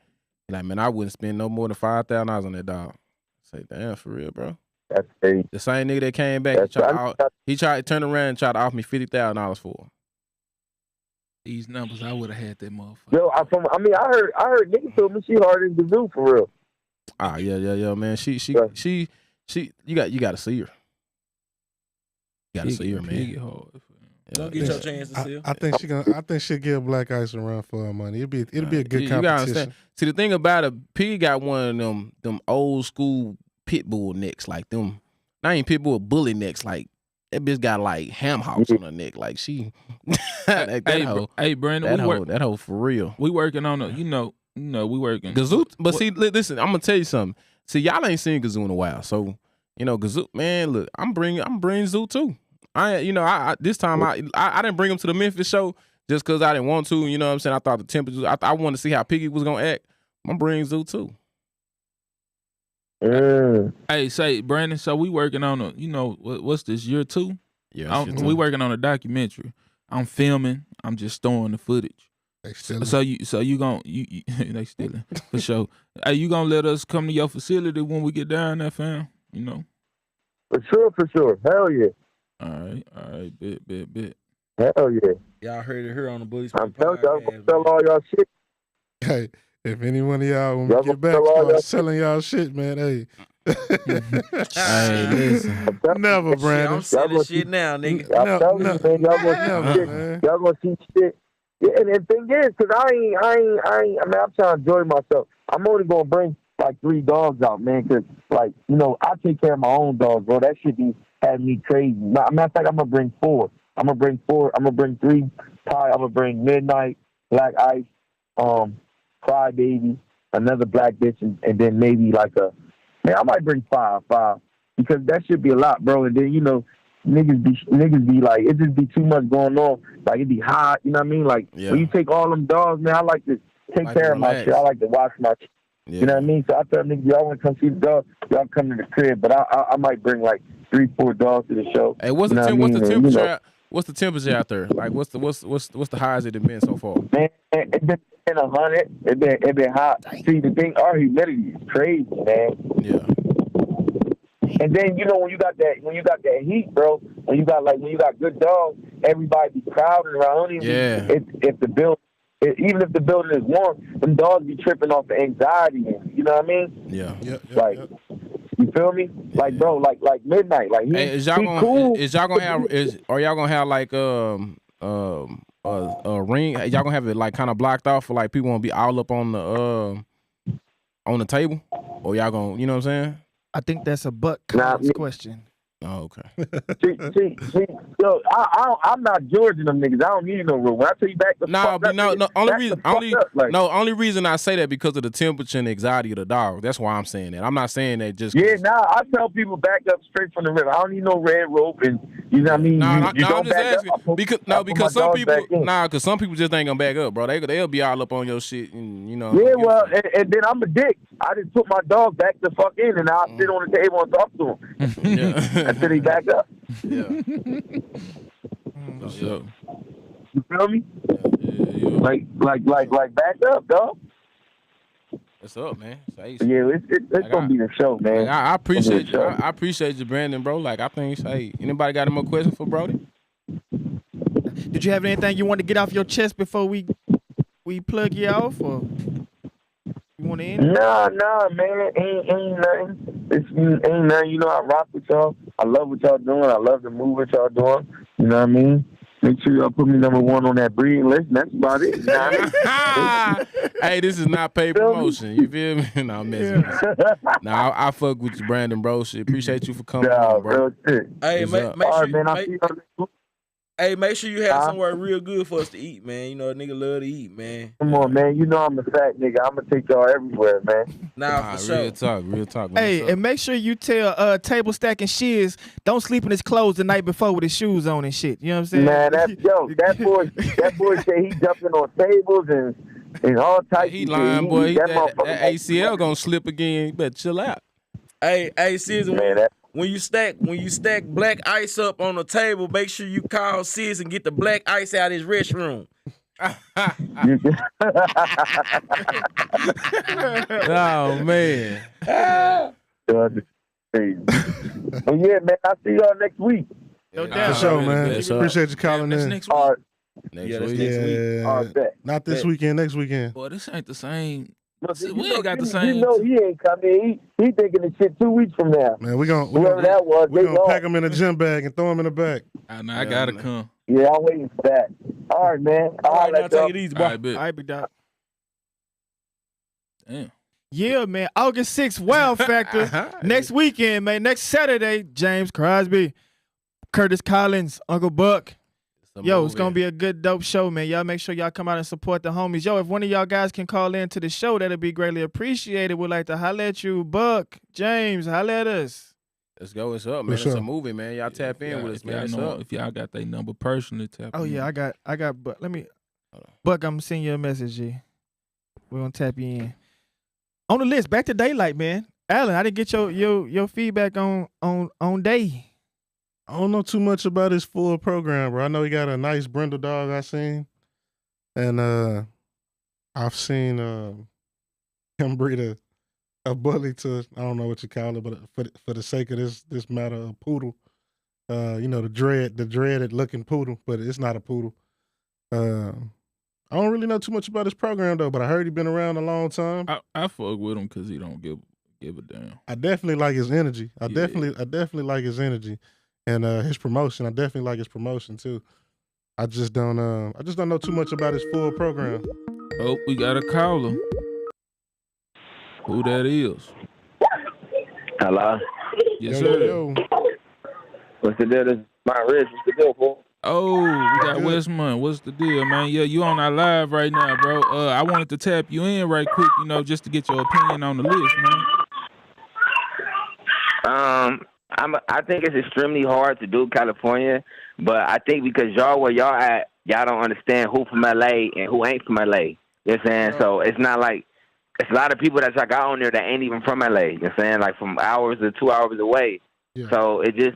I wouldn't spend no more than $5,000 on that dog. I say, damn, for real, bro. That's crazy. The same nigga that came back, he tried to turn around and try to offer me $50,000 for her. These numbers, I would have had that motherfucker. Yo, I heard niggas told me she harder than the zoo for real. Ah, yeah, man. She, you got to see her. You got to see her, man. Don't get your chance to see her. I think she'll give Black Ice a run for her money. It'll be a good competition. See, the thing about it, Piggy got one of them old school pit bull necks, like them. Not even pit bull, bully necks, like. That bitch got like ham hocks on her neck, like she. Hey, Brandon, that hoe for real. We working on a, we working. Gazoo, but see, listen, I'm gonna tell you something. See, y'all ain't seen Gazoo in a while, so Gazoo, man, look, I'm bringing Zoo too. This time I didn't bring him to the Memphis show just because I didn't want to. You know what I'm saying? I thought the temperature. I wanted to see how Piggy was gonna act. I'm bringing Zoo too. Hey, say Brandon. So we working on a, what's this, year 2? Yeah, we working on a documentary. I'm filming. I'm just storing the footage. They stealing. So you gon' they stealing for sure. Hey, you gonna let us come to your facility when we get down there, fam? For sure. Hell yeah. All right, bet. Hell yeah. Y'all heard it here on the Bullies. I'm telling y'all, I'm gonna sell all y'all shit. Hey, if any one of y'all when we get back start selling y'all shit, man, hey. Hey, listen. Never, Brandon. I'm selling shit now, nigga. I'm telling you, man, y'all gonna see shit. Y'all gonna see shit. Yeah, and the thing is, cause I'm trying to enjoy myself. I'm only gonna bring like 3 dogs out, man, cause like, I take care of my own dogs, bro. That shit be having me crazy. Matter of fact, I'm gonna bring 4. I'm gonna bring 3 pie. I'm gonna bring Midnight, Black Ice, Crybaby, another black bitch, and then maybe like I might bring 5 because that should be a lot, bro. And then niggas be like, it just be too much going on. Like, it be hot, you know what I mean? Like, when you take all them dogs, man, I like to take care of my shit. I like to watch my shit. Yeah. You know what I mean? So I tell niggas, y'all want to come see the dog, y'all come to the crib. But I might bring like 3-4 dogs to the show. Hey, what's the temperature? What's the temperature out there? Like, what's the highest it been so far? Man, it been 100. It been hot. See, the thing, our humidity is crazy, man. Yeah. And then when you got that heat, bro. When you got good dogs, everybody be crowding around. If the building, even if the building is warm, them dogs be tripping off the anxiety. You know what I mean? Yeah. You feel me? Like, bro, like midnight. Like are y'all gonna have like a ring? Y'all gonna have it like kind of blocked off for like people won't be all up on the table, or y'all gonna, you know what I'm saying? I think that's a question. Oh, okay. see, yo, I'm not Georgian them niggas. I don't need no room. When I tell you back the fuck up, only reason I say that because of the temperature and anxiety of the dog. That's why I'm saying that. I'm not saying that just. Yeah, I tell people back up straight from the river. I don't need no red rope, and you know what I mean. I'm just asking because some people just ain't gonna back up, bro. They'll be all up on your shit, and you know. Yeah, well, and then I'm a dick. I just put my dog back the fuck in, and I'll sit on the table and talk to him. Yeah. Until he back up. Yeah. You feel me? Like back up, dog. What's up, man? Yeah, it's gonna be the show, man. I appreciate you. I appreciate you, Brandon, bro. Like, I think, anybody got any more questions for Brody? Did you have anything you want to get off your chest before we plug you off, or you want to end? Nah, man. Ain't nothing. Ain't nothing. You know, I rock with y'all. I love what y'all doing. I love the move that y'all doing. You know what I mean? Make sure y'all put me #1 on that breeding list. That's about it. You know what I mean? Hey, this is not paid promotion. You feel me? No, I'm messing with you. Nah, I fuck with you, Brandon, bro. Shit, appreciate you for coming on, bro. Hey, make sure you have somewhere real good for us to eat, man. You know, a nigga love to eat, man. Come on, man. You know I'm a fat nigga. I'm going to take y'all everywhere, man. Nah, for sure. Real talk. Man. Hey, and make sure you tell Table Stack and Shiz, don't sleep in his clothes the night before with his shoes on and shit. You know what I'm saying? Man, that boy said he jumping on tables and all types he of lying, shit. boy. That ACL gonna slip again. You better chill out. Hey, Sis, when you stack black ice up on the table, make sure you call Sis and get the black ice out of his restroom. Oh man. Oh yeah, man. I'll see y'all next week. No doubt. For sure, man. Appreciate you calling in. Next week. All right. Next week. Yeah. Not this weekend. Next weekend. Boy, this ain't the same. Look, We ain't got the same. You know he ain't coming. He thinking of shit 2 weeks from now. Man, we're gonna pack him in a gym bag and throw him in the back. I know. I gotta come. Yeah, I'm waiting for that. All right, man. All right, now take it easy, boy. All right, All right, big dog. Damn. Yeah, man. August 6th, Wow Factor. Next weekend, man. Next Saturday, James Crosby, Curtis Collins, Uncle Buck. Yo, it's going to be a good, dope show, man. Y'all make sure y'all come out and support the homies. Yo, if one of y'all guys can call in to the show, that'll be greatly appreciated. We'd like to holler at you, Buck, James, holler at us. Let's go. It's up, man. It's a movie, man. Y'all tap in with us, man. It's up. If y'all got their number personally, tap in. Oh, yeah, I got Buck. Buck, I'm going to send you a message, G. We're going to tap you in. On the list, back to Daylight, man. Alan, I didn't get your feedback on Day. I don't know too much about his full program, bro. I know he got a nice brindle dog I seen. And I've seen him breed a bully to, I don't know what you call it, but for the sake of this matter, a poodle. The dreaded looking poodle, but it's not a poodle. I don't really know too much about his program though, but I heard he been around a long time. I fuck with him because he don't give a damn. I definitely like his energy. I definitely like his energy. And his promotion, I definitely like his promotion too. I just don't know too much about his full program. Oh, we got a caller. Who that is? Hello. Yes, sir. Yo. What's the deal? This is my wrist. What's the deal, fool? Oh, we got WestMont. What's the deal, man? Yeah, you on our live right now, bro. I wanted to tap you in right quick, just to get your opinion on the list, man. I think it's extremely hard to do California, but I think because y'all where y'all at, y'all don't understand who from LA and who ain't from LA. You know what I'm saying? So it's not like it's a lot of people that y'all got on there that ain't even from LA. You know what I'm saying? Like from hours or 2 hours away. Yeah. So it just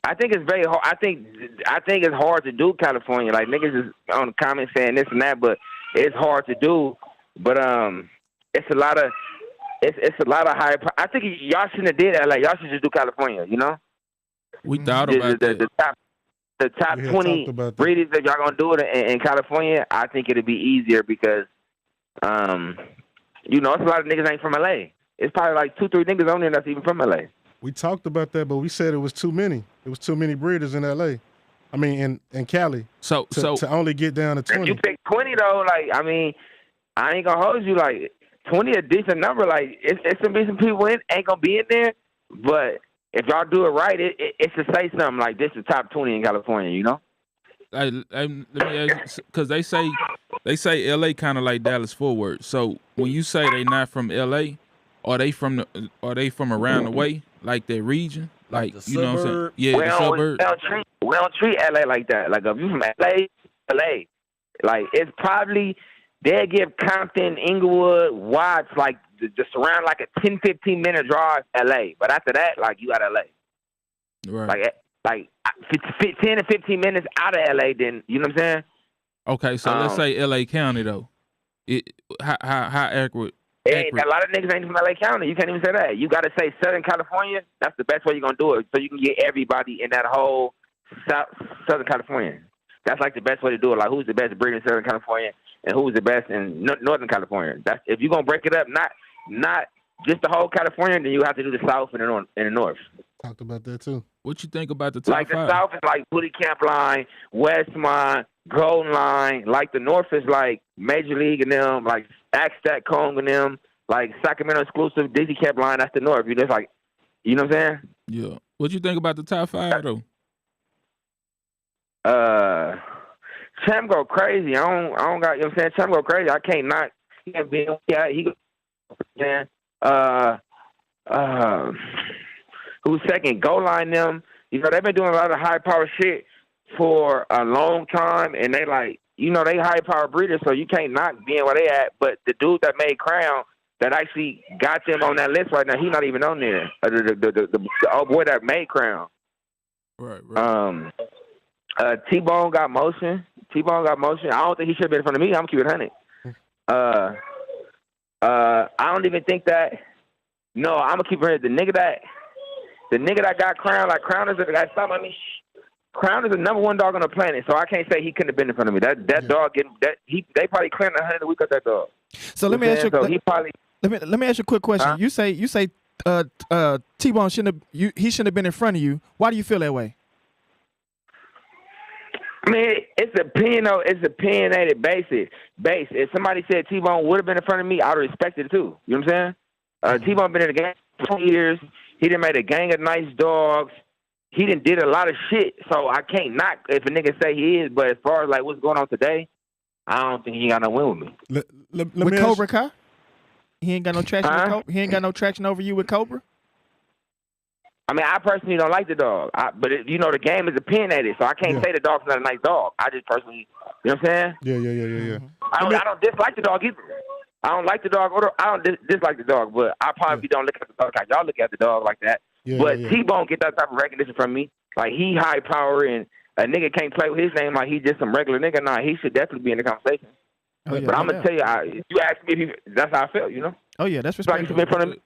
I think it's very hard. I think it's hard to do California. Like niggas is on the comments saying this and that, but it's hard to do. But it's a lot of high. I think y'all shouldn't have did LA. Y'all should just do California. You know. We thought about that. The top 20 breeders that y'all gonna do it in California. I think it'd be easier because, it's a lot of niggas ain't from LA. It's probably like 2-3 niggas on there that's even from LA. We talked about that, but we said it was too many. It was too many breeders in LA. I mean, in Cali. So to only get down to 20. If you pick 20 though, like I mean, I ain't gonna hold you. Like 20 a decent number. Like it's gonna be some people ain't gonna be in there, but if y'all do it right, it's to say something like this is top 20 in California. You know. Let me ask you, because they say LA kind of like Dallas Fort Worth. So when you say they not from LA, are they from around the way, like that region, like you know what I'm saying? Yeah, the suburbs. We don't treat LA like that. Like if you from LA, like it's probably they'll give Compton, Inglewood, Watts, like just around like a 10-15 minute drive LA. But after that, like you got LA. Right. Like 10 to 15 minutes out of LA, then you know what I'm saying? Okay, so let's say LA County though. How accurate? A lot of niggas ain't from LA County. You can't even say that. You got to say Southern California. That's the best way you're gonna do it, so you can get everybody in that whole Southern California. That's like the best way to do it. Like who's the best breeder in Southern California and who's the best in Northern California. That's if you're gonna break it up, not just the whole California, then you have to do the South and the North. Talked about that too. What you think about the top like five? The South is like Woody Camp Line, Westmont, Golden Line. Like the North is like Major League and them, like Stack Kong and them, like Sacramento exclusive Dizzy Camp Line. That's the North. You just like, you know what I'm saying? Yeah. What you think about the top five though? Champ go crazy. I don't got, you know what I'm saying? Champ go crazy. I can't not. He can't be. Yeah, he go. Man. Who's second? Goal line them. You know, they've been doing a lot of high power shit for a long time, and they like, you know, they high power breeders, so you can't knock being where they at. But the dude that made Crown that actually got them on that list right now, he not even on there. The old boy that made Crown. Right. T-Bone got motion. I don't think he should have been in front of me. I'm keeping it 100. I don't even think that. No, I'm gonna keep it. The nigga that got Crown, like Crown is the guy. Stop at me. Crown is the number one dog on the planet, so I can't say he couldn't have been in front of me. That dog getting that they probably clearing 100 a week of that dog. So let me ask you. So he probably. Let me ask you a quick question. You say T-Bone shouldn't have been in front of you. Why do you feel that way? I mean, it's opinionated basis. If somebody said T-Bone would have been in front of me, I would have respected it too. You know what I'm saying? T-Bone been in the game for 20 years. He done made a gang of nice dogs. He did a lot of shit. So I can't knock if a nigga say he is. But as far as like what's going on today, I don't think he got no win with me. With Cobra Kai? He ain't got no traction. He ain't got no traction over you with Cobra. I mean, I personally don't like the dog, but the game is opinionated, so I can't say the dog's not a nice dog. I just personally, you know what I'm saying? Yeah. I don't dislike the dog either. I don't like the dog, or I don't dislike the dog, but I probably don't look at the dog like y'all look at the dog like that. But T-Bone get that type of recognition from me. Like, he high power, and a nigga can't play with his name like he just some regular nigga. Nah, he should definitely be in the conversation. But I'm going to tell you, if you ask me, that's how I felt, you know? Oh, yeah, that's respectful. Like, in front of me,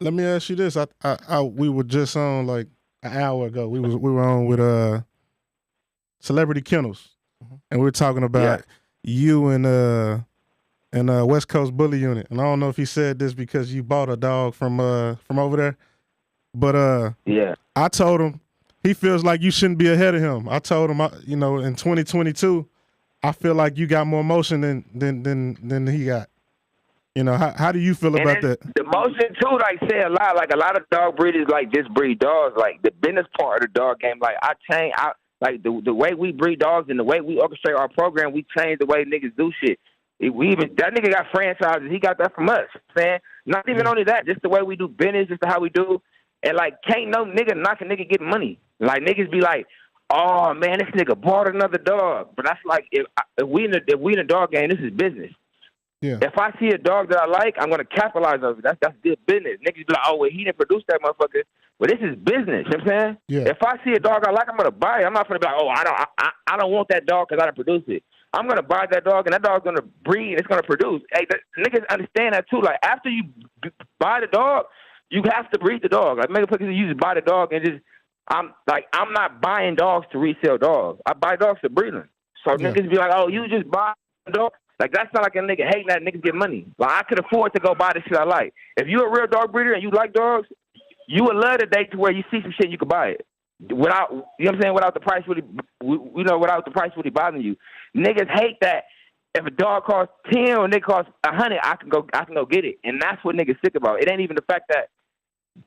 Let me ask you this. We were just on like an hour ago. We were on with Celebrity Kennels, and we were talking about you and West Coast Bully Unit. And I don't know if he said this because you bought a dog from over there, but I told him he feels like you shouldn't be ahead of him. I told him, in 2022, I feel like you got more motion than he got. How do you feel about that? The motion too, like say a lot. Like a lot of dog breeders like just breed dogs. Like the business part of the dog game. Like I change. Like the way we breed dogs and the way we orchestrate our program, we change the way niggas do shit. That nigga got franchises. He got that from us. Man, not even only that, just the way we do business, just how we do. And like, can't no nigga knock a nigga get money. Like niggas be like, oh man, this nigga bought another dog. But that's like if we in the dog game, this is business. Yeah. If I see a dog that I like, I'm gonna capitalize on it. That's good business. Niggas be like, oh, well, he didn't produce that motherfucker. But this is business. You know what I'm saying? Yeah. If I see a dog I like, I'm gonna buy it. I'm not gonna be like, oh, I don't want that dog because I didn't produce it. I'm gonna buy that dog, and that dog's gonna breed, and it's gonna produce. Hey, niggas understand that too. Like after you buy the dog, you have to breed the dog. Like motherfuckers, you just buy the dog and just. I'm not buying dogs to resell dogs. I buy dogs to breed them. So niggas be like, oh, you just buy a dog. Like that's not like a nigga hating that niggas get money. Like I could afford to go buy the shit I like. If you a real dog breeder and you like dogs, you would love the day to where you see some shit you could buy it without, you know what I'm saying, without the price without the price really bothering you. Niggas hate that. If a dog costs 10 or a nigga costs 100, I can go get it. And that's what niggas sick about. It ain't even the fact that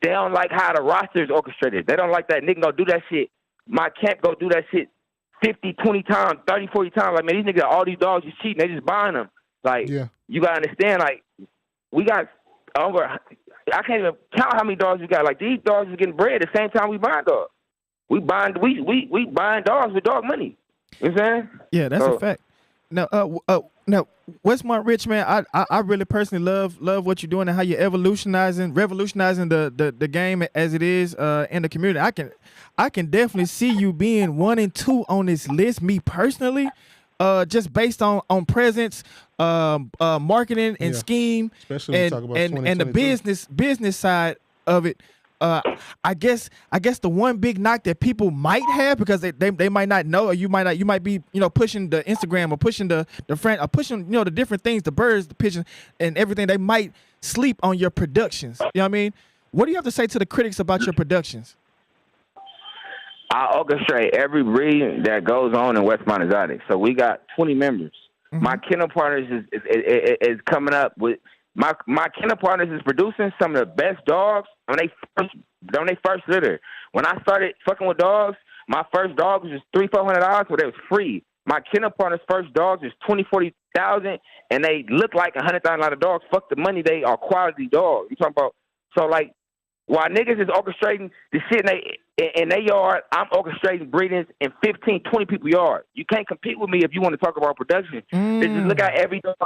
they don't like how the roster is orchestrated. They don't like that nigga go do that shit. My camp go do that shit 50, 20 times, 30, 40 times. Like, man, these niggas, all these dogs is cheating. They just buying them. Like, you got to understand, like, we got over, I can't even count how many dogs we got. Like, these dogs is getting bred at the same time we buying dogs. We buying dogs with dog money. You know what I'm saying? Yeah, that's a fact. Now, WestMont Rich, man, I really personally love what you're doing and how you're revolutionizing the game as it is in the community. I can definitely see you being 1 and 2 on this list. Me personally, just based on presence, marketing and scheme, especially when we talk about and the business side of it. I guess the one big knock that people might have because they might not know, or you might be pushing the Instagram or pushing the friend or pushing the different things, the birds, the pigeons, and everything. They might sleep on your productions. You know what I mean? What do you have to say to the critics about your productions? I orchestrate every breed that goes on in WestMont Exotic. So we got 20 members. Mm-hmm. My kennel partners is coming up with. My kennel partners is producing some of the best dogs when they first litter. When I started fucking with dogs, my first dog was just $300-$400, but it was free. My kennel partners' first dogs is $20,000-$40,000, and they look like $100,000 dogs. Fuck the money, they are quality dogs. You talking about? So like, while niggas is orchestrating the shit in their yard, I'm orchestrating breedings in 15, 20 people's yard. You can't compete with me if you want to talk about production. Just look at every dog.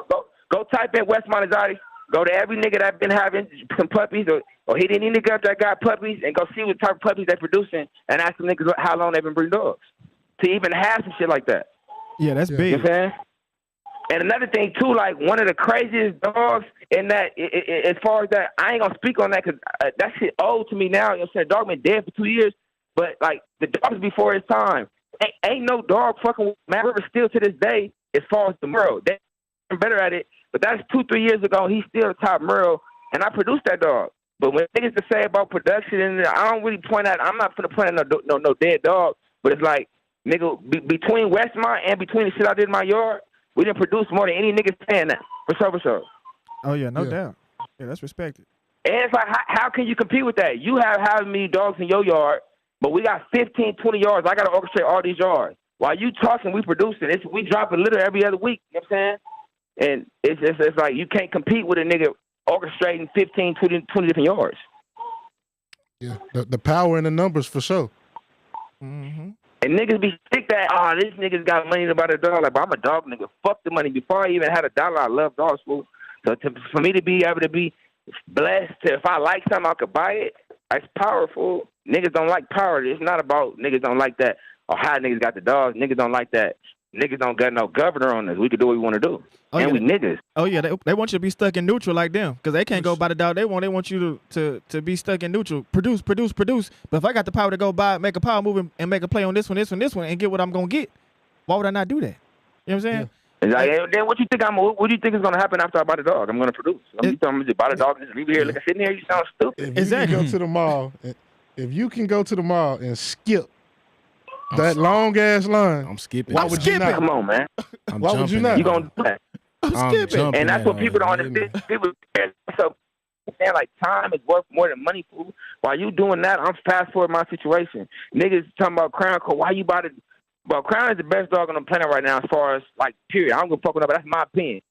Go type in WestMont Exotic. Go to every nigga that been having some puppies or hit any nigga that got puppies and go see what type of puppies they producing and ask them niggas how long they been breeding dogs to even have some shit like that. Yeah, that's big. You know what I'm saying? And another thing too, like one of the craziest dogs in that, as far as that, I ain't gonna speak on that because that shit old to me now. You know what I'm saying? Dog been dead for 2 years, but like the dogs before his time, ain't no dog fucking with Matt Rivers still to this day as far as the world. They're better at it. But that's 2-3 years ago. He's still the top Merle, and I produced that dog. But when niggas to say about production, and I don't really point out. I'm not gonna point out no dead dog. But it's like nigga between WestMont and between the shit I did in my yard, we didn't produce more than any niggas saying that for sure. Oh yeah, no doubt. Yeah, that's respected. And it's like how can you compete with that? You have how many dogs in your yard, but we got 15, 20 yards. I gotta orchestrate all these yards. While you talking, we producing. We drop a litter every other week. You know what I'm saying? And it's like you can't compete with a nigga orchestrating 15, 20 different yards. Yeah, the power in the numbers for sure. Mm-hmm. And niggas be sick that, this nigga's got money to buy a dog. Like, but I'm a dog nigga. Fuck the money. Before I even had $1, I love dogs, fool. So for me to be able to be blessed, if I like something, I could buy it. It's powerful. Niggas don't like power. It's not about niggas don't like that or how niggas got the dogs. Niggas don't like that. Niggas don't got no governor on us. We can do what we want to do. We niggas. Oh, yeah. They want you to be stuck in neutral like them because they can't go buy the dog they want. They want you to be stuck in neutral. Produce. But if I got the power to go buy, make a power move and make a play on this one, and get what I'm going to get, why would I not do that? You know what I'm saying? Yeah. Like, then what do you think is going to happen after I buy the dog? I'm going to produce. I'm just buy the dog and just leave it here. Like sitting here, you sound stupid. If you can go to the mall, if you can go to the mall and skip that long ass line, I'm skipping. Why would you not? Come on, man. Why would you not? You gonna do that? I'm skipping. And that's what people don't understand. People so saying like time is worth more than money, fool. While you doing that, I'm fast forwarding my situation. Niggas talking about Crown Court. Why you bought it? Well, Crown is the best dog on the planet right now as far as like period. I don't give a fuck with that, but that's my opinion.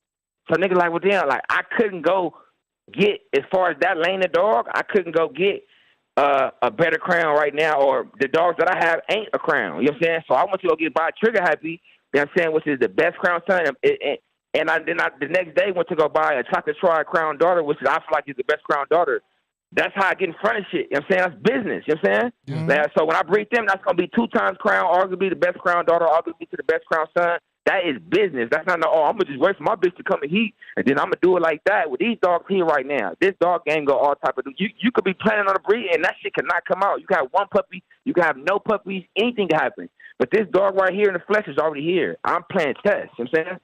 So niggas like, well damn, like I couldn't go get as far as that lane of dog. I couldn't go get a better Crown right now, or the dogs that I have ain't a Crown. You know what I'm saying? So I want you to go buy Trigger Happy, you know what I'm saying, which is the best Crown son. And the next day went to go buy a chocolate Troy Crown Daughter, which I feel like is the best Crown Daughter. That's how I get in front of shit. You know what I'm saying? That's business. You know what I'm saying? Mm-hmm. So when I breed them, that's going to be 2 times Crown, arguably the best Crown Daughter, arguably to the best Crown Son. That is business. That's not I'm going to just wait for my bitch to come and heat, and then I'm going to do it like that. With these dogs here right now, this dog game go all type of you could be planning on a breed, and that shit cannot come out. You can have 1 puppy. You can have no puppies. Anything can happen. But this dog right here in the flesh is already here. I'm playing chess. You know what I'm saying?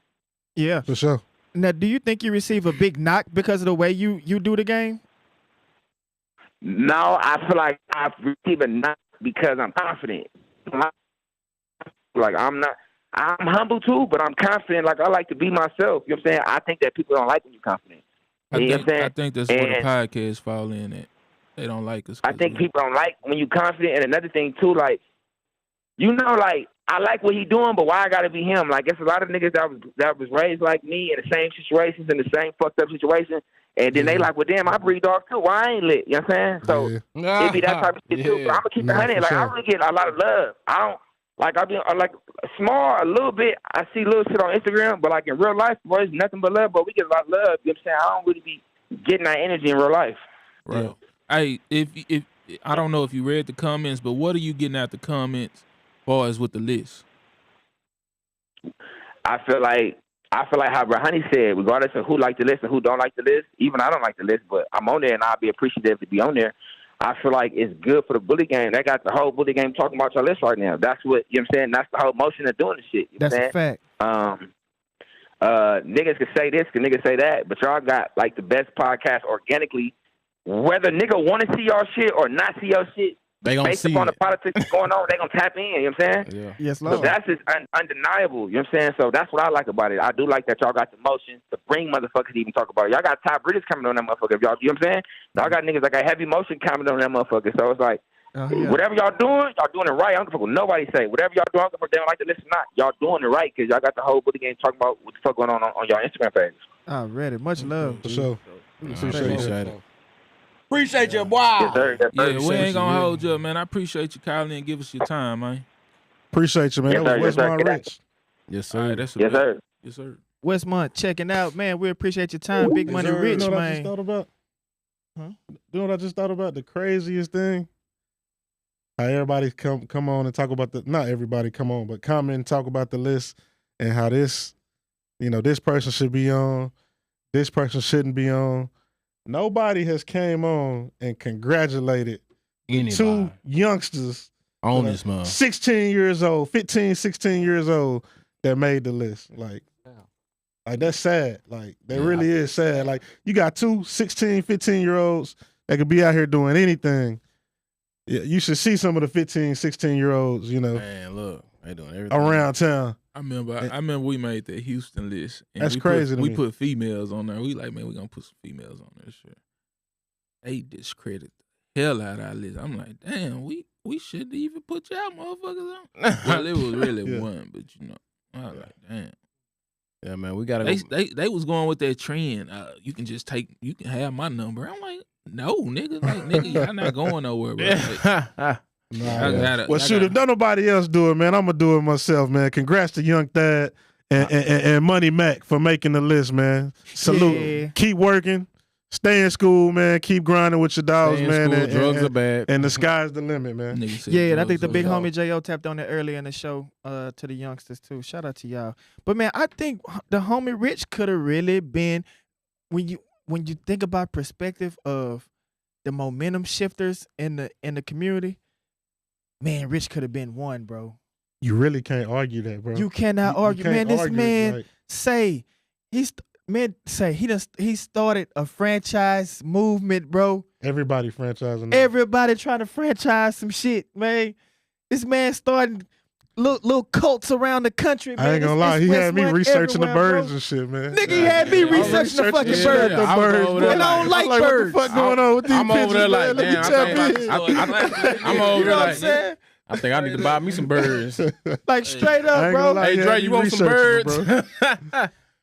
Yeah. For sure. Now, do you think you receive a big knock because of the way you do the game? No, I feel like I receive a knock because I'm confident. Like I'm humble too, but I'm confident. Like I like to be myself. You know what I'm saying? I think that people don't like when you're confident. I think that's where the podcast fall in at. They don't like us. I think people don't like when you're confident. And another thing too, like, like I like what he doing, but why I gotta be him? Like it's a lot of niggas that was raised like me in the same situations, in the same fucked up situation. And then they like, well, damn, I breed dogs too. Why I ain't lit? You know what I'm saying? So it be that type of shit too. But I'm gonna keep it 100. Like I really get a lot of love. I don't like. I like small a little bit. I see little shit on Instagram, but like in real life, boy, it's nothing but love. But we get a lot of love. You know what I'm saying? I don't really be getting that energy in real life. Right. Yeah. Hey, if I don't know if you read the comments, but what are you getting out the comments as far as with the list? I feel like how Rahani said, regardless of who like the list and who don't like the list, even I don't like the list, but I'm on there and I'll be appreciative to be on there. I feel like it's good for the bully game. They got the whole bully game talking about your list right now. That's what, you know what I'm saying? That's the whole motion of doing the shit. You That's know what a saying? fact. Niggas can say this, can niggas say that, but y'all got like the best podcast organically. Whether nigga want to see y'all shit or not see y'all shit, they gonna based see upon it. the politics that's going on, they gonna tap in. You know what I'm saying? Yeah. Yes, Lord. So that's just undeniable. You know what I'm saying? So that's what I like about it. I do like that y'all got the motion to bring motherfuckers to even talk about it. Y'all got top British coming on that motherfucker. Y'all, you know what I'm saying? Y'all got niggas that got heavy motion coming on that motherfucker. So it's like, whatever y'all doing it right. I don't give a fuck what nobody say. Whatever y'all doing, I don't give a fuck they don't like to listen or not. Y'all doing it right because y'all got the whole bully game talking about what the fuck going on y'all Instagram page. I read it. Much love. For sure. Appreciate it. Appreciate you, boy. Yes, sir. Yes, sir. Yeah, we ain't gonna hold you up, man. I appreciate you calling in and give us your time, man. Appreciate you, man. Yes, That was sir. Yes, WestMont sir. Rich. Yes, sir. All right, that's Yes, sir. Yes, sir. WestMont checking out, man. We appreciate your time, Big Money Rich, You know what I man. just thought about? Huh? You know what I just thought about? The craziest thing? How everybody come on and talk about not everybody come on, but comment and talk about the list and how this person should be on, this person shouldn't be on. Nobody has came on and congratulated Anybody. 2 youngsters On this month. 16 years old, 15, 16 years old that made the list. Like that's sad. Like, that really is sad. Like, you got 2 16, 15-year-olds that could be out here doing anything. Yeah, you should see some of the 15, 16-year-olds, Man, look, they doing everything around town. I remember we made that Houston list. And That's crazy to we me. put females on there. We like, man, we gonna put some females on there. Shit. They discredit the hell out of our list. I'm like, damn, we shouldn't even put y'all motherfuckers on. Well, it was really one, but I was like, damn. Yeah, man, we gotta. They was going with that trend. You can have my number. I'm like, no, nigga, y'all not going nowhere, bro. Like, If don't nobody else do it, man, I'm gonna do it myself, man. Congrats to Young Thad and Money Mac for making the list, man. Salute. Yeah. Keep working. Stay in school, man. Keep grinding with your dogs, man. School, drugs are bad. And the sky's the limit, man. Yeah, and I think the big homie J.O. tapped on it earlier in the show to the youngsters, too. Shout out to y'all. But, man, I think the homie Rich could have really been, when you think about perspective of the momentum shifters in the community, man, Rich could have been one, bro. You really can't argue that, bro. You cannot argue. Man, this man he started a franchise movement, bro. Everybody franchising. Everybody trying to franchise some shit, man. This man started little cults around the country, man. I ain't gonna lie, he had me researching the birds bro. and shit, man. Nigga, he had me researching the fucking birds. And I don't like birds. What the fuck going on with these I'm over there pictures, like, man? I'm over there like, saying? I think I need to buy me some birds. Like straight up, bro. Hey, Dre, you want some birds?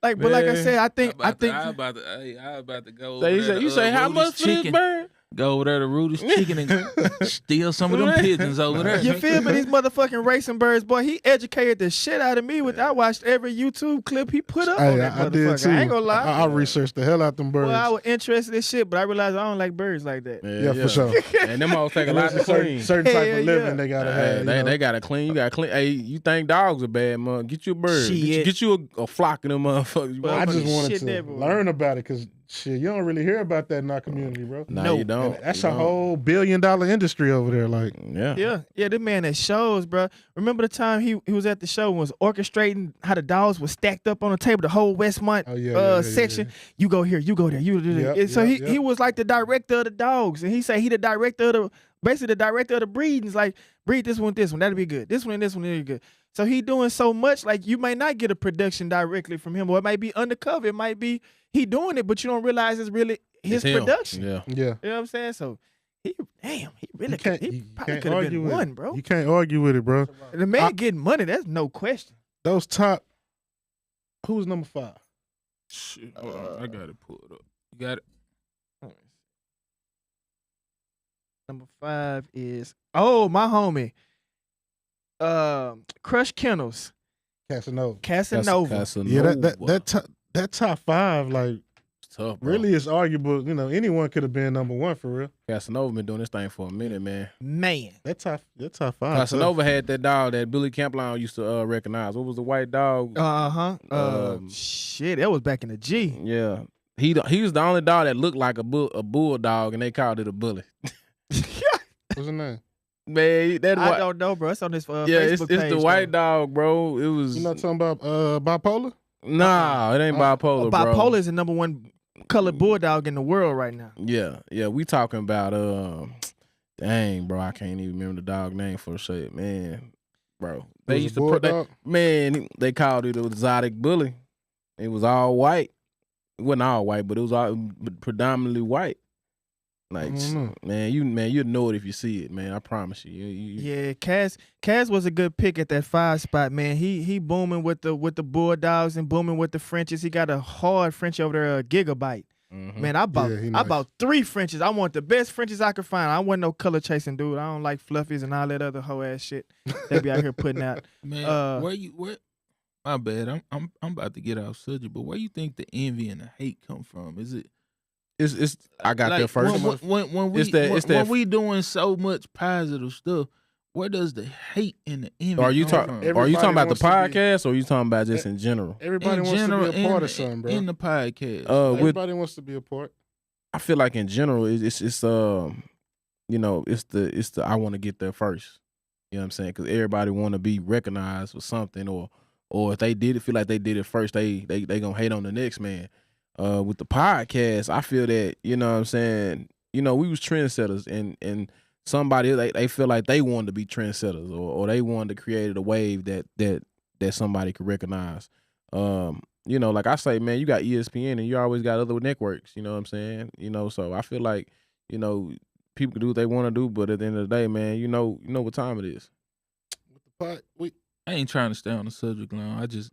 But like I said, I think I was about to go. So you say how much for this bird? Go over there to Rudy's Chicken and steal some of them pigeons over there. You feel me? These motherfucking racing birds, boy. He educated the shit out of me. I watched every YouTube clip he put up on that motherfucker. Did too. I ain't gonna lie. I researched the hell out them birds. Well, I was interested in shit, but I realized I don't like birds like that. Yeah, for sure. And them all take a lot to clean. Certain type of living they gotta have. They gotta clean. You gotta clean. Hey, you think dogs are bad, man? Get you a bird. Get you a flock of them motherfuckers. Well, I just wanted to learn about it because shit, you don't really hear about that in our community, bro. No, you don't. And that's a whole $1 billion industry over there. Like, yeah. This man that shows, bro. Remember the time he was at the show and was orchestrating how the dogs were stacked up on the table, the whole WestMont section. You go here, you go there, you do that. So he was like the director of the dogs, and he said he the director of the director of the breedings. Like, breed this one, that'll be good. This one, that'll be good. So he doing so much, like you may not get a production directly from him, or it might be undercover. It might be he doing it, but you don't realize it's really his production. Yeah. You know what I'm saying? So he really probably could have been one, bro. You can't argue with it, bro. The man getting money, that's no question. Those top. Who's number 5? Shit, hold on, I got it pulled up. You got it. Number 5 is my homie. Crush Kennels. Casanova. Yeah, that top 5, like, tough, bro. Really is arguable. You know, anyone could have been number 1 for real. Casanova been doing this thing for a minute, man. That top 5. Casanova had that dog that Billy Camplon used to recognize. What was the white dog? Shit, that was back in the G. Yeah, he was the only dog that looked like a bulldog, and they called it a bully. What's his name? Man, I don't know, bro. It's on this Facebook it's page. the white dog, bro. It was. You not talking about bipolar? Nah, it ain't bipolar, bro. Bipolar is the number 1 colored bulldog in the world right now. Yeah. We talking about dang, bro. I can't even remember the dog name for shit, man. Bro, they used to they called it an exotic bully. It was all white. It wasn't all white, but it was all predominantly white. Like, man, you'll know it if you see it, man. I promise you. Yeah, Cass was a good pick at that 5 spot, man. He booming with the bulldogs and booming with the Frenches. He got a hard French over there, a Gigabyte. Mm-hmm. Man, I bought 3 Frenches. I want the best Frenches I could find. I wasn't no color chasing dude. I don't like fluffies and all that other hoe ass shit they be out here putting out. Man, where? My bad. I'm about to get off subject, but where you think the envy and the hate come from? Is it? It's I got there first. When we doing so much positive stuff, where does the hate and the envy Are you come from? Are you talking about the podcast, or are you talking about just in general? Everybody wants to be a part of something, bro. In the podcast, everybody wants to be a part. I feel like in general, it's you know, it's the I want to get there first. You know what I'm saying? Because everybody want to be recognized for something, or if they feel like they did it first, they gonna hate on the next man. With the podcast, I feel that, you know what I'm saying, you know, we was trendsetters, and somebody they feel like they wanted to be trendsetters, or they wanted to create a wave that somebody could recognize. You know, like I say, man, you got ESPN and you always got other networks, you know what I'm saying? You know, so I feel like, you know, people can do what they want to do, but at the end of the day, man, you know what time it is. With the I ain't trying to stay on the subject long. I just,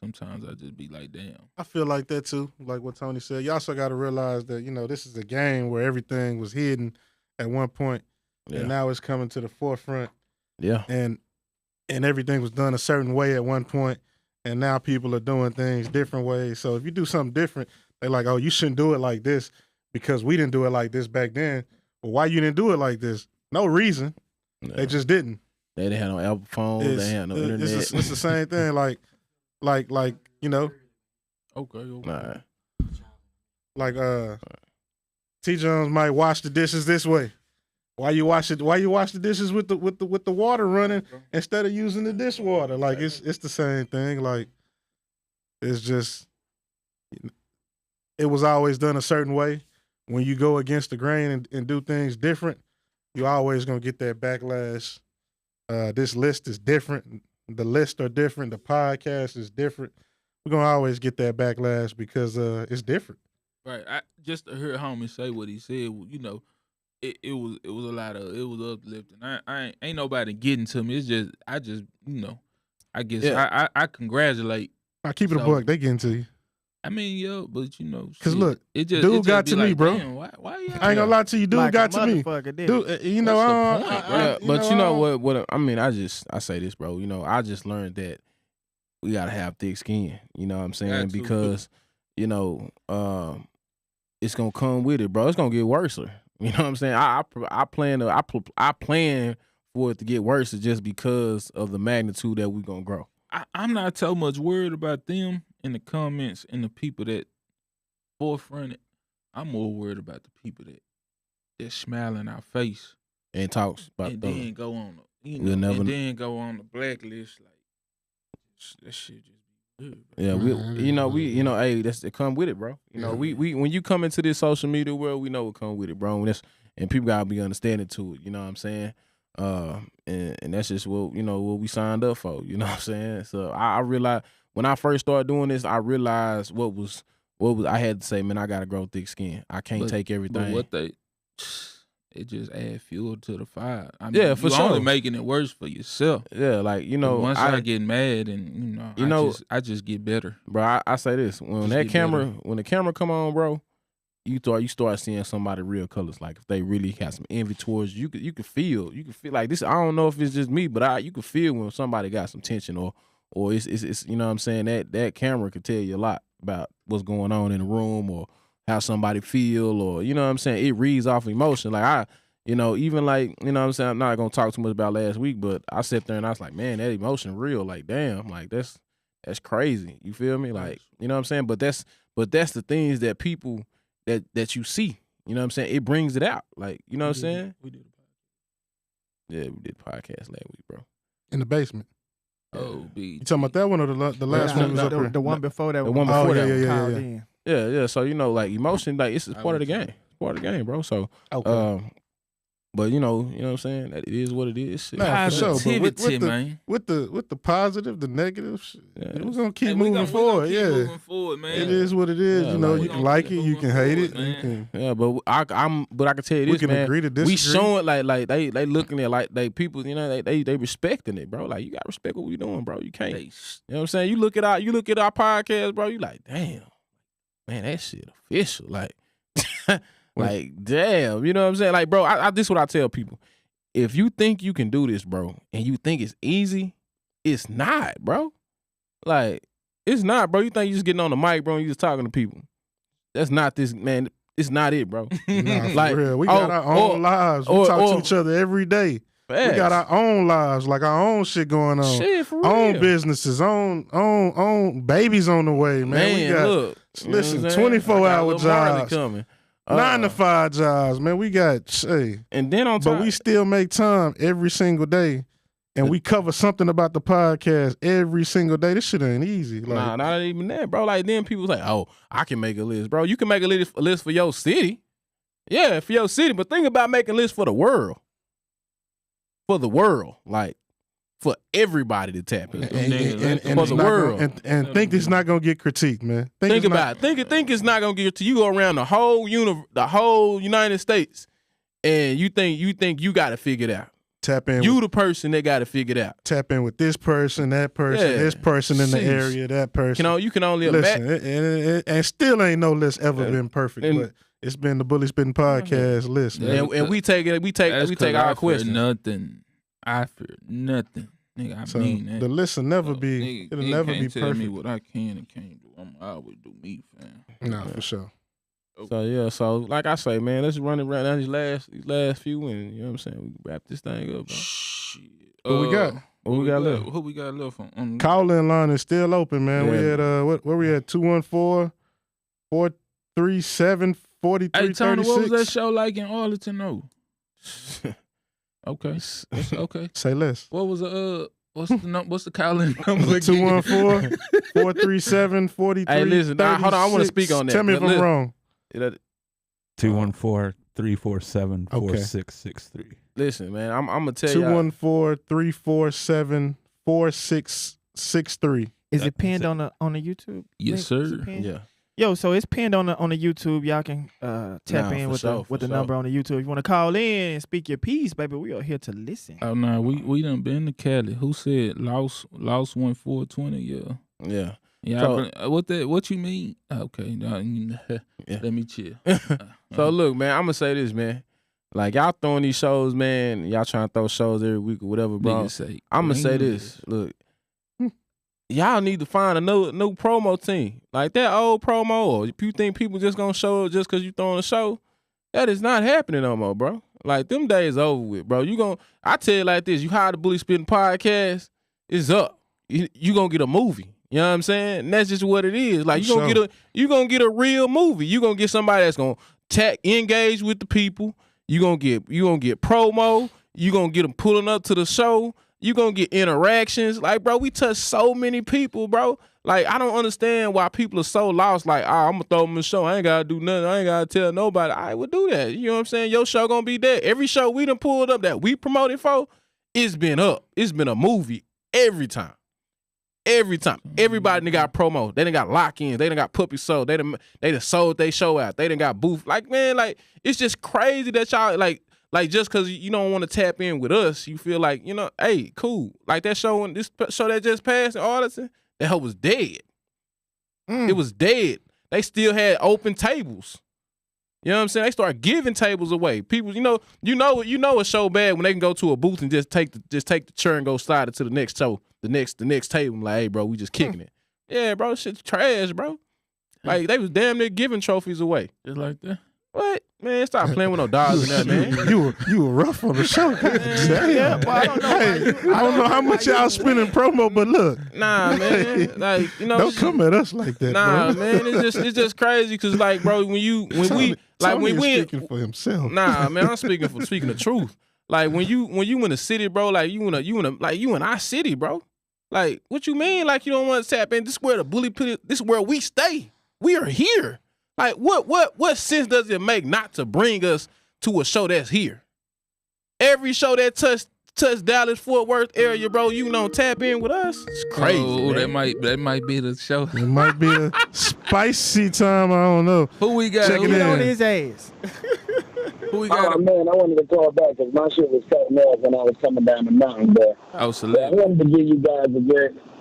sometimes I just be like, damn. I feel like that too, like what Tony said. You also got to realize that, you know, this is a game where everything was hidden at one point, and now it's coming to the forefront. Yeah. And everything was done a certain way at one point, and now people are doing things different ways. So if you do something different, they're like, oh, you shouldn't do it like this because we didn't do it like this back then. Well, why you didn't do it like this? No reason. No. They just didn't. They didn't have no Apple phone. They had no internet. It's the same thing. Like you know. Okay. Nah. Like T. Jones might wash the dishes this way. Why you wash the dishes with the water running instead of using the dishwater? Like it's the same thing. Like it's just it was always done a certain way. When you go against the grain and do things different, you're always gonna get that backlash. This list is different. The lists are different. The podcast is different. We're gonna always get that backlash because it's different. Right. I just to hear homie say what he said. You know, it was a lot of uplifting. I ain't nobody getting to me. It's just I just you know, I guess I congratulate. I keep it a buck. They getting to you. I mean, but you know, because look, it dude got to me, bro. Why I ain't gonna lie to you, dude. Like a got to me, motherfucker, did dude. You know, What's the point, bro? But you know what? What I mean, I say this, bro. You know, I just learned that we gotta have thick skin. You know what I'm saying? Got to. Because you know, it's gonna come with it, bro. It's gonna get worse. You know what I'm saying? I plan for it to get worse just because of the magnitude that we're gonna grow. I'm not so much worried about them in the comments and the people that forefront it. I'm more worried about the people that smile in our face and talks about and them. then go on the, then go on the blacklist. Like that shit just be good, bro. Yeah, hey, it come with it, bro. You know, we when you come into this social media world, we know it come with it, bro. And people gotta be understanding to it. You know what I'm saying? And that's just what we signed up for. You know what I'm saying? So I realized when I first started doing this, I realized what was I had to say, man, I gotta grow thick skin. I can't take everything. But it just add fuel to the fire. I mean, yeah, for sure. Only making it worse for yourself. Yeah, like once I get mad and I just get better. Bro, I say this when the camera come on, bro, you start seeing somebody real colors. Like if they really have some envy towards you, you can feel like this. I don't know if it's just me, but you can feel when somebody got some tension or it's you know what I'm saying, that camera could tell you a lot about what's going on in the room or how somebody feel, or you know what I'm saying, it reads off emotion. Like even like, you know what I'm saying, I'm not gonna talk too much about last week, but I sat there and I was like, man, that emotion real. Like damn, like that's crazy. You feel me? Like, you know what I'm saying? But that's the things that people that you see. You know what I'm saying? It brings it out. Like, you know what I'm saying? We did we did a podcast last week, bro. In the basement. Oh, you talking about that one or the last one was up here? The one before that. The one before that. Yeah. So like emotion, like it's part of the game. It's part of the game, bro. So but you know what I'm saying? That it is what it is. Shit. Nah, for sure. But man. with the positive, the negatives, we're gonna keep moving forward. Moving forward, man. It is what it is. Yeah, you know, like, you can like it, you can hate it. You can, but I can tell you this, we can man. agree to disagree. We showing like they looking at like they people, you know, they respecting it, bro. Like you gotta respect what we doing, bro. You can't. You know what I'm saying? You look at our podcast, bro. You like, damn, man, that shit official. Like, like damn, you know what I'm saying? Like, bro, this is what I tell people. If you think you can do this, bro, and you think it's easy, it's not, bro. Like, it's not, bro. You think you just getting on the mic, bro, and you just talking to people. That's not this, man. It's not it, bro. Nah, like, for real. We got our own lives. We talk to each other every day. Facts. We got our own lives, like our own shit going on. Shit, for real. Own businesses, own babies on the way, man. We got, look, listen, 24-hour jobs. Coming. 9 to 5 jobs, man. We got, and then on top, but we still make time every single day, and we cover something about the podcast every single day. This shit ain't easy. Like, nah, not even that, bro. Like then people like, oh, I can make a list, bro. You can make a list for your city, yeah, for your city. But think about making a list for the world, like for everybody to tap in, and for the world, and think it's not gonna get critiqued, man. Think about it. Think it's not gonna get to you. Go around the whole United States, and you think you got to figure it out. Tap in. You the person that got to figure it out. Tap in with this person, that person, this person in the area, that person. You can only listen, and still ain't no list ever been perfect, but it's been the Bully Spitting Podcast list, man. And we take our questions. I fear nothing, nigga. I mean that. The list will never be. It'll never be tell perfect. Me what I can and can't do. I always do me, fam. Nah, for sure. So like I say, man, let's run it right now these last few, and you know what I'm saying, we wrap this thing up, bro. Shit. What we got? What we got left? Who we got left on? Call-in line is still open, man. Yeah. We had where we at? 214-437-4336. Hey Tony, what was that show like in Arlington? No. Okay. Okay. Say less. What was what's the call-in number? 214-437-4336. Hey, listen, hold on. I want to speak on that. Tell me if I'm wrong. 214-347-4663. Listen, man, I'm gonna tell you. 214-347-4663. Is it pinned on the YouTube? Yes, sir. Yeah. Yo, so it's pinned on the YouTube. Y'all can tap in with the number on the YouTube. If you want to call in and speak your piece, baby, we are here to listen. Oh no, we done been to Cali. Who said lost 1420? Yeah. Yeah. So, what you mean? Okay, no, let me chill. So look, man, I'm gonna say this, man. Like y'all throwing these shows, man. Y'all trying to throw shows every week or whatever, bro. I'm gonna say this. Look, y'all need to find a new promo team. Like that old promo, or if you think people just gonna show up just because you throwing a show, that is not happening no more, bro. Like them days over with, bro. I tell you like this: you hire the Bully Spitting podcast, it's up. You gonna get a movie. You know what I'm saying? And that's just what it is. Like you gonna get a real movie. You gonna get somebody that's gonna engage with the people. You gonna get promo. You gonna get them pulling up to the show. You gonna get interactions. Like, bro, we touch so many people, bro. Like, I don't understand why people are so lost. Like, I'm gonna throw them in the show. I ain't gotta do nothing. I ain't gotta tell nobody. I would do that. You know what I'm saying? Your show gonna be there. Every show we done pulled up that we promoted for, it's been up. It's been a movie every time. Every time. Everybody done got promo. They done got lock-ins. They done got puppy sold. They done sold their show out. They done got booth. Like, man, like, it's just crazy that y'all, like just because you don't want to tap in with us, you feel like, you know, hey, cool. Like that show, this show that just passed in Arlington, that hoe was dead. It was dead. They still had open tables. You know what I'm saying? They start giving tables away. People, you know a show bad when they can go to a booth and just take the chair and go slide it to the next show, the next table. I'm like, hey, bro, we just kicking it. Yeah, bro, shit's trash, bro. Like they was damn near giving trophies away. Just like that. What? Man, stop playing with no dollars in that, man. You were rough on the show. Yeah, but I don't know. I don't know how much y'all spending promo, but look. Nah, man. Like, you know, don't come at us like that. Nah, bro. man. It's just crazy because, like, bro, when we speaking for himself. Nah, man, I'm speaking the truth. Like when you in the city, bro, like you in our city, bro. Like, what you mean? Like you don't want to tap in? This is where the bully put it. This is where we stay. We are here. Like, what sense does it make not to bring us to a show that's here? Every show that touch Dallas, Fort Worth area, bro, you know, tap in with us. It's crazy. Oh, that might be the show. It might be a spicy time. I don't know. Who we got? Check it Get in. on his ass. Who we got? Oh man, I wanted to call back because my shit was cutting off when I was coming down the mountain. But I wanted to give you guys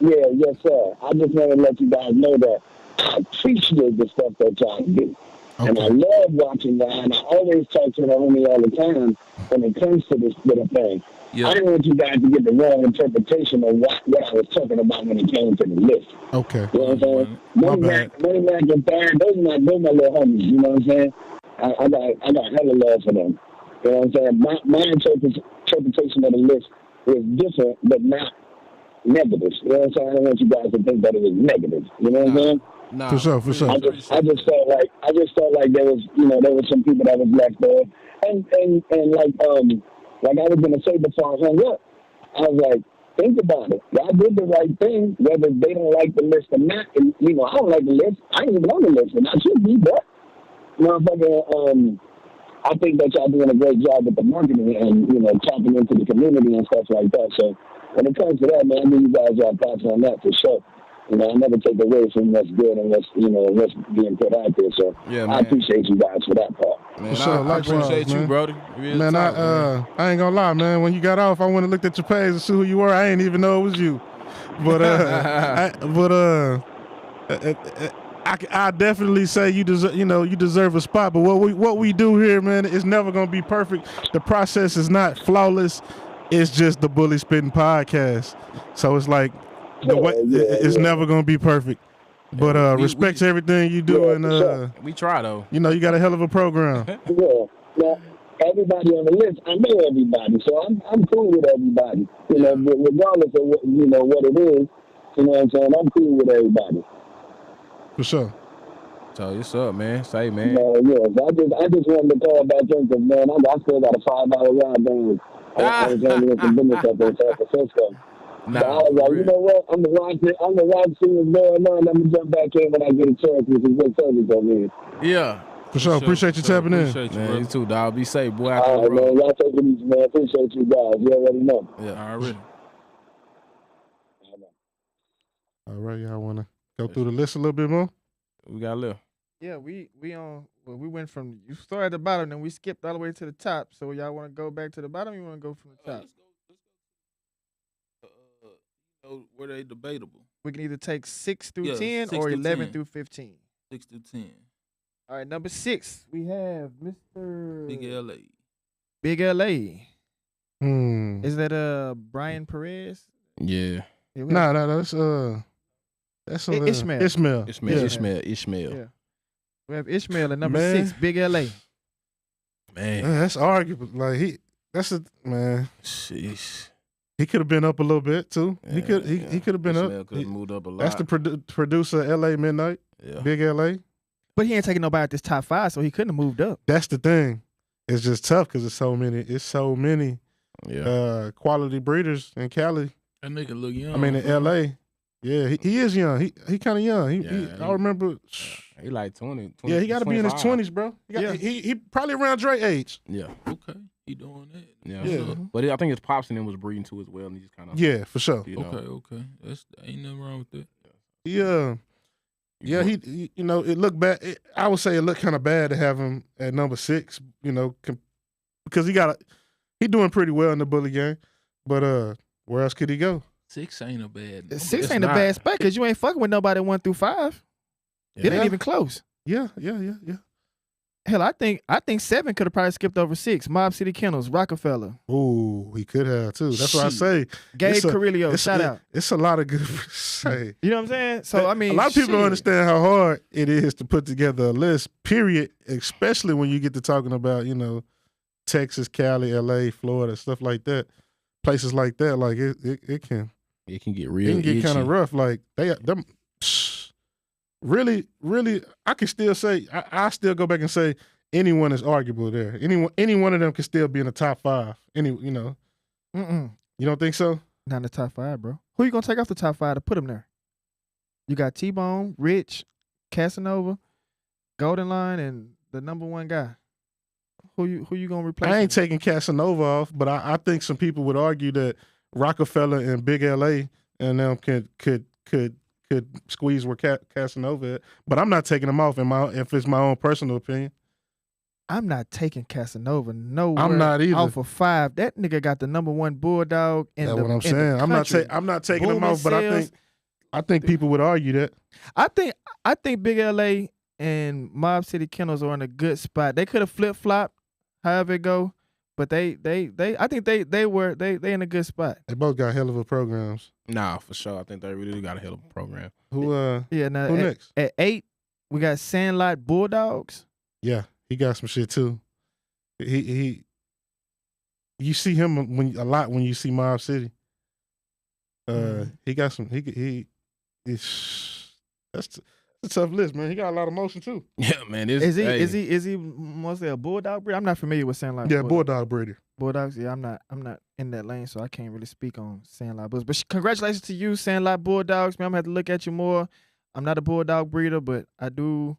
yes sir. I just want to let you guys know that I appreciate the stuff that y'all do. Okay. And I love watching that, and I always talk to the homie all the time when it comes to this little thing. Yep. I didn't want you guys to get the wrong interpretation of what I was talking about when it came to the list. Okay. You know what I'm saying? Money Mac and Thad, those are my little homies, you know what I'm saying? I got hella love for them. You know what I'm saying? My interpretation of the list is different, but not negative. You know what I'm saying? I don't want you guys to think that it was negative. You know what I'm saying? Nah, for sure. I just felt like there was some people that was left there, and like I was gonna say before I hung up, I was like, think about it. Y'all did the right thing, whether they don't like the list or not. And I don't like the list. I ain't even on the list, and I should be, but motherfucker, I think that y'all doing a great job with the marketing and tapping into the community and stuff like that. So when it comes to that, man, I know you guys are thoughts on that for sure. I never take away from what's good and what's being put out there. So yeah, I appreciate you guys for that part. Man, I appreciate you, brother. Man, I ain't gonna lie, man. When you got off, I went and looked at your page and see who you were. I ain't even know it was you. But I definitely say you deserve a spot. But what we do here, man, is never gonna be perfect. The process is not flawless. It's just the Bully Spitting podcast. So it's like. It's never gonna be perfect, but respect to everything you do, and we try though. You got a hell of a program. Yeah, now everybody on the list, I know everybody, so I'm cool with everybody. Regardless of what it is, you know what I'm saying. I'm cool with everybody. For sure. So what's up, man? Say, man. I just wanted to call back in because man, I still got a 5-hour ride down. I was handling some business up in San Francisco. Nah, I was like, you know what? I'm the watch see what's going on. Let me jump back in when I get a chance with some good service over here. Yeah. For sure. Appreciate you tapping in. Man, you too, dog. Be safe, boy. All right, man. Y'all take it easy, man. Appreciate you guys. You already know. Yeah, already. All right, y'all want to go through the list a little bit more? We got left. Yeah, we went from, you started at the bottom, then we skipped all the way to the top. So y'all want to go back to the bottom? You want to go from the top? Were they debatable? We can either take 6 through 10 or 11 through 15. 6 through 10. All right, number 6, we have Mr. Big LA. Big LA. Hmm. Is that Brian Perez? Yeah. Yeah, that's Ishmael. Ishmael. Ishmael. Yeah. We have Ishmael at number Man. 6, Big LA. Man. That's arguable. Like that's a man. Sheesh. He could have been up a little bit too. He Yeah, could have been Ishmael up. could have moved up a lot. That's the producer of LA Midnight. Yeah. Big LA. But he ain't taking nobody at this top 5, so he couldn't have moved up. That's the thing. It's just tough because it's so many Yeah. quality breeders in Cali. That nigga look young. I mean in bro. LA. Yeah, he is young. He kind of young. I remember. He like 20. Yeah, he got to be in his 25. 20s, bro. Yeah. He probably around Dre age. Yeah. Okay, he doing that. Yeah. Yeah. But I think his pops and them was breeding too as well, and he just kind of Yeah, for sure. You know, Okay. That's ain't nothing wrong with that. Yeah, he you know, it looked bad. I would say it looked kind of bad to have him at number 6, you know, because he doing pretty well in the bully game. But where else could he go? 6 ain't a bad number. 6 It's ain't a not. bad spot because you ain't fucking with nobody 1 through 5. It ain't even close. Yeah. Hell, I think 7 could have probably skipped over 6. Mob City Kennels, Rockefeller, Ooh, he could have too. That's what I say. Gabe It's a- Carrillo. Shout out. It's a lot of good say. You know what I'm saying? So I mean, a lot of people don't shit. understand how hard it is to put together a list. Period. Especially when you get to talking about Texas, Cali, LA, Florida, stuff like that. Places like that, like it can get real. it can get kind itchy. of rough. Like them really, I can still say I still go back and say anyone is arguable there. Any one of them can still be in the top 5. Mm-mm. You don't think so? Not in the top 5, bro. Who you gonna take off the top 5 to put him there? You got T-Bone, Rich, Casanova, Golden Line, and the number 1 guy. Who you gonna replace? I ain't him? taking Casanova off, but I think some people would argue that Rockefeller and Big LA and them could squeeze where Casanova at. But I'm not taking them off if it's my own personal opinion. I'm not taking Casanova nowhere. I'm not either. Off of 5. That nigga got the number 1 bulldog in That's the what I'm in the saying. country. I'm not taking them Booming off, but sales. I think people would argue that. I think Big LA and Mob City Kennels are in a good spot. They could have flip flopped, however it go, but I think they in a good spot. They both got hell of a programs. Nah, for sure. I think they really got a hell of a program. Who Now who next? At 8, we got Sandlot Bulldogs. Yeah, he got some shit too. He you see him a lot when you see Mob City. He got some. That's a tough list, man. He got a lot of motion too. Yeah, man. Is he mostly a bulldog breed? I'm not familiar with Sandlot. Yeah, bulldog breeder. Bulldogs. Yeah, I'm not in that lane, so I can't really speak on Sandlot Bulls. But congratulations to you, Sandlot Bulldogs. Man, I'm gonna have to look at you more. I'm not a bulldog breeder, but I do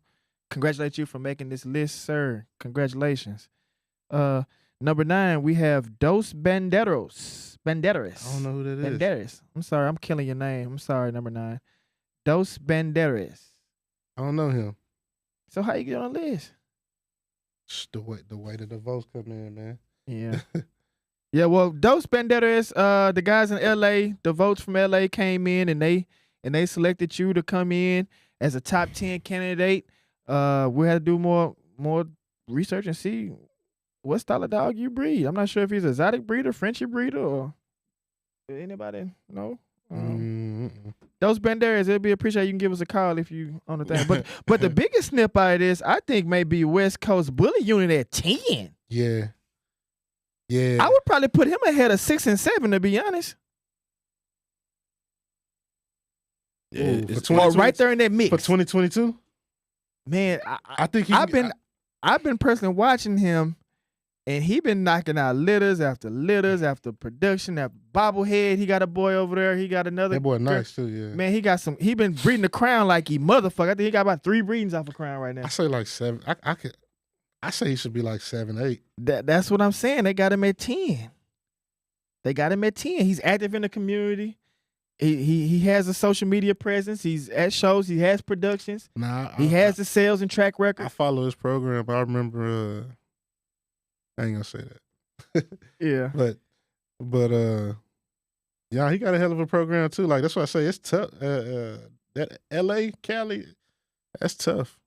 congratulate you for making this list, sir. Congratulations. Number 9, we have Dos Banderos. Banderas. I don't know who that is. Banderas. I'm sorry, I'm killing your name. I'm sorry, number 9. Dos Banderas. I don't know him. So how you get on the list? The way that the votes come in, man. Yeah. Yeah, well, Dos Banderas, the guys in LA, the votes from LA came in and they selected you to come in as a top 10 candidate. We had to do more research and see what style of dog you breed. I'm not sure if he's an exotic breeder, Frenchie breeder, or anybody know. Those Banderas, it'd be appreciated. You can give us a call if you on the thing. But the biggest snip out of this, I think, may be West Coast Bully Unit at 10. Yeah. I would probably put him ahead of 6 and 7, to be honest. Yeah, it's right there in that mix for 2022. Man, I think I've been personally watching him, and he been knocking out litters after production, after bobblehead. He got a boy over there. He got another. That boy nice too, yeah. Man, he been breeding the crown like he motherfucker. I think he got about 3 breedings off a crown right now. I say like 7. I say he should be like 7, 8. That's what I'm saying. They got him at 10. He's active in the community. He has a social media presence. He's at shows. He has productions. He has the sales and track record. I follow his program. I remember. I ain't gonna say that. Yeah. But yeah, he got a hell of a program too. Like that's why I say it's tough. That LA, Cali, that's tough.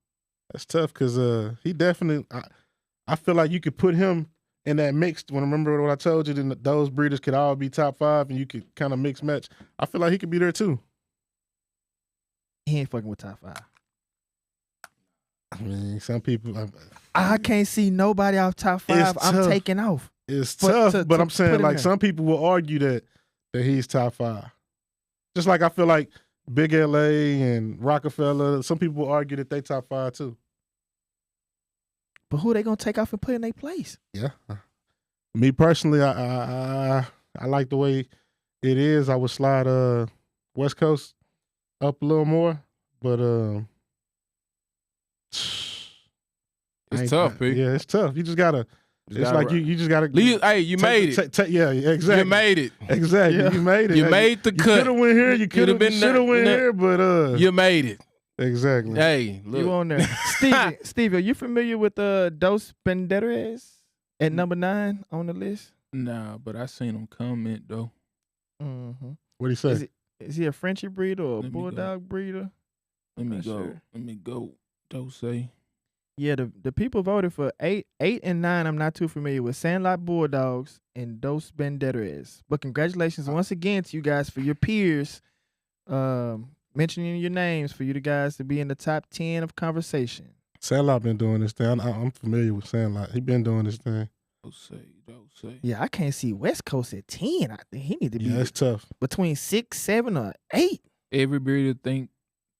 That's tough because he definitely. I feel like you could put him in that mix. When I remember what I told you, then those breeders could all be top 5, and you could kind of mix match. I feel like he could be there too. He ain't fucking with top 5. I mean, some people. I can't see nobody off top 5. I'm taking off. It's tough, but I'm saying like some people will argue that he's top 5. Just like I feel like Big LA and Rockefeller, some people will argue that they top 5 too. But who they gonna take off and put in their place? Yeah. Me personally, I like the way it is. I would slide West Coast up a little more, but it's tough, P. Yeah, it's tough. You just gotta. You just gotta. Hey, you made it. Yeah, exactly. You made it. Exactly. Yeah. You made it. You made the cut. You could have went here. You could have been. Should have went here, but you made it. Exactly. Hey, look. You on there, Stevie? Are you familiar with Dos Penderes at number 9 on the list? Nah, but I seen him comment though. Mm-hmm. What do you say? Is he a Frenchie breeder or a bulldog breeder? Let me go. Dose. Yeah, the people voted for 8 and 9. I'm not too familiar with Sandlot Bulldogs and Dos Penderes. But congratulations once again to you guys for your peers. Mentioning your names for you guys to be in the top 10 of conversation. Sandlot been doing this thing. I'm familiar with Sandlot. He been doing this thing. Dose. Yeah, I can't see West Coast at 10. I think he need to be. Yeah, it's tough. Between 6, 7, or 8. Every breeder think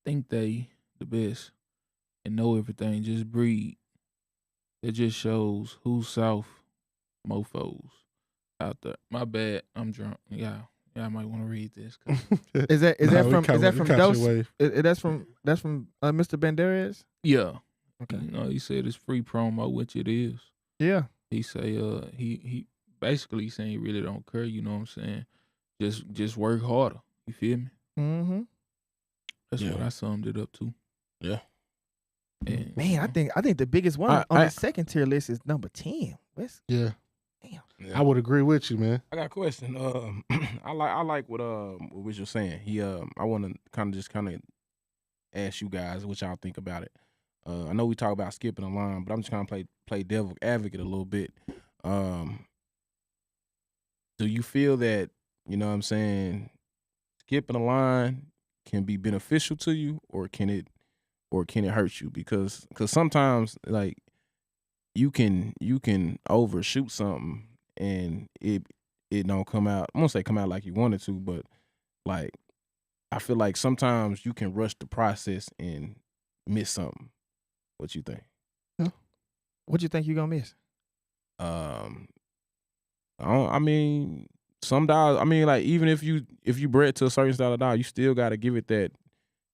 they the best and know everything. Just breed. It just shows who's south mofos out there. My bad. I'm drunk. Yeah. Yeah, I might want to read this. Is that from Dos? That's from Mr. Banderas? Yeah. Okay. You know, he said it's free promo, which it is. Yeah. He say he basically saying he really don't care. You know what I'm saying? Just work harder. You feel me? Mm-hmm. That's what I summed it up to. Yeah. And, man, I think the biggest one on the second tier list is number 10. Yeah. Damn. Yeah. I would agree with you, man. I got a question. I like what you're saying. I want to kind of ask you guys what y'all think about it. I know we talk about skipping a line, but I'm just gonna play devil advocate a little bit. Do you feel that, you know what I'm saying, skipping a line can be beneficial to you, or can it hurt you? Because sometimes like you can overshoot something and it don't come out. I'm gonna say come out like you wanted to, but like I feel like sometimes you can rush the process and miss something. What you think? What you think you gonna miss? I mean, some dogs. I mean, like even if you bred to a certain style of dog, you still got to give it that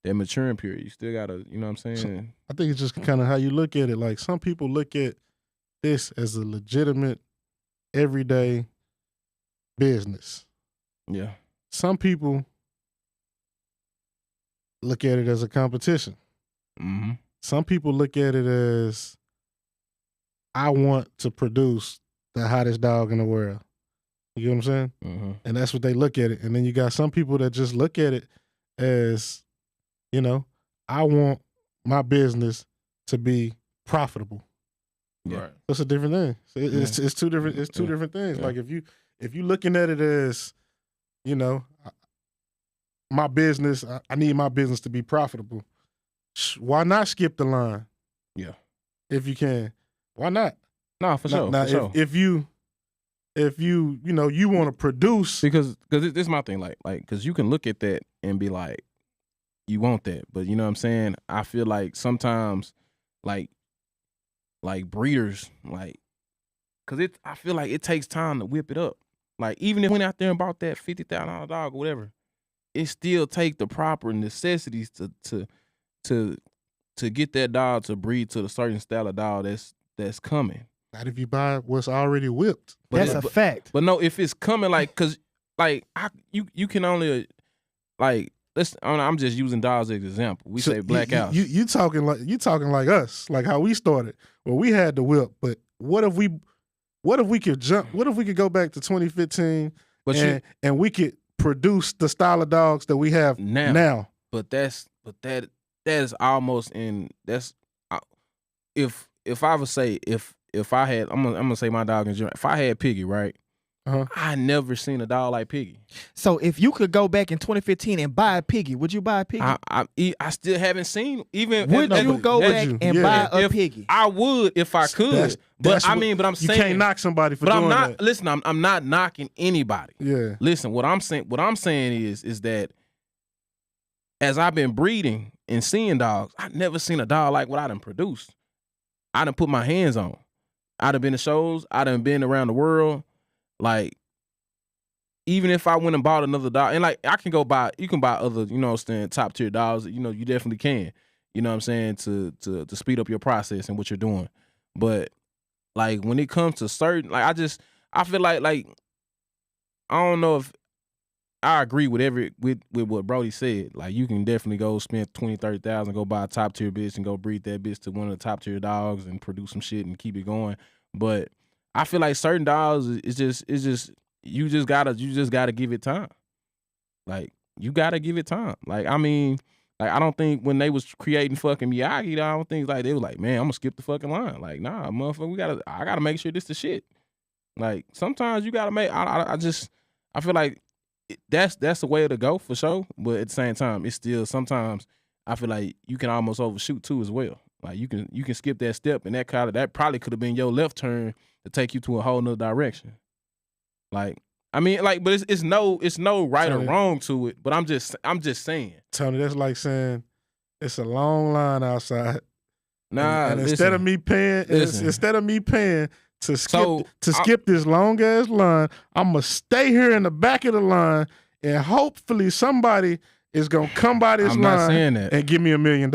maturing period. You still got to, you know what I'm saying? I think it's just kind of how you look at it. Like some people look at this as a legitimate, everyday business. Yeah. Some people look at it as a competition. Mm-hmm. Some people look at it as, I want to produce the hottest dog in the world. You know what I'm saying? Mm-hmm. And that's what they look at it. And then you got some people that just look at it as, you know, I want my business to be profitable. Yeah. Right. That's a different thing. So it's two different. It's two different things. Yeah. Like if you looking at it as, you know, my business, I need my business to be profitable. Why not skip the line? Yeah. If you can, why not? No, for sure. Now, for sure. if you you know you want to produce, because this is my thing, like because you can look at that and be like, you want that, but you know what I'm saying. I feel like sometimes, like breeders, like, cause I feel like it takes time to whip it up. Like even if we went out there and bought that $50,000 dog or whatever, it still take the proper necessities to get that dog to breed to the certain style of dog that's coming. Not if you buy what's already whipped. That's a fact. But no, if it's coming, like, cause like you can only like I'm just using dogs as an example. We say black house. You talking like us, like how we started. Well, we had the whip, but what if we could jump? What if we could go back to 2015 and we could produce the style of dogs that we have now? But that is almost in if I would say if I had, I'm gonna say my dog in general. If I had Piggy, right? I never seen a dog like Piggy. So if you could go back in 2015 and buy a Piggy, would you buy a Piggy? I still haven't seen even. Would you go back and buy a Piggy? I would if I could. But I'm you saying can't knock somebody for doing that. Listen, I'm not knocking anybody. Yeah. Listen, what I'm saying is that as I've been breeding and seeing dogs, I've never seen a dog like what I done produced. I done put my hands on. I done been to shows. I done been around the world. Like, even if I went and bought another dog, and like I can go buy, you can buy other, you know what I'm saying, top tier dogs. You know, you definitely can. You know what I'm saying, to speed up your process and what you're doing. But like when it comes to certain, like I feel like I don't know if I agree with with what Brody said. Like you can definitely go spend $20,000-$30,000, go buy a top tier bitch and go breed that bitch to one of the top tier dogs and produce some shit and keep it going. But I feel like certain dogs it's just you just gotta give it time. Like you gotta give it time. Like I mean, like I don't think when they was creating fucking Miyagi, I don't think like they were like, man, I'm gonna skip the fucking line. Like nah, motherfucker, I gotta make sure this the shit. Like sometimes you gotta make. I feel like that's the way to go for sure. But at the same time, it's still sometimes I feel like you can almost overshoot too as well. Like you can skip that step and that probably could have been your left turn to take you to a whole nother direction. Like I mean, like, but it's no right Tony, or wrong to it. But I'm just saying, Tony, that's like saying it's a long line outside. Nah, and instead of me paying to skip this long ass line, I'm gonna stay here in the back of the line, and hopefully somebody is gonna come by this line and give me $1 million.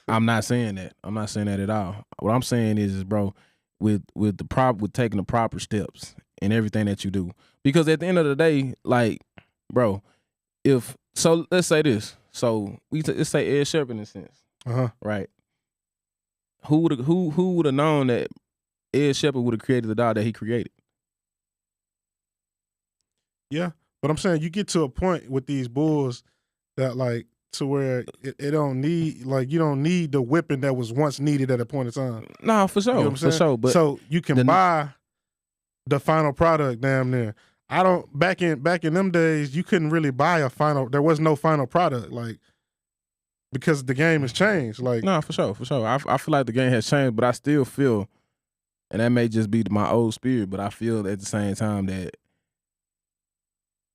I'm not saying that. I'm not saying that at all. What I'm saying is bro, with taking the proper steps in everything that you do, because at the end of the day, like, bro, let's say this. So let's say Ed Sheeran in a sense, right? Who would have known that Ed Sheeran would have created the dog that he created? Yeah, but I'm saying you get to a point with these bulls that like to where it don't need, like, you don't need the whipping that was once needed at a point in time. No, for sure, you know for sure. But so you can buy the final product damn near. I don't back in them days you couldn't really buy a final. There was no final product, like, because the game has changed. Like, no, for sure. I feel like the game has changed, but I still feel, and that may just be my old spirit, but I feel at the same time that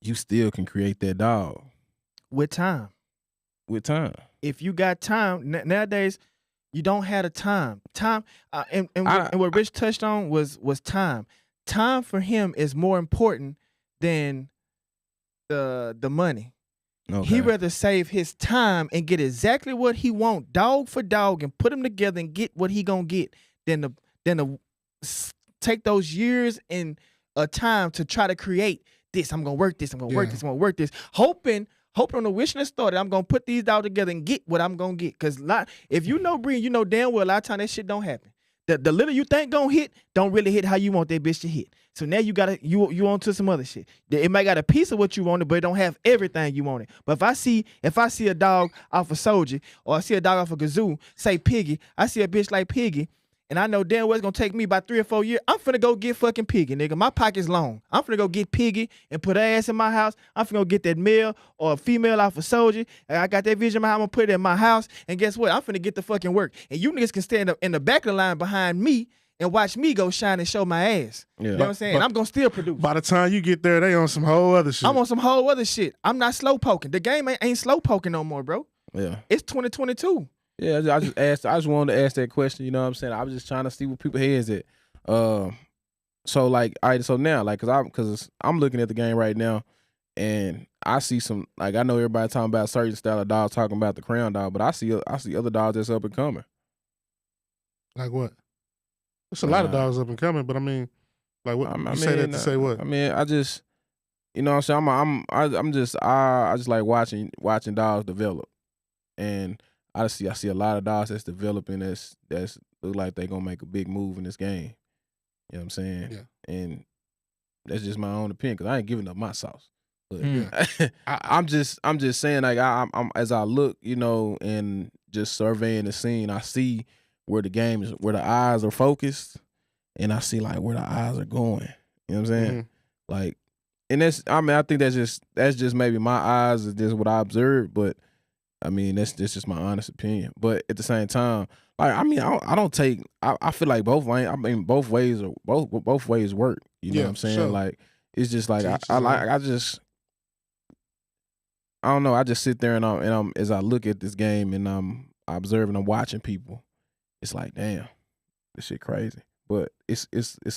you still can create that dog with time. With time, if you got time nowadays, you don't have the time. And what Rich touched on was time. Time for him is more important than the money. Okay. He rather save his time and get exactly what he want, dog for dog, and put them together and get what he gonna get than to take those years and time to try to create this. I'm gonna work this. I'm gonna work this. I'm gonna work this. Hoping on the wish list thought that I'm gonna put these dogs together and get what I'm gonna get. Cause if you know breeding, you know damn well a lot of time that shit don't happen. The little you think gonna hit don't really hit how you want that bitch to hit. So now you gotta you on to some other shit. It might got a piece of what you wanted, but it don't have everything you wanted. But if I see a dog off a Soldier, or I see a dog off a Gazoo, say Piggy, I see a bitch like Piggy, and I know damn well it's gonna take me about 3 or 4 years, I'm finna go get fucking Piggy, nigga. My pocket's long. I'm finna go get Piggy and put her ass in my house. I'm finna go get that male or a female off a Soldier. And I got that vision in my house. I'm gonna put it in my house. And guess what? I'm finna get the fucking work. And you niggas can stand up in the back of the line behind me and watch me go shine and show my ass. Yeah. You know what I'm saying? I'm gonna still produce. By the time you get there, they on some whole other shit. I'm on some whole other shit. I'm not slow poking. The game ain't slow poking no more, bro. Yeah. It's 2022. Yeah, I just wanted to ask that question, you know what I'm saying? I was just trying to see what people heads at. So like, all right, so now, like, cause I'm looking at the game right now, and I see some, like, I know everybody talking about certain style of dogs, talking about the crown dog, but I see other dogs that's up and coming. Like what? There's a lot of dogs up and coming, but I mean, like, what? You say that to say what? I mean, I just, you know what I'm saying? I just like watching dogs develop, and I see a lot of dogs that's developing that's look like they gonna make a big move in this game. You know what I'm saying? Yeah. And that's just my own opinion, because I ain't giving up my sauce. But I'm just saying, like, I'm as I look, you know, and just surveying the scene, I see where the game is, where the eyes are focused, and I see like where the eyes are going. You know what I'm saying? Mm-hmm. Like, and I think that's just maybe my eyes is just what I observed, but I mean that's just my honest opinion. But at the same time, like I mean I don't take I feel like both ways work. You know what I'm saying? Sure. Like it's just like I don't know. I just sit there and I'm as I look at this game and I'm observing, I'm watching people. It's like, damn, this shit crazy. But it's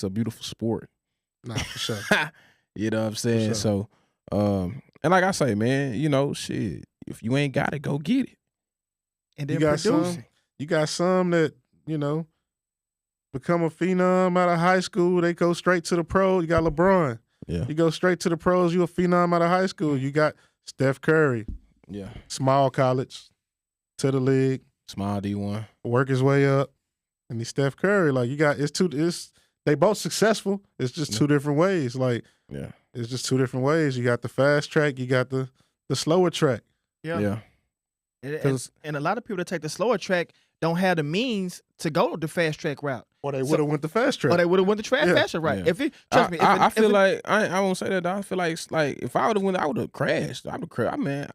a beautiful sport. Nah, for sure. You know what I'm saying? Sure. So, and like I say, man, you know, shit. If you ain't got it, go get it. And then you got some that, you know, become a phenom out of high school. They go straight to the pro. You got LeBron. Yeah. You go straight to the pros. You a phenom out of high school. You got Steph Curry. Yeah. Small college to the league. Small D1. Work his way up. And he's Steph Curry. Like they both successful. It's just two different ways. Like, yeah. It's just two different ways. You got the fast track. You got the slower track. Yeah. And a lot of people that take the slower track don't have the means to go the fast track route. Or they would have went the fast track. Or they would have went the faster route. Yeah. If it, trust me, I feel like I won't say that. Dog. I feel like if I would have went, I would have crashed. I would have man.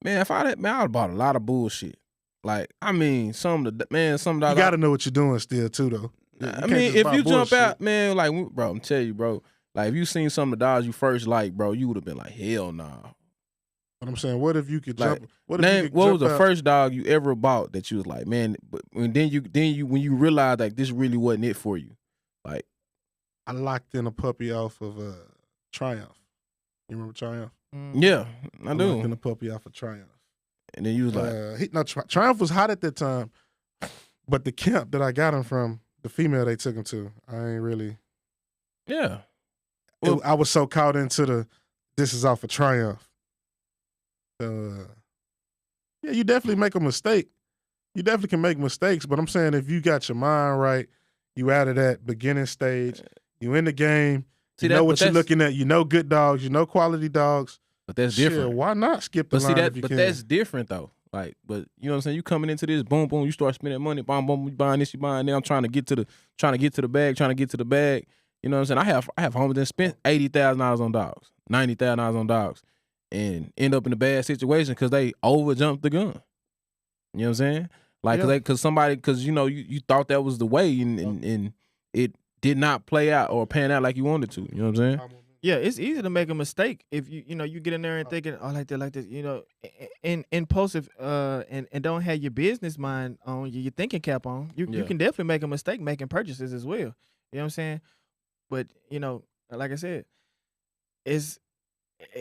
If I would have bought a lot of bullshit. Like I mean, some of the you got to know what you're doing still too, though. I mean, if you jump out, man, like bro, I'm telling you, bro. Like if you seen some of the dogs you first like, bro, you would have been like, hell nah. But I'm saying, what if you could like, jump? What was the first dog you ever bought that you was like, man? But when you realized like this really wasn't it for you, like I locked in a puppy off of Triumph. You remember Triumph? Yeah, I do. Locked in a puppy off of Triumph. And then you was like, Triumph was hot at that time, but the camp that I got him from, the female they took him to, I ain't really. Yeah. Well, I was so caught into this is off of Triumph. Yeah, you definitely make a mistake. You definitely can make mistakes, but I'm saying if you got your mind right, you out of that beginning stage, you in the game, you know what you're looking at, you know good dogs, you know quality dogs. But that's different. Why not skip the line if you can? That's different though. Like, but you know what I'm saying? You coming into this, boom, boom, you start spending money, boom, boom, you buying this, you buying that. I'm trying to get to the bag. You know what I'm saying? I have homies that spent $80,000 on dogs, $90,000 on dogs, and end up in a bad situation because they over jumped the gun. You know what I'm saying? Like, because you know you thought that was the way, and it did not play out or pan out like you wanted to. You know what I'm saying? Yeah, it's easy to make a mistake if you get in there and thinking, oh, like this, you know, impulsive and don't have your business mind on, your thinking cap on. You can definitely make a mistake making purchases as well. You know what I'm saying? But you know, like I said, it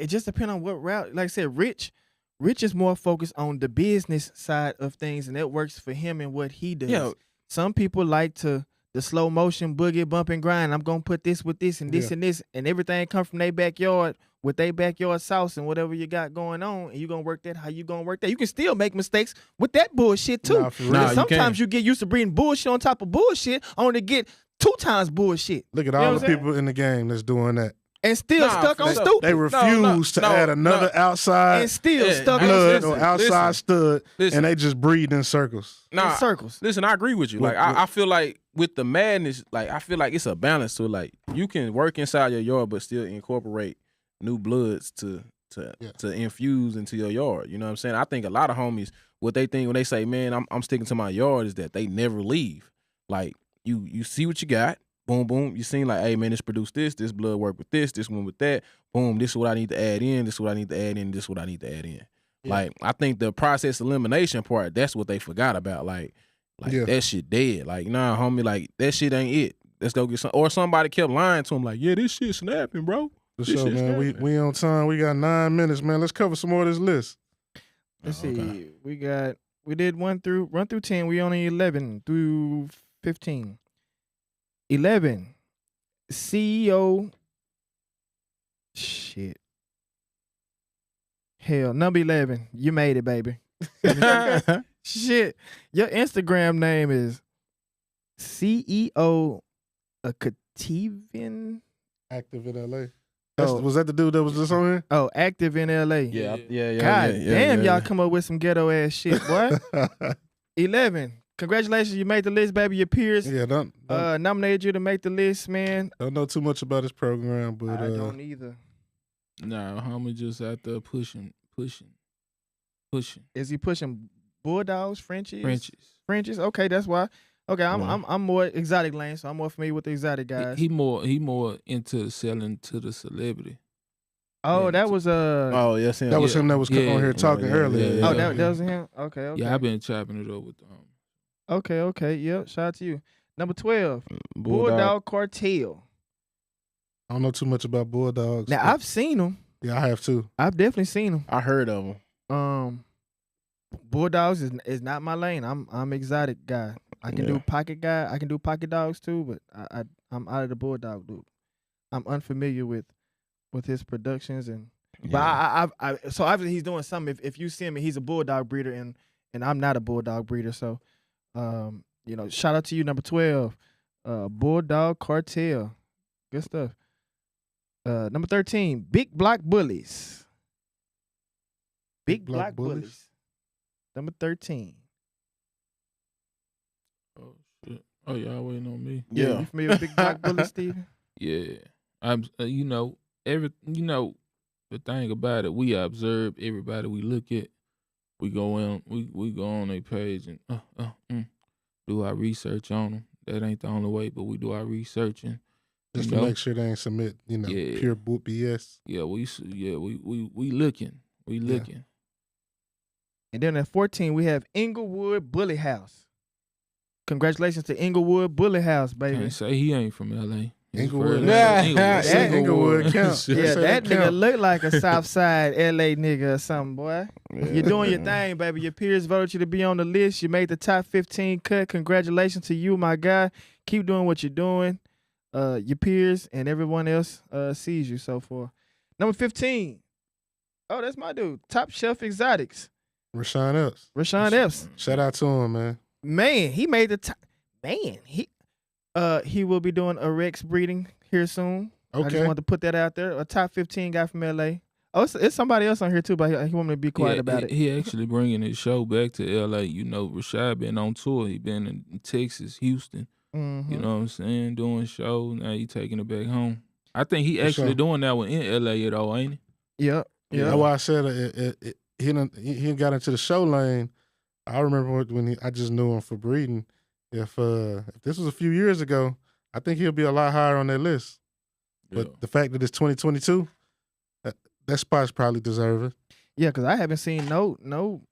just depends on what route. Like I said, Rich is more focused on the business side of things, and that works for him and what he does. Yeah. Some people like the slow motion boogie bump and grind. I'm gonna put this with this and this and this, and everything come from their backyard with their backyard sauce and whatever you got going on, and you gonna work that how you gonna work that. You can still make mistakes with that bullshit too. Sometimes you get used to bringing bullshit on top of bullshit, only to get 2 times bullshit. Look at all the people in the game that's doing that. And still stuck on stupid. They refuse to add another outside and still stuck blood or outside stud, and they just breathe in circles. In circles. Listen, I agree with you. Like I feel like with the madness, like I feel like it's a balance to it. Like you can work inside your yard, but still incorporate new bloods to infuse into your yard. You know what I'm saying? I think a lot of homies, what they think when they say, "Man, I'm sticking to my yard," is that they never leave. Like you see what you got. Boom, boom. You seen like, hey, man, this produced this blood work with this one with that. Boom, this is what I need to add in, this is what I need to add in, this is what I need to add in. Yeah. Like, I think the process elimination part, that's what they forgot about. Like that shit dead. Like, nah, homie, like, that shit ain't it. Let's go get some. Or somebody kept lying to him, like, yeah, this shit snapping, bro. For sure, man. We on time. We got 9 minutes, man. Let's cover some more of this list. Let's see. We did 1 through 10. We only 11 through 15. 11, CEO. Shit. Hell, number 11. You made it, baby. Shit. Your Instagram name is CEO Activian. Active in LA. Was that the dude that was just on here? Oh, Active in LA. Yeah. God damn, y'all come up with some ghetto ass shit, boy. 11. Congratulations, you made the list, baby. Your peers Yeah, don't nominated you to make the list, man. don't know too much about this program, but I don't either. Nah, homie just out there pushing. Is he pushing Bulldogs, Frenchies? Frenchies. Okay, that's why. Okay, I'm more exotic lane, so I'm more familiar with the exotic guys. He more into selling to the celebrity. Oh, Yeah, that was Oh, yes, that was him that was on here talking earlier. Oh, that was him. Okay. Yeah, I've been chopping it up with them. Okay. Yep. Shout out to you. Number 12, Bulldog Cartel. I don't know too much about Bulldogs. Now I've seen them. Yeah, I have too. I've definitely seen them. I heard of them. Bulldogs is not my lane. I'm exotic guy. I can do pocket guy. I can do pocket dogs too, but I'm out of the Bulldog dude. I'm unfamiliar with his productions but I so obviously he's doing something. If you see him, he's a Bulldog breeder and I'm not a Bulldog breeder. So shout out to you, number 12, Bulldog Cartel. Good stuff. Number 13, Big Block Bullies. Big Block Bullies. Number 13. Oh shit! Oh, y'all waiting on me? Yeah. You familiar with Big Block Bullies, Steven? Yeah, I'm. The thing about it, we observe everybody we look at. We go on their page and do our research on them. That ain't the only way, but we do our research and just to make sure they ain't submit, pure BS. Yeah, we looking. We looking. Yeah. And then at 14, we have Inglewood Bully House. Congratulations to Inglewood Bully House, baby. Can't say he ain't from L.A. Inglewood. Inglewood counts. Yeah, that nigga look like a Southside LA nigga or something, boy. You're doing your thing, baby. Your peers voted you to be on the list. You made the top 15 cut. Congratulations to you, my guy. Keep doing what you're doing. Your peers and everyone else sees you so far. Number 15. Oh, that's my dude. Top Shelf Exotics. Rashawn Epps. Shout out to him, man. Man, he made the top. Man, he will be doing a Rex breeding here soon. Okay. I just wanted to put that out there. A top 15 guy from LA. Oh, it's somebody else on here too, but he want me to be quiet about it. He actually bringing his show back to LA. Rashad been on tour. He been in Texas, Houston. Mm-hmm. You know what I'm saying? Doing shows. Now he taking it back home. I think he actually doing that one in LA at all, ain't he? Yep. That's why I said he got into the show lane. I remember when I just knew him for breeding. If this was a few years ago, I think he'll be a lot higher on that list. But the fact that it's 2022, that spot's probably deserving. Yeah, because I haven't seen no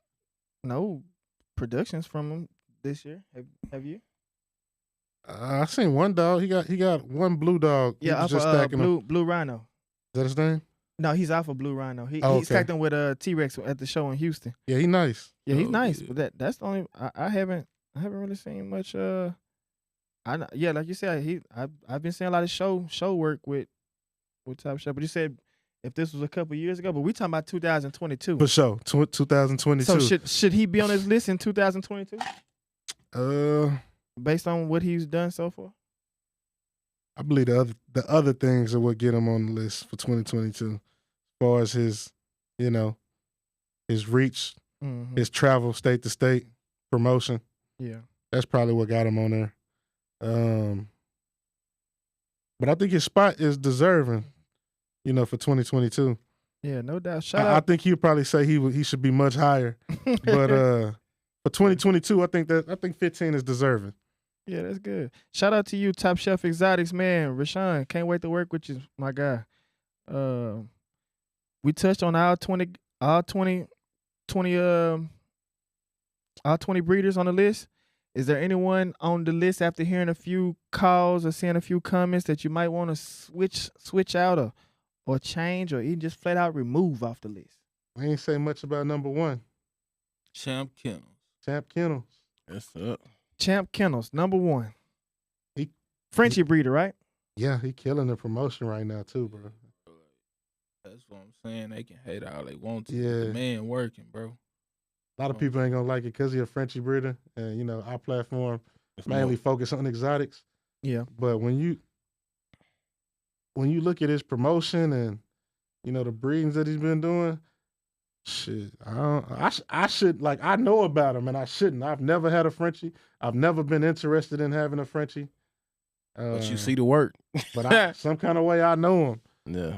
productions from him this year. Have you? I seen one dog. He got one blue dog. Yeah, off just of Blue Rhino. Is that his name? No, he's off of Blue Rhino. He's tagged him with T-Rex at the show in Houston. Yeah, he's nice. Yeah, he's nice. But that's the only I haven't really seen much. Like you said, I've been seeing a lot of show work with Top Chef. But you said if this was a couple years ago, but we talking about 2022. For sure, 2022. So should he be on this list in 2022? Based on what he's done so far. I believe the other things are what get him on the list for 2022, as far as his, his reach, his travel state to state, promotion. Yeah, that's probably what got him on there. But I think his spot is deserving, for 2022. Yeah, no doubt. I think he'd probably say he should be much higher, but for 2022, I think 15 is deserving. Yeah, that's good. Shout out to you, Top Chef Exotics, man. Rashawn, can't wait to work with you, my guy. We touched on all 20 breeders on the list. Is there anyone on the list after hearing a few calls or seeing a few comments that you might want to switch out or change or even just flat out remove off the list? We ain't say much about number 1. Champ Kennels. That's up. Champ Kennels, number 1. Frenchie breeder, right? Yeah, he killing the promotion right now too, bro. That's what I'm saying. They can hate all they want to. Yeah. The man working, bro. A lot of people ain't gonna like it because he's a Frenchie breeder, and our platform mainly focus on exotics. Yeah. But when you look at his promotion and the breedings that he's been doing, Shit, I don't. I should like. I know about them, and I shouldn't. I've never had a Frenchie. I've never been interested in having a Frenchie. But you see the work. But some kind of way I know them. Yeah.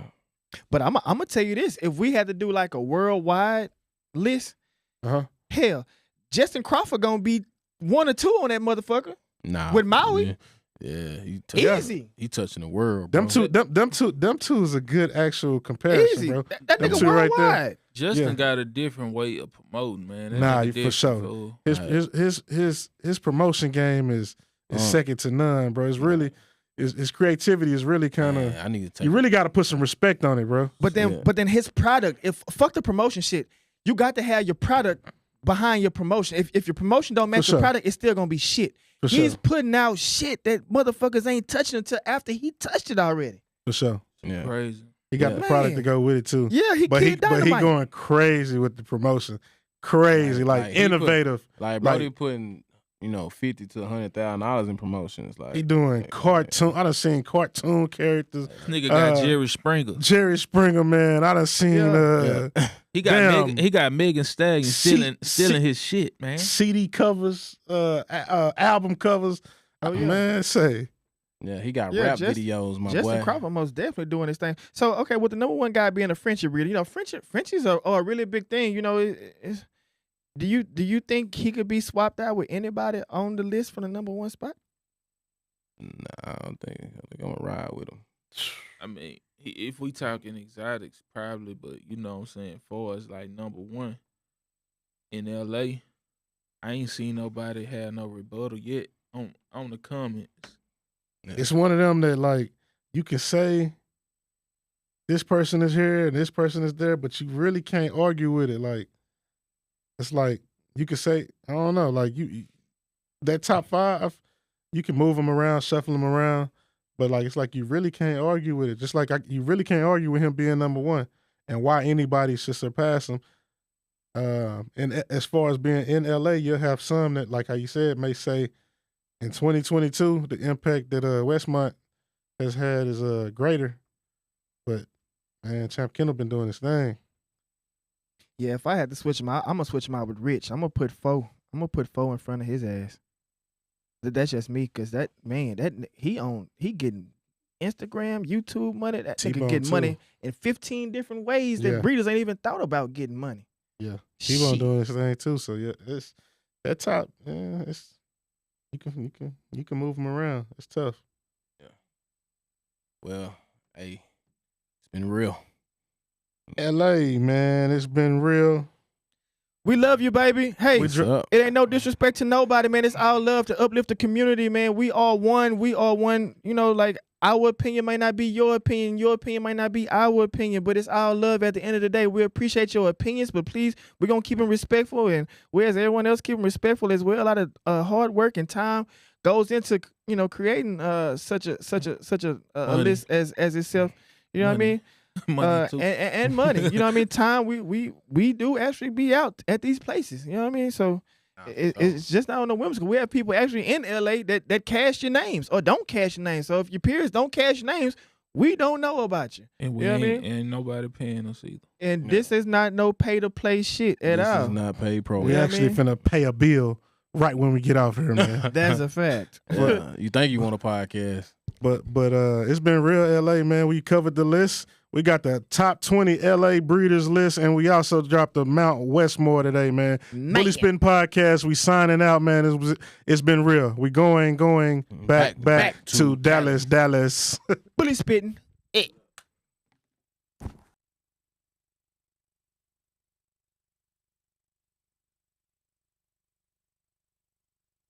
But I'm gonna tell you this: if we had to do like a worldwide list, hell, Justin Crawford gonna be 1 or 2 on that motherfucker. Nah. With Maui. Yeah, easy. He touching the world, bro. Them two is a good actual comparison, Easy. bro. That them nigga two worldwide. right there. Justin got a different way of promoting, man. That Nah, nigga for sure. fool. His promotion game is second to none, bro. It's really his creativity is really kind of. I need to take You really got to put some respect on it, bro. But then his product, fuck the promotion shit. You got to have your product behind your promotion. If your promotion don't match the product, it's still gonna be shit. He's putting out shit that motherfuckers ain't touching until after he touched it already. For sure. Yeah. Crazy. He got the product to go with it too. Yeah, but he going crazy with the promotion. Crazy, like innovative. Brody putting, $50,000 to $100,000 in promotions. Like he doing cartoon. I done seen cartoon characters. This nigga got Jerry Springer. Jerry Springer, man. I done seen. He got Megan Stallion stealing his shit, man. CD covers, album covers. Oh yeah, man. Say. Yeah, he got rap videos, my boy. Justin Crawford most definitely doing his thing. So, okay, with the number one guy being a Frenchie breeder, Frenchies are a really big thing. Do you think he could be swapped out with anybody on the list for the number one spot? Nah, I don't think. I think I'm gonna ride with him. I mean, if we talking exotics, probably, but you know what I'm saying, far as like number one in LA, I ain't seen nobody have no rebuttal yet on the comments. It's one of them that like you can say this person is here and this person is there, but you really can't argue with it. Like it's like you could say, I don't know, like you that top 5, you can move them around, shuffle them around, but like it's like you really can't argue with it. Just like you really can't argue with him being number one and why anybody should surpass him. And as far as being in LA, you'll have some that, like how you said, may say in 2022 the impact that WestMont has had is greater. But man, Champ Kendall been doing his thing. Yeah, if I had to switch him out, I'm gonna switch him out with Rich. I'm gonna put 4. I'm gonna put 4 in front of his ass. That's just me, cause that man, he getting Instagram, YouTube money. That nigga getting money in 15 different ways that breeders ain't even thought about getting money. Yeah, T-Bone doing his thing too. So yeah, it's that top. Yeah, it's you can move him around. It's tough. Yeah. Well, hey, it's been real. LA, man, it's been real. We love you, baby. Hey, it ain't no disrespect to nobody, man. It's our love to uplift the community, man. We all one. We all one. Like our opinion might not be your opinion. Your opinion might not be our opinion, but it's our love at the end of the day. We appreciate your opinions, but please, we're going to keep them respectful. And whereas everyone else keep them respectful as well, a lot of hard work and time goes into, creating such a list as itself. You know what I mean? Money too. And money. You know what I mean? Time we do actually be out at these places. You know what I mean? So it's just not on the whims. We have people actually in LA that cash your names or don't cash your names. So if your peers don't cash your names, we don't know about you. And we you know what I mean? And nobody paying us either. And this is not no pay to play shit at all. This is not pay pro. We actually finna pay a bill right when we get off here, man. That's a fact. You think you want a podcast. But it's been real, LA, man. We covered the list. We got the top 20 LA breeders list, and we also dropped the Mount Westmore today, man. Bully Spitting Podcast, we signing out, man. It's been real. We going back to Dallas. Bully Spitting.